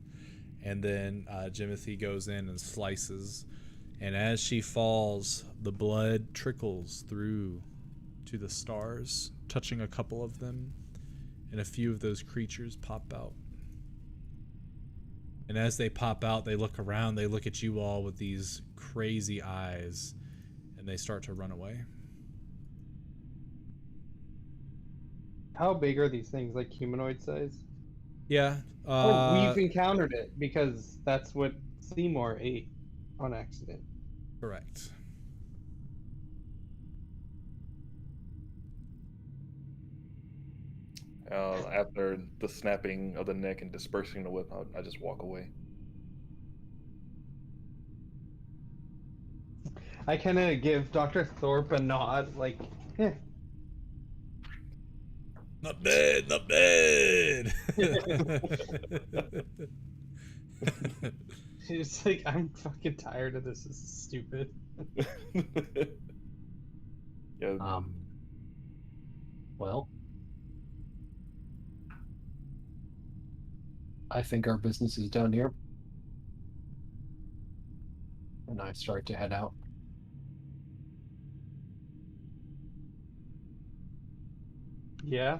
And then Jimothy goes in and slices. And as she falls, the blood trickles through to the stars, touching a couple of them. And a few of those creatures pop out. And as they pop out, they look around, they look at you all with these crazy eyes, and they start to run away. How big are these things? Like humanoid size? Yeah. We've encountered it because that's what Seymour ate on accident. Correct. After the snapping of the neck and dispersing the whip, I just walk away. I kind of give Dr. Thorpe a nod, like, eh. Not bad, not bad. She's like, I'm fucking tired of this. This is stupid. Yeah. Well, I think our business is done here. And I start to head out. Yeah.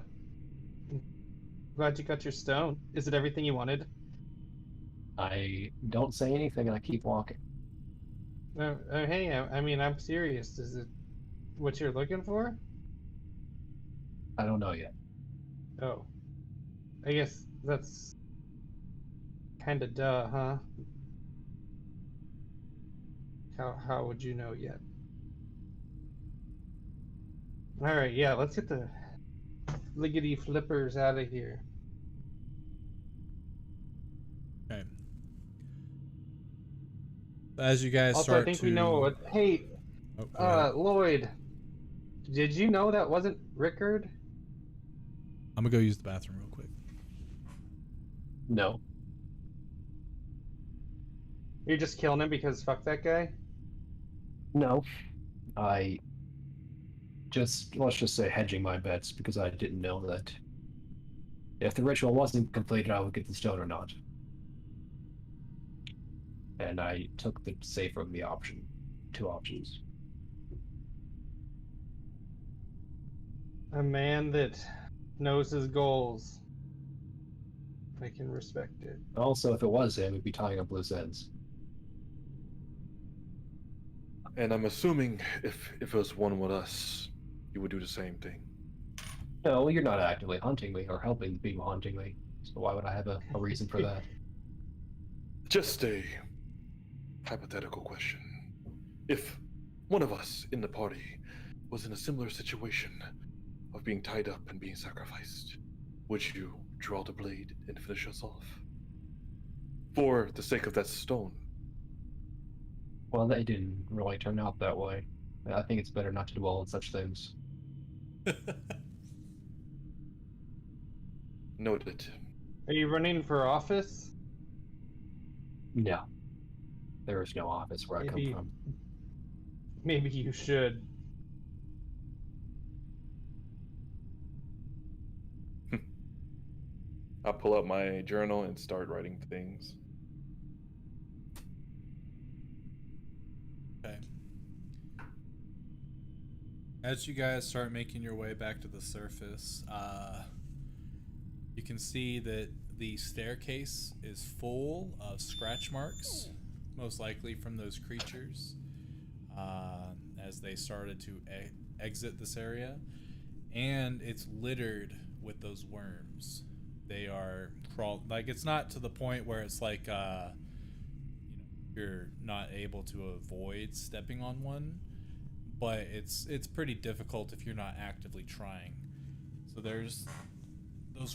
Glad you got your stone. Is it everything you wanted? I don't say anything and I keep walking. Hey, I mean, I'm serious. Is it what you're looking for? I don't know yet. Oh. I guess that's kind of duh, huh? How would you know yet? Alright, yeah, let's get the liggity flippers out of here. Okay. As you guys Also, start I think to... we know what... Hey, Oh, Lloyd, did you know that wasn't Rickard? I'm gonna go use the bathroom real quick. No. You're just killing him because fuck that guy? No. I just, let's just say, hedging my bets because I didn't know that if the ritual wasn't completed, I would get the stone or not. And I took the safer of the option. 2 options. A man that knows his goals. I can respect it. Also, if it was him, we'd be tying up loose ends. And I'm assuming if it was one with us, you would do the same thing. No, you're not actively hunting me or helping people hunting me. So why would I have a reason for that? Just a hypothetical question. If one of us in the party was in a similar situation of being tied up and being sacrificed, would you draw the blade and finish us off? For the sake of that stone. Well, they didn't really turn out that way. I think it's better not to dwell on such things. Noted. Are you running for office? No. There is no office where I come from. Maybe you should. I'll pull up my journal and start writing things. As you guys start making your way back to the surface, you can see that the staircase is full of scratch marks, most likely from those creatures, as they started to exit this area. And it's littered with those worms. They are like, it's not to the point where it's like, you're not able to avoid stepping on one, but it's pretty difficult if you're not actively trying. So those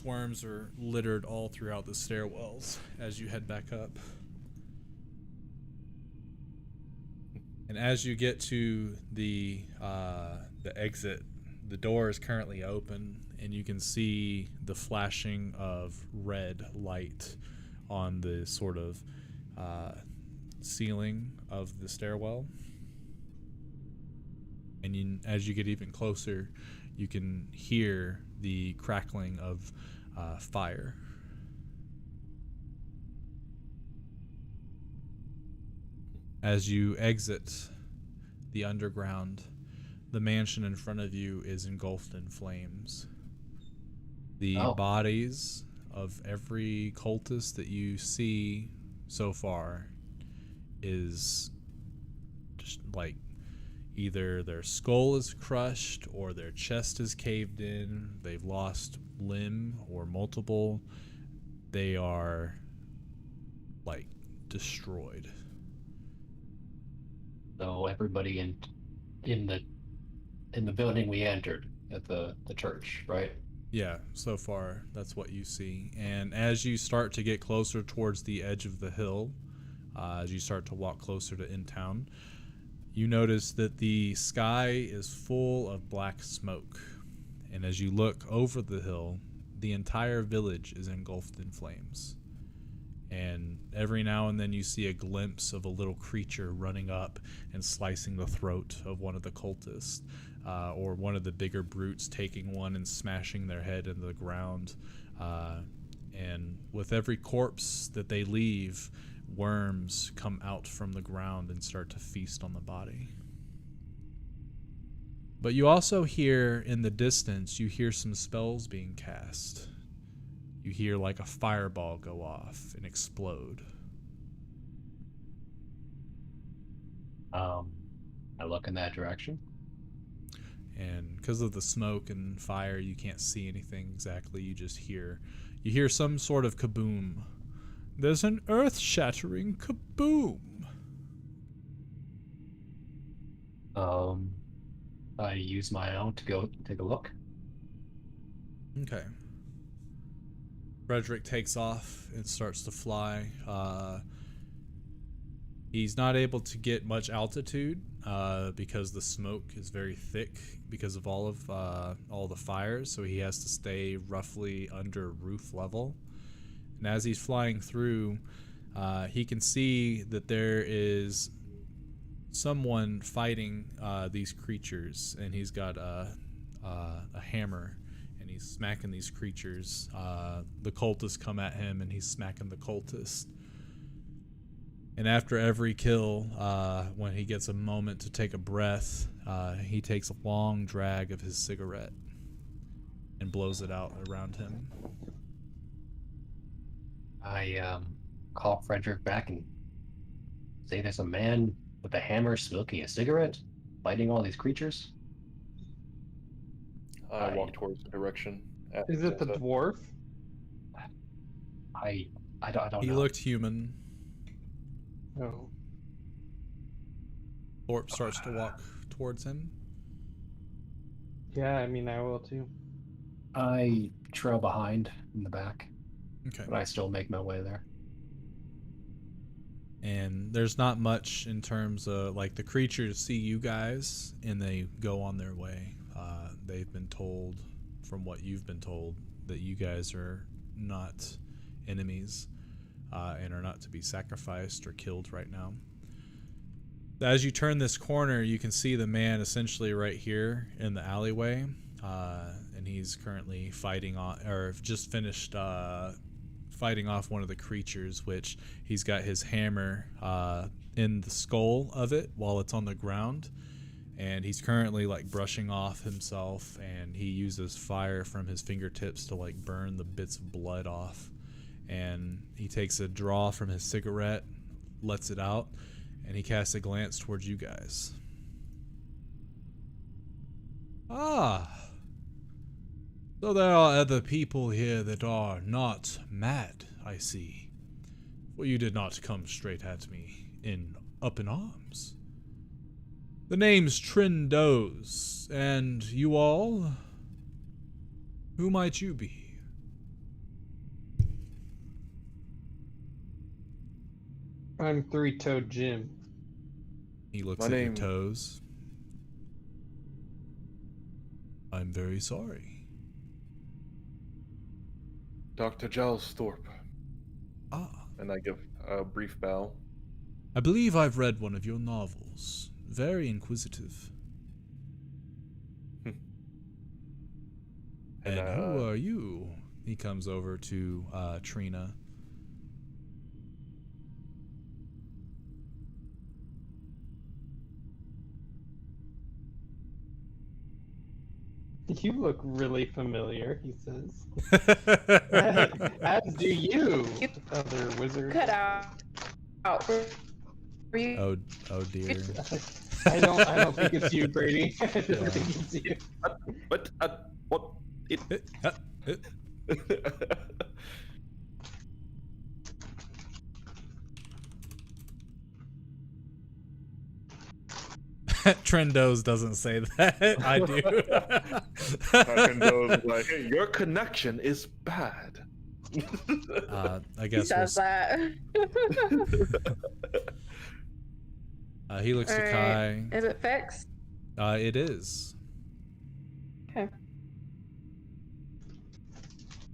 worms are littered all throughout the stairwells as you head back up. And as you get to the exit, the door is currently open, and you can see the flashing of red light on the sort of ceiling of the stairwell. And as you get even closer, you can hear the crackling of fire. As you exit the underground, the mansion in front of you is engulfed in flames. The bodies of every cultist that you see so far is just like either their skull is crushed or their chest is caved in, they've lost limb or multiple. They are like destroyed. So everybody in the building we entered at the church, right? Yeah, so far that's what you see. And as you start to get closer towards the edge of the hill, as you start to walk closer to in town, you notice that the sky is full of black smoke. And as you look over the hill, the entire village is engulfed in flames. And every now and then you see a glimpse of a little creature running up and slicing the throat of one of the cultists, or one of the bigger brutes taking one and smashing their head into the ground. And with every corpse that they leave, worms come out from the ground and start to feast on the body. But you also hear in the distance, you hear some spells being cast. You hear like a fireball go off and explode. I look in that direction. And because of the smoke and fire, you can't see anything exactly. You just hear some sort of kaboom. There's an earth-shattering kaboom. I use my own to go take a look. Okay. Frederick takes off and starts to fly. He's not able to get much altitude because the smoke is very thick because of all the fires, so he has to stay roughly under roof level. And as he's flying through, he can see that there is someone fighting these creatures, and he's got a hammer, and he's smacking these creatures. The cultists come at him, and he's smacking the cultists. And after every kill, when he gets a moment to take a breath, he takes a long drag of his cigarette and blows it out around him. I call Frederick back and say there's a man with a hammer smoking a cigarette, fighting all these creatures. I walk towards the direction. Is it the dwarf? I don't know. He looked human. Oh. Thorpe starts to walk towards him. Yeah, I mean, I will too. I trail behind in the back. Okay. But I still make my way there. And there's not much in terms of, like, the creatures see you guys and they go on their way. They've been told, from what you've been told, that you guys are not enemies and are not to be sacrificed or killed right now. As you turn this corner, you can see the man essentially right here in the alleyway, and he's currently fighting on, or just finished fighting off one of the creatures, which he's got his hammer in the skull of it while it's on the ground, and he's currently like brushing off himself, and he uses fire from his fingertips to like burn the bits of blood off. And he takes a draw from his cigarette, lets it out, and he casts a glance towards you guys. Ah, so there are other people here that are not mad, I see. For you did not come straight at me up in arms. The name's Trendos, and you all? Who might you be? I'm Three-Toed Jim. He looks at your toes. I'm very sorry. Dr. Giles Thorpe. Ah. And I give a brief bow. I believe I've read one of your novels. Very inquisitive. And who are you? He comes over to Trina. You look really familiar, he says. As do you, other wizard. Cut out. Were you? Oh dear. I don't think it's you, Brady. I don't think it's you. What? What? Trendos doesn't say that. I do. Trendos like, hey, your connection is bad. I guess he does that. He looks to Kai. Is it fixed? It is. Okay.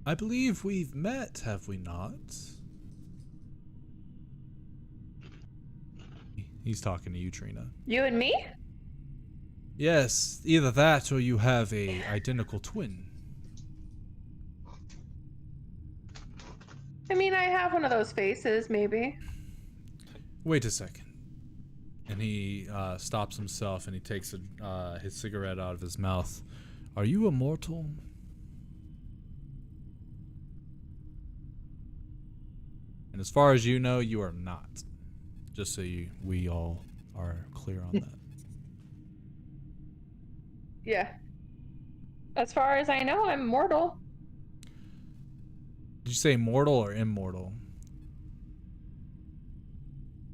I believe we've met, have we not? He's talking to you, Trina. You and me? Yes, either that or you have a identical twin. I mean, I have one of those faces, maybe. Wait a second. And he stops himself and he takes his cigarette out of his mouth. Are you immortal? And as far as you know, you are not. Just so we all are clear on that. Yeah. As far as I know, I'm mortal. Did you say mortal or immortal?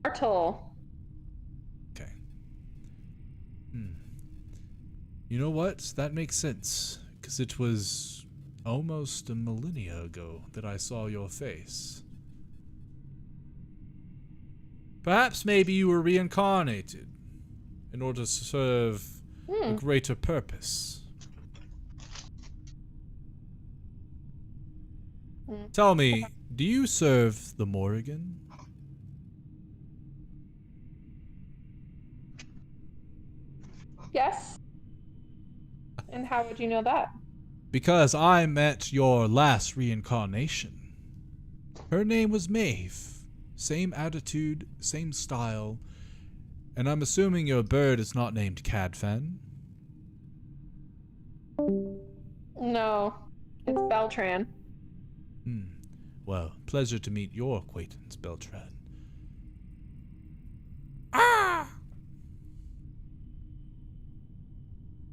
Mortal. Okay. You know what? That makes sense. Because it was almost a millennia ago that I saw your face. Perhaps maybe you were reincarnated in order to serve a greater purpose. Tell me, do you serve the Morrigan? Yes. And how would you know that? Because I met your last reincarnation. Her name was Maeve. Same attitude, same style. And I'm assuming your bird is not named Cadfan. No, it's Beltran. Well, pleasure to meet your acquaintance, Beltran. Ah!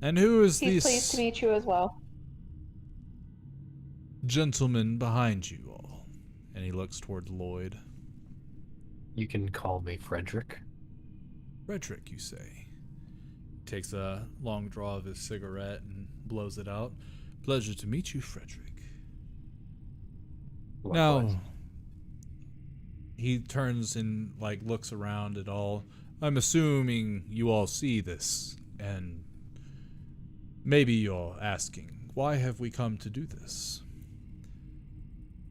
And who is He's this pleased to meet you as well. gentleman behind you all? And he looks toward Lloyd. You can call me Frederick. Frederick, you say? Takes a long draw of his cigarette and blows it out. Pleasure to meet you, Frederick. Likewise. Now, he turns and looks around at all. I'm assuming you all see this, and maybe you're asking, why have we come to do this?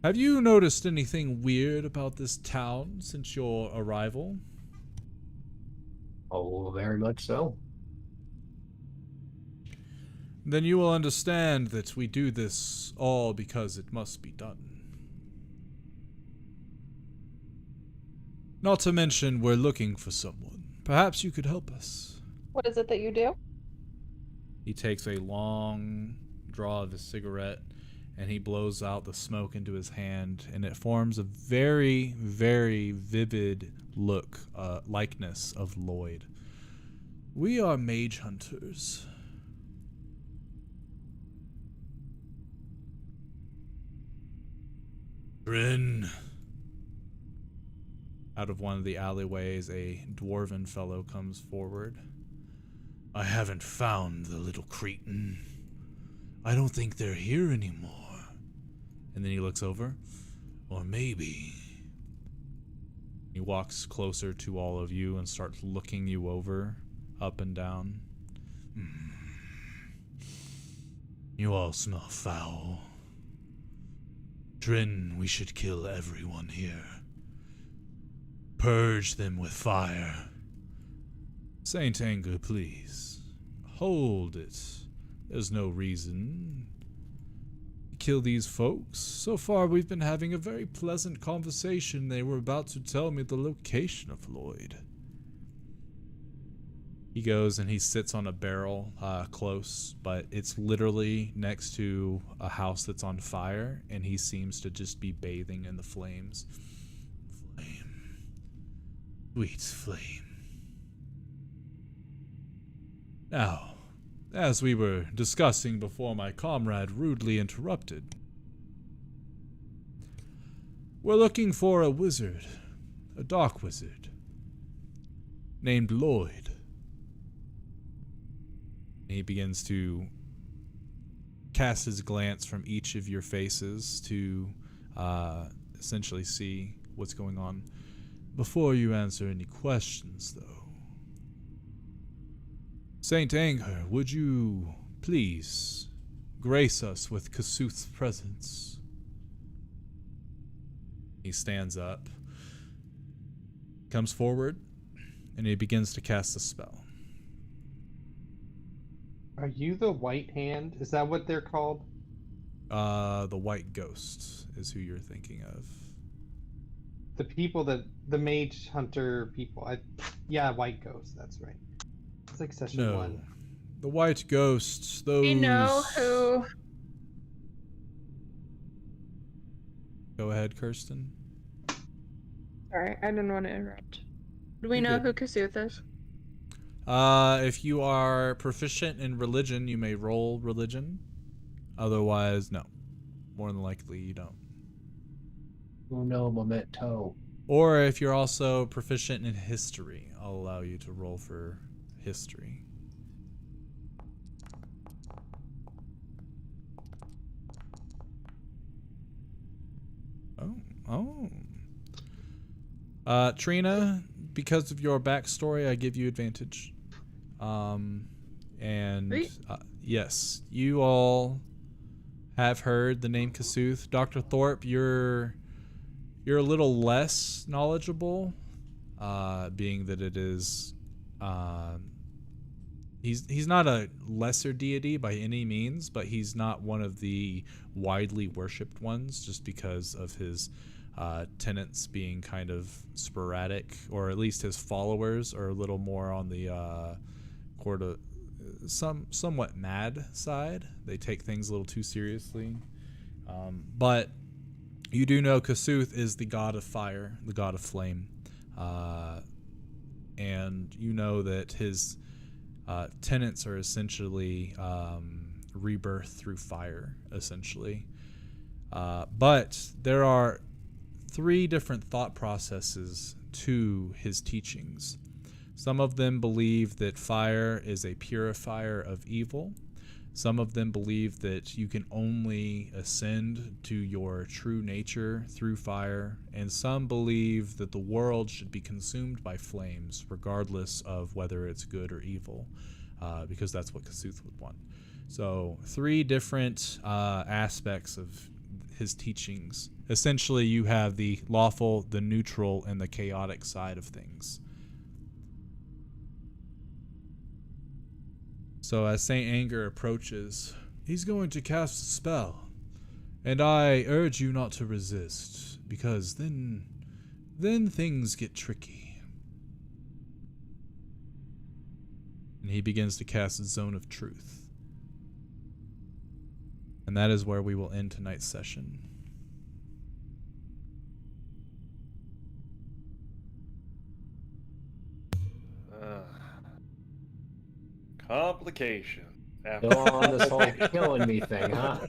Have you noticed anything weird about this town since your arrival? Oh, very much so. Then you will understand that we do this all because it must be done. Not to mention we're looking for someone. Perhaps you could help us. What is it that you do? He takes a long draw of his cigarette and he blows out the smoke into his hand, and it forms a very, very vivid look, likeness of Lloyd. We are mage hunters. Bryn. Out of one of the alleyways, a dwarven fellow comes forward. I haven't found the little cretin. I don't think they're here anymore. And then he looks over. Or maybe. He walks closer to all of you and starts looking you over, up and down. You all smell foul. Trin, we should kill everyone here. Purge them with fire. Saint Anger, please. Hold it. There's no reason to kill these folks. So far, we've been having a very pleasant conversation. They were about to tell me the location of Lloyd. He goes and he sits on a barrel close, but it's literally next to a house that's on fire, and he seems to just be bathing in the flames. Flame. Sweet flame. Now, as we were discussing before my comrade rudely interrupted, we're looking for a wizard, a dark wizard, named Lloyd. He begins to cast his glance from each of your faces to essentially see what's going on. Before you answer any questions, though, Saint Anger, would you please grace us with Kasuth's presence? He stands up, comes forward, and he begins to cast a spell. Are you the White Hand? Is that what they're called? The White Ghost is who you're thinking of. The people the mage hunter people. Yeah, White Ghost, that's right. It's like session No. 1. The White Ghosts, those... We know who... Go ahead, Kirsten. Sorry, I didn't want to interrupt. Do we You're know good. who Kasuth is? If you are proficient in religion, you may roll religion. Otherwise, no. More than likely, you don't. Uno momento. Or if you're also proficient in history, I'll allow you to roll for history. Trina, because of your backstory, I give you advantage. Yes, you all have heard the name Kasuth. Dr. Thorpe, you're a little less knowledgeable, being that it is, he's not a lesser deity by any means, but he's not one of the widely worshipped ones just because of his tenets being kind of sporadic, or at least his followers are a little more on the somewhat mad side. They take things a little too seriously. But you do know Kasuth is the god of fire, the god of flame. And you know that his tenets are essentially rebirth through fire, essentially. But there are 3 different thought processes to his teachings. Some of them believe that fire is a purifier of evil. Some of them believe that you can only ascend to your true nature through fire. And some believe that the world should be consumed by flames, regardless of whether it's good or evil, because that's what Kasuth would want. So 3 different aspects of his teachings. Essentially, you have the lawful, the neutral, and the chaotic side of things. So as Saint Anger approaches, he's going to cast a spell, and I urge you not to resist, because then things get tricky. And he begins to cast Zone of Truth. And that is where we will end tonight's session. Complication. Still on this whole killing me thing, huh?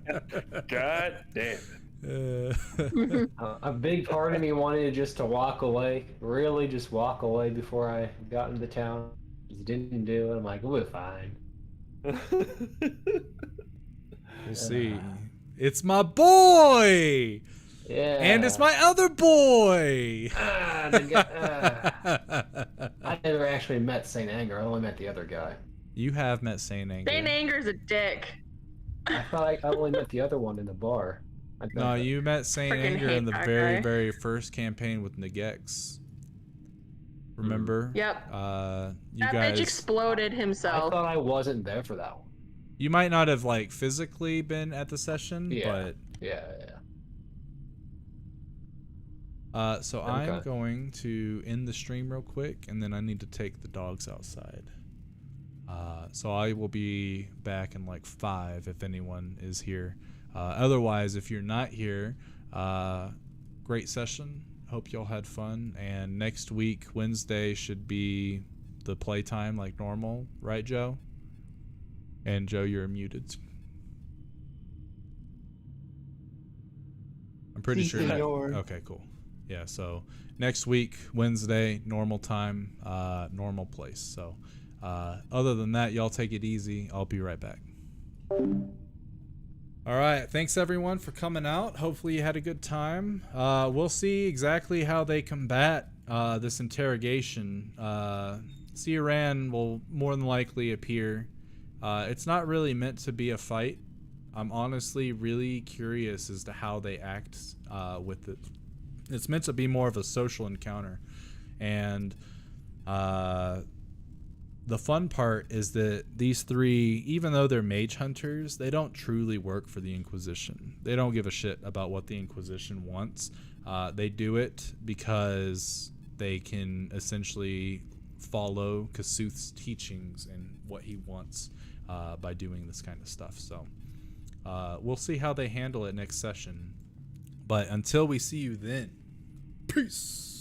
God damn it. A big part of me wanted just to walk away, really just walk away before I got into town. Just didn't do it. I'm like, we're fine. We'll see. It's my boy! Yeah. And it's my other boy! I never actually met St. Anger. I only met the other guy. You have met St. Anger. St. Anger's a dick. I thought I only met the other one in the bar. No, you met St. Anger in the that very, guy. very first campaign with Nagex. Remember? Yep. You that guys bitch exploded himself. I thought I wasn't there for that one. You might not have like physically been at the session, but yeah. So Okay. I'm going to end the stream real quick, and then I need to take the dogs outside. So I will be back in like 5 if anyone is here. Otherwise, if you're not here, great session. Hope y'all had fun. And next week, Wednesday, should be the playtime like normal, right, Joe? And Joe, you're muted. I'm pretty sure that. Okay, cool. Yeah, so next week, Wednesday, normal time, normal place. So other than that, y'all take it easy. I'll be right back. All right, thanks everyone for coming out. Hopefully you had a good time. We'll see exactly how they combat this interrogation. Ciaran will more than likely appear. It's not really meant to be a fight. I'm honestly really curious as to how they act with it. It's meant to be more of a social encounter. And the fun part is that these 3, even though they're mage hunters, they don't truly work for the Inquisition. They don't give a shit about what the Inquisition wants. They do it because they can essentially follow Kasuth's teachings and what he wants by doing this kind of stuff. So we'll see how they handle it next session. But until we see you then, peace.